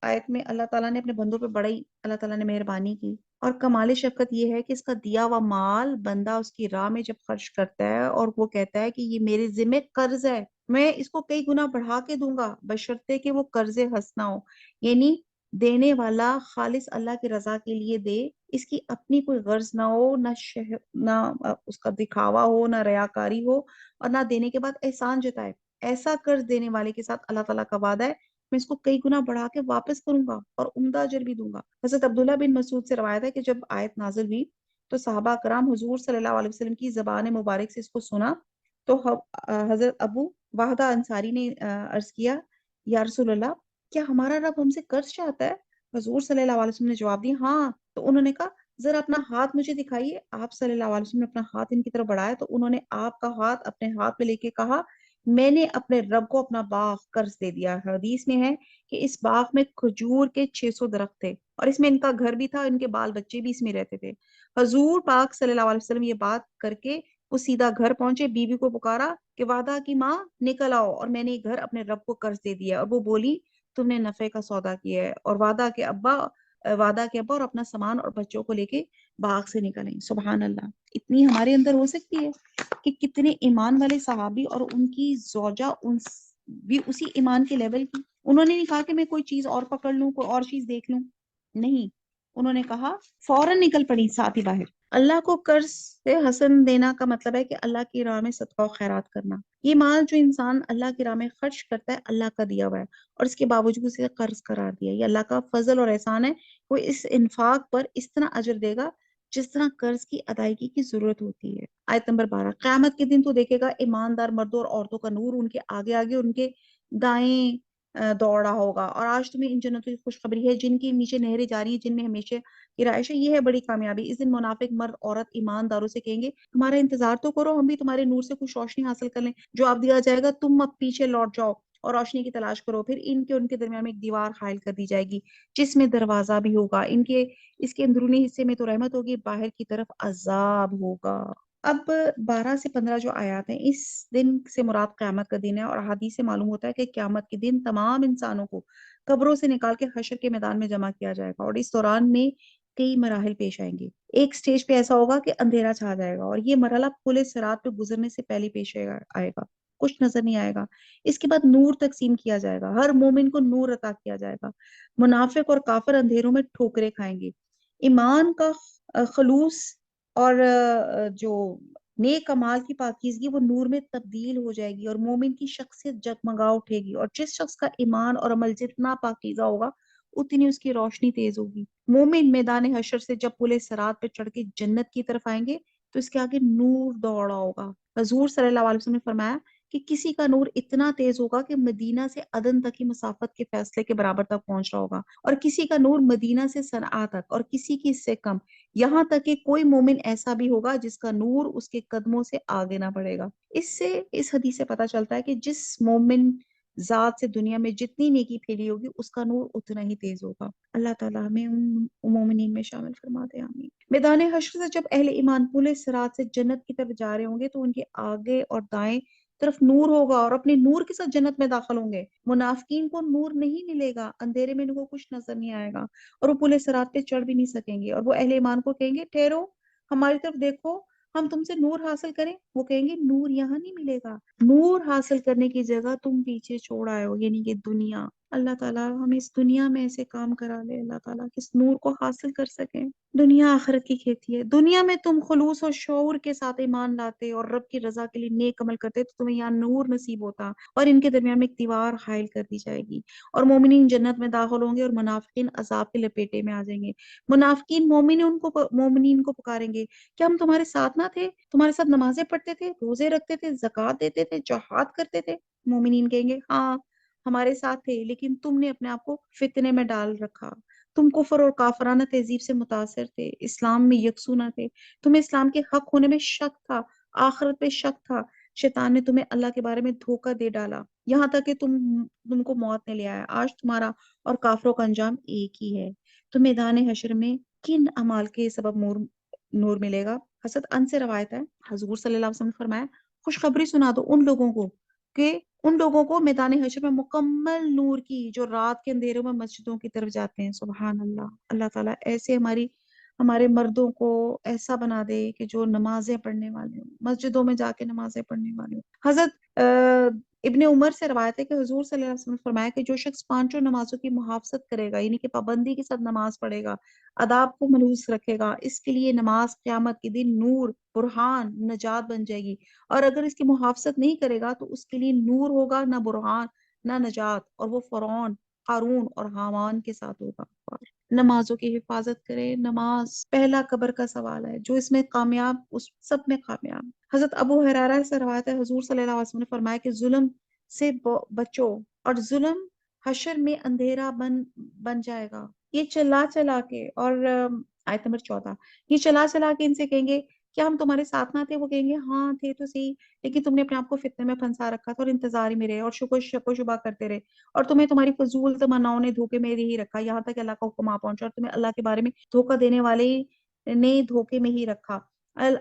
آیت میں اللہ تعالیٰ نے اپنے بندوں پہ بڑی اللہ تعالیٰ نے مہربانی کی، اور کمال شفقت یہ ہے کہ اس کا دیا ہوا مال بندہ اس کی راہ میں جب خرچ کرتا ہے اور وہ کہتا ہے کہ یہ میرے ذمہ قرض ہے، میں اس کو کئی گنا بڑھا کے دوں گا بشرطے کہ وہ قرض ہنسنا ہو، یعنی دینے والا خالص اللہ کی رضا کے لیے دے، اس کی اپنی کوئی غرض نہ ہو، نہ اس کا دکھاوا ہو، نہ ریاکاری ہو، اور نہ دینے کے بعد احسان جتائے۔ ایسا قرض دینے والے کے ساتھ اللہ تعالیٰ کا وعدہ ہے میں اس کو کئی گنا بڑھا کے واپس کروں گا اور عمدہ اجر بھی دوں گا۔ حضرت عبداللہ بن مسعود سے روایت ہے کہ جب آیت نازل ہوئی تو صحابہ کرام حضور صلی اللہ علیہ وسلم کی زبان مبارک سے اس کو سنا، تو حضرت ابو واحدہ انصاری نے عرض کیا، یا رسول اللہ، کیا ہمارا رب ہم سے قرض چاہتا ہے؟ حضور صلی اللہ علیہ وسلم نے جواب دیا، ہاں۔ تو انہوں نے کہا، ذرا اپنا ہاتھ مجھے دکھائیے۔ آپ صلی اللہ علیہ وسلم نے اپنا ہاتھ ان کی طرف بڑھایا تو انہوں نے آپ کا ہاتھ اپنے ہاتھ میں لے کے کہا، میں نے اپنے رب کو اپنا باغ قرض دے دیا۔ حدیث میں ہے کہ اس باغ میں کھجور کے 600 درخت تھے، اور اس میں ان کا گھر بھی تھا، ان کے بال بچے بھی اس میں رہتے تھے۔ حضور پاک صلی اللہ علیہ وسلم یہ بات کر کے وہ سیدھا گھر پہنچے، بیوی کو پکارا کہ وعدہ کی ماں نکل آؤ، اور میں نے یہ گھر اپنے رب کو قرض دے دیا۔ اور وہ بولی، تم نے نفع کا سودا کیا ہے، اور وعدہ کے ابا اور اپنا سامان اور بچوں کو لے کے باغ سے نکلیں۔ سبحان اللہ، اتنی ہمارے اندر ہو سکتی ہے کہ کتنے ایمان والے صحابی اور ان کی زوجہ بھی اسی ایمان کے لیول کی، انہوں نے نہیں کہا کہ میں کوئی چیز اور پکڑ لوں، کوئی اور چیز دیکھ لوں، نہیں، انہوں نے کہا فوراً نکل پڑی ساتھ ہی باہر۔ اللہ کو قرض سے حسن دینا کا مطلب ہے کہ اللہ کی راہ میں صدقہ و خیرات کرنا۔ یہ مال جو انسان اللہ کی راہ میں خرچ کرتا ہے اللہ کا دیا ہوا ہے، اور اس کے باوجود اسے قرض قرار دیا، یہ اللہ کا فضل اور احسان ہے۔ وہ اس انفاق پر اس طرح اجر دے گا جس طرح قرض کی ادائیگی کی ضرورت ہوتی ہے۔ آیت نمبر 12، قیامت کے دن تو دیکھے گا ایماندار مردوں اور عورتوں کا نور ان کے آگے آگے ان کے دائیں دوڑ رہا ہوگا۔ اور آج تمہیں ان جنتوں کی خوشخبری ہے جن کے نیچے نہریں جاری ہیں، جن میں ہمیشہ کی رہائش ہے، یہ ہے بڑی کامیابی۔ اس دن منافق مرد عورت ایمانداروں سے کہیں گے، ہمارا انتظار تو کرو، ہم بھی تمہارے نور سے کچھ روشنی حاصل کر لیں۔ جواب دیا جائے گا، تم اب پیچھے لوٹ جاؤ اور روشنی کی تلاش کرو۔ پھر ان کے درمیان میں ایک دیوار حائل کر دی جائے گی جس میں دروازہ بھی ہوگا، اس کے اندرونی حصے میں تو رحمت ہوگی، باہر کی طرف عذاب ہوگا۔ اب 12 سے 15 جو آیات ہیں، اس دن سے مراد قیامت کا دن ہے، اور احادیث سے معلوم ہوتا ہے کہ قیامت کے دن تمام انسانوں کو قبروں سے نکال کے حشر کے میدان میں جمع کیا جائے گا، اور اس دوران میں کئی مراحل پیش آئیں گے۔ ایک سٹیج پہ ایسا ہوگا کہ اندھیرا چھا جائے گا، اور یہ مرحلہ پل صراط پہ گزرنے سے پہلے پیش آئے گا، کچھ نظر نہیں آئے گا۔ اس کے بعد نور تقسیم کیا جائے گا، ہر مومن کو نور عطا کیا جائے گا۔ منافق اور کافر اندھیروں میں ٹھوکریں کھائیں گے۔ ایمان کا خلوص اور جو نیک اعمال کی پاکیزگی وہ نور میں تبدیل ہو جائے گی، اور مومن کی شخصیت جگمگا اٹھے گی، اور جس شخص کا ایمان اور عمل جتنا پاکیزہ ہوگا اتنی اس کی روشنی تیز ہوگی۔ مومن میدان حشر سے جب پل صراط پہ چڑھ کے جنت کی طرف آئیں گے تو اس کے آگے نور دوڑا ہوگا۔ حضور صلی اللہ علیہ وسلم نے فرمایا کہ کسی کا نور اتنا تیز ہوگا کہ مدینہ سے عدن تک کی مسافت کے فاصلے کے برابر تک پہنچ رہا ہوگا، اور کسی کا نور مدینہ سے صنعا تک، اور کسی کی اس سے کم، یہاں تک کہ کوئی مومن ایسا بھی ہوگا جس کا نور اس کے قدموں سے آگے نہ بڑھے گا۔ اس سے اس حدیث سے پتہ چلتا ہے کہ جس مومن ذات سے دنیا میں جتنی نیکی پھیلی ہوگی اس کا نور اتنا ہی تیز ہوگا۔ اللہ تعالیٰ ہمیں ان مومنین میں شامل فرما دے، آمین۔ میدان حشر سے جب اہل ایمان پل صراط سے جنت کی طرف جا رہے ہوں گے تو ان کے آگے اور دائیں طرف نور ہوگا، اور اپنے نور کے ساتھ جنت میں داخل ہوں گے۔ منافقین کو نور نہیں ملے گا، اندھیرے میں ان کو کچھ نظر نہیں آئے گا، اور وہ پل صراط پہ چڑھ بھی نہیں سکیں گے، اور وہ اہل ایمان کو کہیں گے ٹھہرو، ہماری طرف دیکھو، ہم تم سے نور حاصل کریں۔ وہ کہیں گے نور یہاں نہیں ملے گا، نور حاصل کرنے کی جگہ تم پیچھے چھوڑ آئے ہو، یعنی کہ دنیا۔ اللہ تعالیٰ ہمیں اس دنیا میں ایسے کام کرا لے، اللہ تعالیٰ کہ اس نور کو حاصل کر سکیں۔ دنیا آخرت کی کھیتی ہے، دنیا میں تم خلوص اور شعور کے ساتھ ایمان لاتے اور رب کی رضا کے لیے نیک عمل کرتے تو تمہیں یہاں نور نصیب ہوتا، اور ان کے درمیان میں ایک دیوار حائل کر دی جائے گی، اور مومنین جنت میں داخل ہوں گے اور منافقین عذاب کے لپیٹے میں آ جائیں گے۔ منافقین مومنین کو پکاریں گے، کیا ہم تمہارے ساتھ نہ تھے؟ تمہارے ساتھ نمازیں پڑھتے تھے، روزے رکھتے تھے، زکوٰۃ دیتے تھے، جہاد کرتے تھے؟ مومنین کہیں گے ہاں ہمارے ساتھ تھے، لیکن تم نے اپنے آپ کو فتنے میں ڈال رکھا، تم کفر اور کافرانہ تہذیب سے متاثر تھے، اسلام میں یکسو نہ تھے، تمہیں اسلام کے حق ہونے میں شک تھا، آخرت پہ شک تھا، شیطان نے تمہیں اللہ کے بارے میں دھوکہ دے ڈالا، یہاں تک کہ تم کو موت نے لے آیا۔ آج تمہارا اور کافروں کا انجام ایک ہی ہے۔ تو میدان حشر میں کن اعمال کے سبب نور ملے گا؟ حضرت ان سے روایت ہے، حضور صلی اللہ علیہ وسلم نے فرمایا خوشخبری سنا دو ان لوگوں کو کہ ان لوگوں کو میدان حشر میں مکمل نور کی جو رات کے اندھیروں میں مسجدوں کی طرف جاتے ہیں۔ سبحان اللہ، اللہ تعالیٰ ایسے ہمارے مردوں کو ایسا بنا دے کہ جو نمازیں پڑھنے والے ہوں، مسجدوں میں جا کے نمازیں پڑھنے والے ہوں۔ حضرت ابن عمر سے روایت ہے کہ حضور صلی اللہ علیہ وسلم نے فرمایا کہ جو شخص پانچوں نمازوں کی محافظت کرے گا، یعنی کہ پابندی کے ساتھ نماز پڑھے گا، آداب کو ملحوظ رکھے گا، اس کے لیے نماز قیامت کے دن نور، برہان، نجات بن جائے گی، اور اگر اس کی محافظت نہیں کرے گا تو اس کے لیے نور ہوگا نہ برہان نہ نجات، اور وہ فرعون، قارون اور حامان کے ساتھ ہوگا۔ نمازوں کی حفاظت کرے، نماز پہلا قبر کا سوال ہے، جو اس میں کامیاب اس سب میں کامیاب۔ حضرت ابو ہریرہ سے روایت ہے، حضور صلی اللہ علیہ وسلم نے فرمایا کہ ظلم سے بچو، اور ظلم حشر میں اندھیرا بن جائے گا۔ یہ چلا چلا کے، اور آیت نمبر 14، یہ چلا چلا کے ان سے کہیں گے کیا ہم تمہارے ساتھ نہ تھے؟ وہ کہیں گے ہاں تھے تو صحیح، لیکن تم نے اپنے آپ کو فتنے میں پھنسا رکھا تھا، اور انتظار ہی میں رہے، اور شک و شبہ کرتے رہے، اور تمہیں تمہاری فضول تمناؤں نے دھوکے میں ہی رکھا، یہاں تک کہ اللہ کا حکم آ پہنچا، اور تمہیں اللہ کے بارے میں دھوکہ دینے والے نے دھوکے میں ہی رکھا۔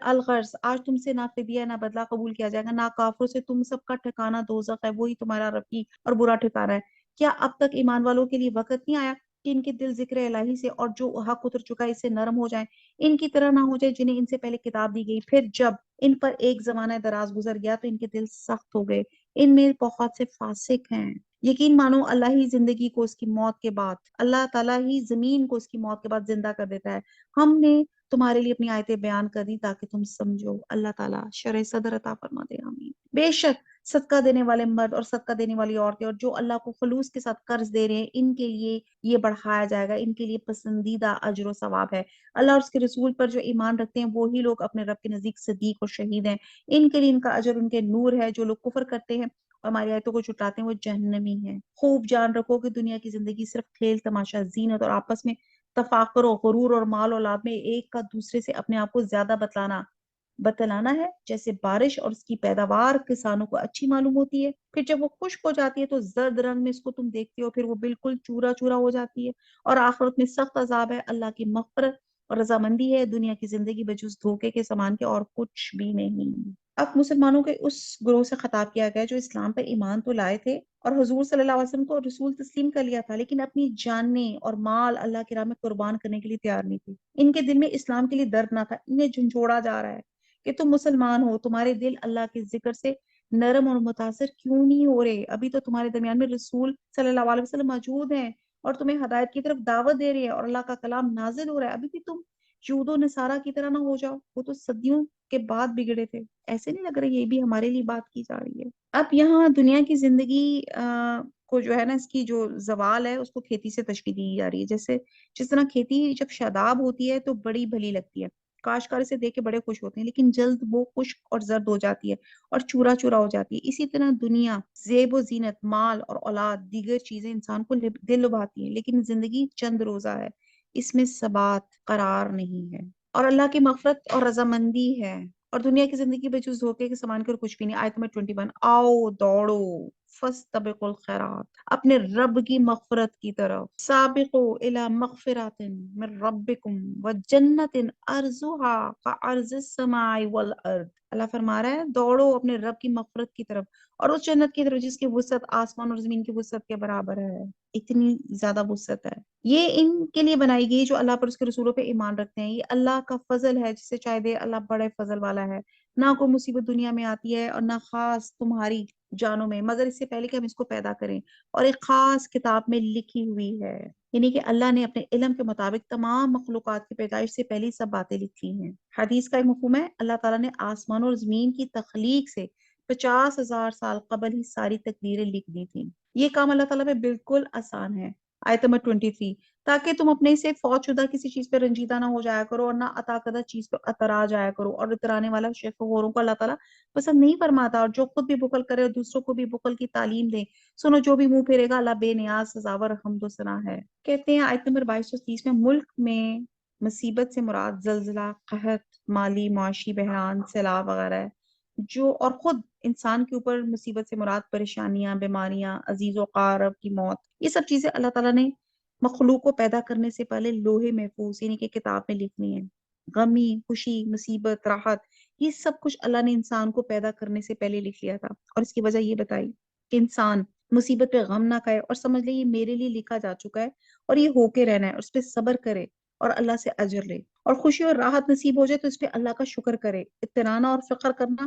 الغرض، آج تم سے نہ فدیہ نہ بدلہ قبول کیا جائے گا، نہ کافروں سے، تم سب کا ٹھکانہ دوزخ ہے، وہی تمہارا رفیق اور برا ٹھکانہ ہے۔ کیا اب تک ایمان والوں کے لیے وقت نہیں آیا کہ ان کے دل ذکر الہی سے اور جو حق اتر چکا ہے اس سے نرم ہو جائیں، ان کی طرح نہ ہو جائے جنہیں ان سے پہلے کتاب دی گئی، پھر جب ان پر ایک زمانہ دراز گزر گیا تو ان کے دل سخت ہو گئے، ان میں بہت سے فاسق ہیں۔ یقین مانو اللہ ہی زندگی کو اس کی موت کے بعد، اللہ تعالیٰ ہی زمین کو اس کی موت کے بعد زندہ کر دیتا ہے۔ ہم نے تمہارے لیے اپنی آیتیں بیان کر دی تاکہ تم سمجھو۔ اللہ تعالیٰ شرح صدر عطا فرما دے، آمین۔ بے شک صدقہ دینے والے مرد اور صدقہ دینے والی عورتیں اور جو اللہ کو خلوص کے ساتھ قرض دے رہے ہیں، ان کے لیے یہ بڑھایا جائے گا، ان کے لیے پسندیدہ اجر و ثواب ہے۔ اللہ اور اس کے رسول پر جو ایمان رکھتے ہیں وہی لوگ اپنے رب کے نزدیک صدیق اور شہید ہیں، ان کے لیے ان کا اجر ان کے نور ہے۔ جو لوگ کفر کرتے ہیں اور ہماری آیتوں کو جھٹلاتے ہیں وہ جہنمی ہیں۔ خوب جان رکھو کہ دنیا کی زندگی صرف کھیل تماشا، زینت اور آپس میں تفاخر و غرور اور مال اولاد میں ایک کا دوسرے سے اپنے آپ کو زیادہ بتلانا ہے، جیسے بارش اور اس کی پیداوار کسانوں کو اچھی معلوم ہوتی ہے، پھر جب وہ خشک ہو جاتی ہے تو زرد رنگ میں اس کو تم دیکھتے ہو، پھر وہ بالکل چورا چورا ہو جاتی ہے، اور آخرت میں سخت عذاب ہے۔ اللہ کی مغفرت اور رضامندی ہے دنیا کی زندگی بجز دھوکے کے سامان کے اور کچھ بھی نہیں۔ اب مسلمانوں کے اس گروہ سے خطاب کیا گیا جو اسلام پر ایمان تو لائے تھے اور حضور صلی اللہ علیہ وسلم کو رسول تسلیم کر لیا تھا، لیکن اپنی جانیں اور مال اللہ کی راہ میں قربان کرنے کے لیے تیار نہیں تھی۔ ان کے دل میں اسلام کے لیے درد نہ تھا، انہیں جھنجھوڑا جا رہا ہے کہ تم مسلمان ہو، تمہارے دل اللہ کے ذکر سے نرم اور متاثر کیوں نہیں ہو رہے؟ ابھی تو تمہارے درمیان میں رسول صلی اللہ علیہ وسلم موجود ہیں اور تمہیں ہدایت کی طرف دعوت دے رہے ہیں اور اللہ کا کلام نازل ہو رہا ہے، ابھی بھی تم یہود و نصارہ کی طرح نہ ہو جاؤ، وہ تو صدیوں کے بعد بگڑے تھے۔ ایسے نہیں لگ رہا یہ بھی ہمارے لیے بات کی جا رہی ہے؟ اب یہاں دنیا کی زندگی کو جو ہے نا، اس کی جو زوال ہے اس کو کھیتی سے تشبیہ دی جا رہی ہے۔ جیسے جس طرح کھیتی جب شاداب ہوتی ہے تو بڑی بھلی لگتی ہے، کاشتکار اسے دیکھ کے بڑے خوش ہوتے ہیں، لیکن جلد وہ خشک اور زرد ہو جاتی ہے اور چورا چورا ہو جاتی ہے۔ اسی طرح دنیا، زیب و زینت، مال اور اولاد، دیگر چیزیں انسان کو دل لبھاتی ہیں، لیکن زندگی چند روزہ ہے، اس میں ثبات قرار نہیں ہے، اور اللہ کی مغفرت اور رضامندی ہے، اور دنیا کی زندگی بجز دھوکے کے سامان کے اور کچھ بھی نہیں۔ آیت نمبر 21، آؤ دوڑو فاستبقوا الخیرات، اپنے رب کی مغفرت کی طرف، سابقوا الی مغفرات من ربکم وجنت ارضها کعرض السماء والارض۔ اللہ فرما رہا ہے دوڑو اپنے رب کی مغفرت کی طرف اور اس جنت کی طرف جس کی وسعت آسمان اور زمین کی وسعت کے برابر ہے۔ اتنی زیادہ وسعت ہے، یہ ان کے لیے بنائی گئی جو اللہ پر اس کے رسولوں پہ ایمان رکھتے ہیں۔ یہ اللہ کا فضل ہے، جسے چاہے دے، اللہ بڑے فضل والا ہے۔ نہ کوئی مصیبت دنیا میں آتی ہے اور نہ خاص تمہاری جانوں میں، مگر اس سے پہلے کہ ہم اس کو پیدا کریں، اور ایک خاص کتاب میں لکھی ہوئی ہے، یعنی کہ اللہ نے اپنے علم کے مطابق تمام مخلوقات کی پیدائش سے پہلے سب باتیں لکھ لی ہیں۔ حدیث کا ایک مفہوم ہے، اللہ تعالیٰ نے آسمان اور زمین کی تخلیق سے 50,000 سال قبل ہی ساری تقدیریں لکھ دی تھیں۔ یہ کام اللہ تعالیٰ پہ بالکل آسان ہے۔ آیت نمبر 23، تاکہ تم اپنے سے فوت شدہ کسی چیز پہ رنجیدہ نہ ہو جایا کرو اور نہ عطا کردہ چیز پہ اترا جایا کرو، اور اترانے والا شیخ غوروں کو اللہ تعالیٰ پسند نہیں فرماتا، اور جو خود بھی بخل کرے اور دوسروں کو بھی بخل کی تعلیم دے، سنو جو بھی منہ پھیرے گا اللہ بے نیاز سزاور حمد و ثنا ہے۔ کہتے ہیں آیت نمبر 2230 میں، ملک میں مصیبت سے مراد زلزلہ، قحط، مالی معاشی بحران، سیلاب وغیرہ ہے، جو اور خود انسان کے اوپر مصیبت سے مراد پریشانیاں، بیماریاں، عزیز و اقارب کی موت، یہ سب چیزیں اللہ تعالیٰ نے مخلوق کو پیدا کرنے سے پہلے لوہے محفوظ یعنی کہ کتاب میں لکھنی ہے۔ غمی، خوشی، مصیبت، راحت، یہ سب کچھ اللہ نے انسان کو پیدا کرنے سے پہلے لکھ لیا تھا، اور اس کی وجہ یہ بتائی کہ انسان مصیبت پہ غم نہ کھائے اور سمجھ لے یہ میرے لیے لکھا جا چکا ہے اور یہ ہو کے رہنا ہے، اور اس پہ صبر کرے اور اللہ سے اجر لے، اور خوشی اور راحت نصیب ہو جائے تو اس پہ اللہ کا شکر کرے۔ اطرانا اور فخر کرنا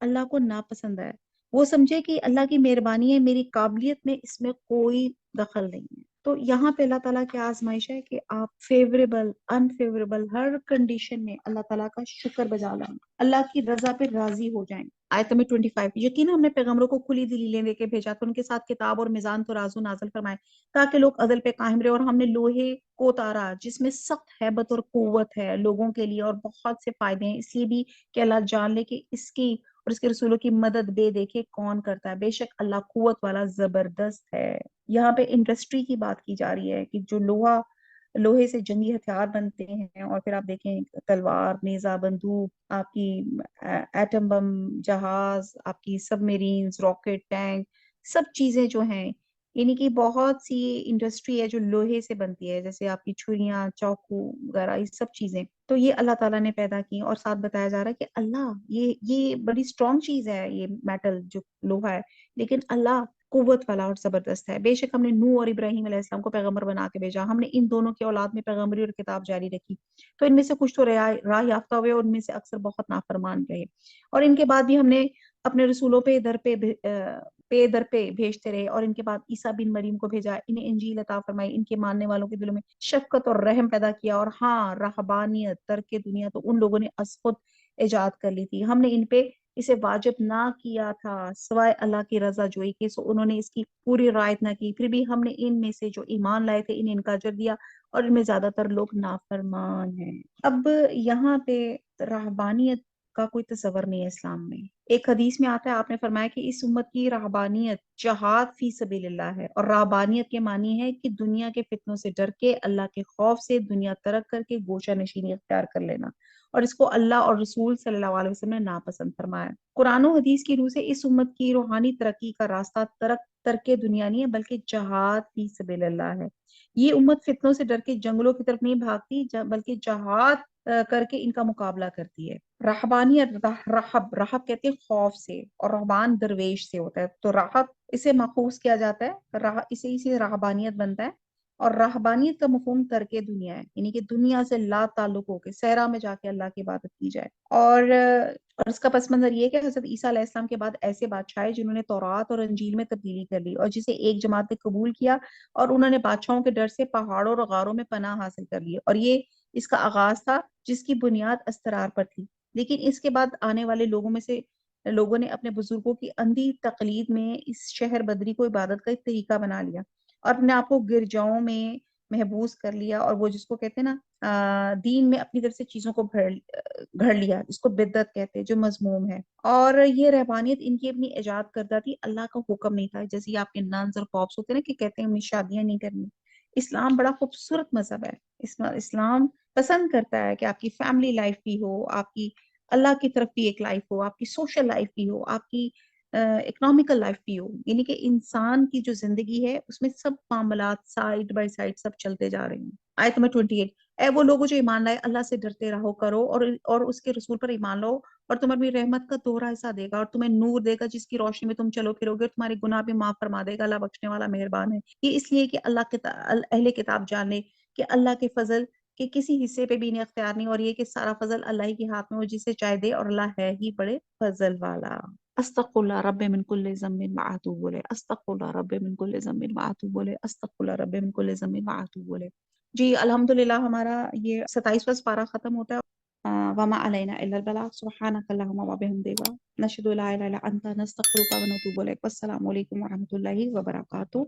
اللہ کو ناپسند ہے، وہ سمجھے کہ اللہ کی مہربانی ہے، میری قابلیت میں اس میں کوئی دخل نہیں ہے۔ تو یہاں پہ اللہ تعالیٰ کی آزمائش ہے کہ آپ فیوریبل انفیوریبل ہر کنڈیشن میں اللہ تعالیٰ کا شکر بجا لائیں، اللہ کی رضا پہ راضی ہو جائیں۔ آیت نمبر 25، یقینا ہم نے پیغمبروں کو کھلی دلیلیں دے کے بھیجا تو ان کے ساتھ کتاب اور میزان ترازو نازل فرمائے تاکہ لوگ عدل پہ قائم رہے، اور ہم نے لوہے کو اتارا جس میں سخت ہیبت اور قوت ہے لوگوں کے لیے اور بہت سے فائدے ہیں، اس لیے بھی کہ اللہ جان لے کہ اس کی اور اس کے رسولوں کی مدد بے دیکھے کون کرتا ہے، بے شک اللہ قوت والا زبردست ہے۔ یہاں پہ انڈسٹری کی بات کی جا رہی ہے کہ جو لوہے سے جنگی ہتھیار بنتے ہیں، اور پھر آپ دیکھیں تلوار، نیزہ، بندوق، آپ کی ایٹم بم، جہاز، آپ کی سب میرینز، راکٹ، ٹینک، سب چیزیں جو ہیں، یعنی کہ بہت سی انڈسٹری ہے جو لوہے سے بنتی ہے، جیسے آپ کی چھریاں، چاقو وغیرہ، یہ سب چیزیں تو یہ اللہ تعالیٰ نے پیدا کی، اور ساتھ بتایا جا رہا ہے کہ اللہ یہ بڑی اسٹرانگ چیز ہے، یہ میٹل جو لوہا ہے، لیکن اللہ قوت والا اور زبردست ہے۔ بے شک ہم نے نوح اور ابراہیم علیہ السلام کو پیغمبر بنا کے بھیجا، ہم نے ان دونوں کی اولاد میں پیغمبری اور کتاب جاری رکھی، تو ان میں سے کچھ تو راہ یافتہ ہوئے اور ان میں سے اکثر بہت نافرمان رہے، اور ان کے بعد بھی ہم نے اپنے رسولوں پہ در پہ بھیجتے رہے، اور ان کے بعد عیسیٰ بن مریم کو بھیجا، انہیں انجیل عطا فرمائی، ان کے ماننے والوں کے دلوں میں شفقت اور رحم پیدا کیا، اور ہاں رہبانیت، ترک دنیا تو ان لوگوں نے از خود ایجاد کر لی تھی، ہم نے ان پہ اسے واجب نہ کیا تھا سوائے اللہ کی رضا جوئی کے، سو انہوں نے اس کی پوری رعایت نہ کی، پھر بھی ہم نے ان میں سے جو ایمان لائے تھے انہیں ان کا اجر دیا، اور ان میں زیادہ تر لوگ نافرمان ہیں۔ اب یہاں پہ رہبانیت کا کوئی تصور نہیں ہے اسلام میں۔ ایک حدیث میں آتا ہے، آپ نے فرمایا کہ اس امت کی رہبانیت جہاد فی سبیل اللہ ہے، اور رہبانیت کے معنی ہے کہ دنیا کے فتنوں سے ڈر کے اللہ کے خوف سے دنیا ترک کر کے گوشہ نشینی اختیار کر لینا، اور اس کو اللہ اور رسول صلی اللہ علیہ وسلم نے ناپسند فرمایا۔ قرآن و حدیث کی روح سے اس امت کی روحانی ترقی کا راستہ ترک دنیا نہیں ہے بلکہ جہاد فی سبیل اللہ ہے، یہ امت فتنوں سے ڈر کے جنگلوں کی طرف نہیں بھاگتی بلکہ جہاد کر کے ان کا مقابلہ کرتی ہے۔ رہبانیت، رہب رہب کہتے ہیں خوف سے، اور رہبان درویش سے ہوتا ہے، تو رہب اسے ماخوذ کیا جاتا ہے، اسے رہبانیت بنتا ہے۔ اور رہبانیت کا مفہوم ترک دنیا ہے، یعنی کہ دنیا سے لا تعلق ہو کے صحرا میں جا کے اللہ کی عبادت کی جائے۔ اور اس کا پس منظر یہ ہے کہ حضرت عیسیٰ علیہ السلام کے بعد ایسے بادشاہ آئے جنہوں نے تورات اور انجیل میں تبدیلی کر لی، اور جسے ایک جماعت نے قبول کیا، اور انہوں نے بادشاہوں کے ڈر سے پہاڑوں اور غاروں میں پناہ حاصل کر لی، اور یہ اس کا آغاز تھا جس کی بنیاد استرار پر تھی۔ لیکن اس کے بعد آنے والے لوگوں نے اپنے بزرگوں کی اندھی تقلید میں اس شہر بدری کو عبادت کا ایک طریقہ بنا لیا، اور اپنے آپ کو گرجاؤں میں محبوس کر لیا، اور وہ جس کو کہتے ہیں نا دین میں اپنی طرف سے چیزوں کو گھڑ لیا، جس کو بدعت کہتے ہیں، جو مذموم ہے۔ اور یہ رہبانیت ان کی اپنی ایجاد کردہ تھی، اللہ کا حکم نہیں تھا، جیسے یہ آپ کے نانز اور خوابس ہوتے ہیں نا کہ کہتے ہیں ہمیں شادیاں نہیں کرنی۔ اسلام بڑا خوبصورت مذہب ہے۔ اسلام پسند کرتا ہے کہ آپ کی فیملی لائف بھی ہو، آپ کی اللہ کی طرف بھی ایک لائف ہو، آپ کی سوشل لائف بھی ہو، آپ کی اکنامیکل لائف بھی ہو، یعنی کہ انسان کی جو زندگی ہے اس میں سب معاملات سائڈ بائی سائڈ سب چلتے جا رہے ہیں۔ آیت نمبر 28، اے وہ لوگوں جو ایمان لائے اللہ سے ڈرتے رہو کرو، اور اس کے رسول پر ایمان لو، اور تمہیں اپنی رحمت کا دوہرا حصہ دے گا، اور تمہیں نور دے گا جس کی روشنی میں تم چلو پھرو گے، اور تمہارے گناہ بھی معاف فرما دے گا، اللہ بخشنے والا مہربان ہے۔ یہ اس لیے کہ اہل کتاب جان لے کہ اللہ کے فضل کے کسی حصے پہ بھی انہیں اختیار نہیں، اور یہ کہ سارا فضل اللہ ہی کے ہاتھ میں، وہ جسے چاہے دے، اور اللہ ہے ہی بڑے فضل والا۔ استغفر اللہ رب من کل ذنب واتوب الیہ، استغفر اللہ رب من کل ذنب واتوب الیہ، استغفر اللہ رب من کل ذنب واتوب الیہ۔ جی الحمدللہ ہمارا یہ 27واں پارہ ختم ہوتا ہے۔ وما علینا الا البلاغ، سبحانک اللہم وبحمدک، نشہد لا الہ الا انت، نستغفرک ونتوب الیک۔ والسلام علیکم ورحمۃ اللہ وبرکاتہ۔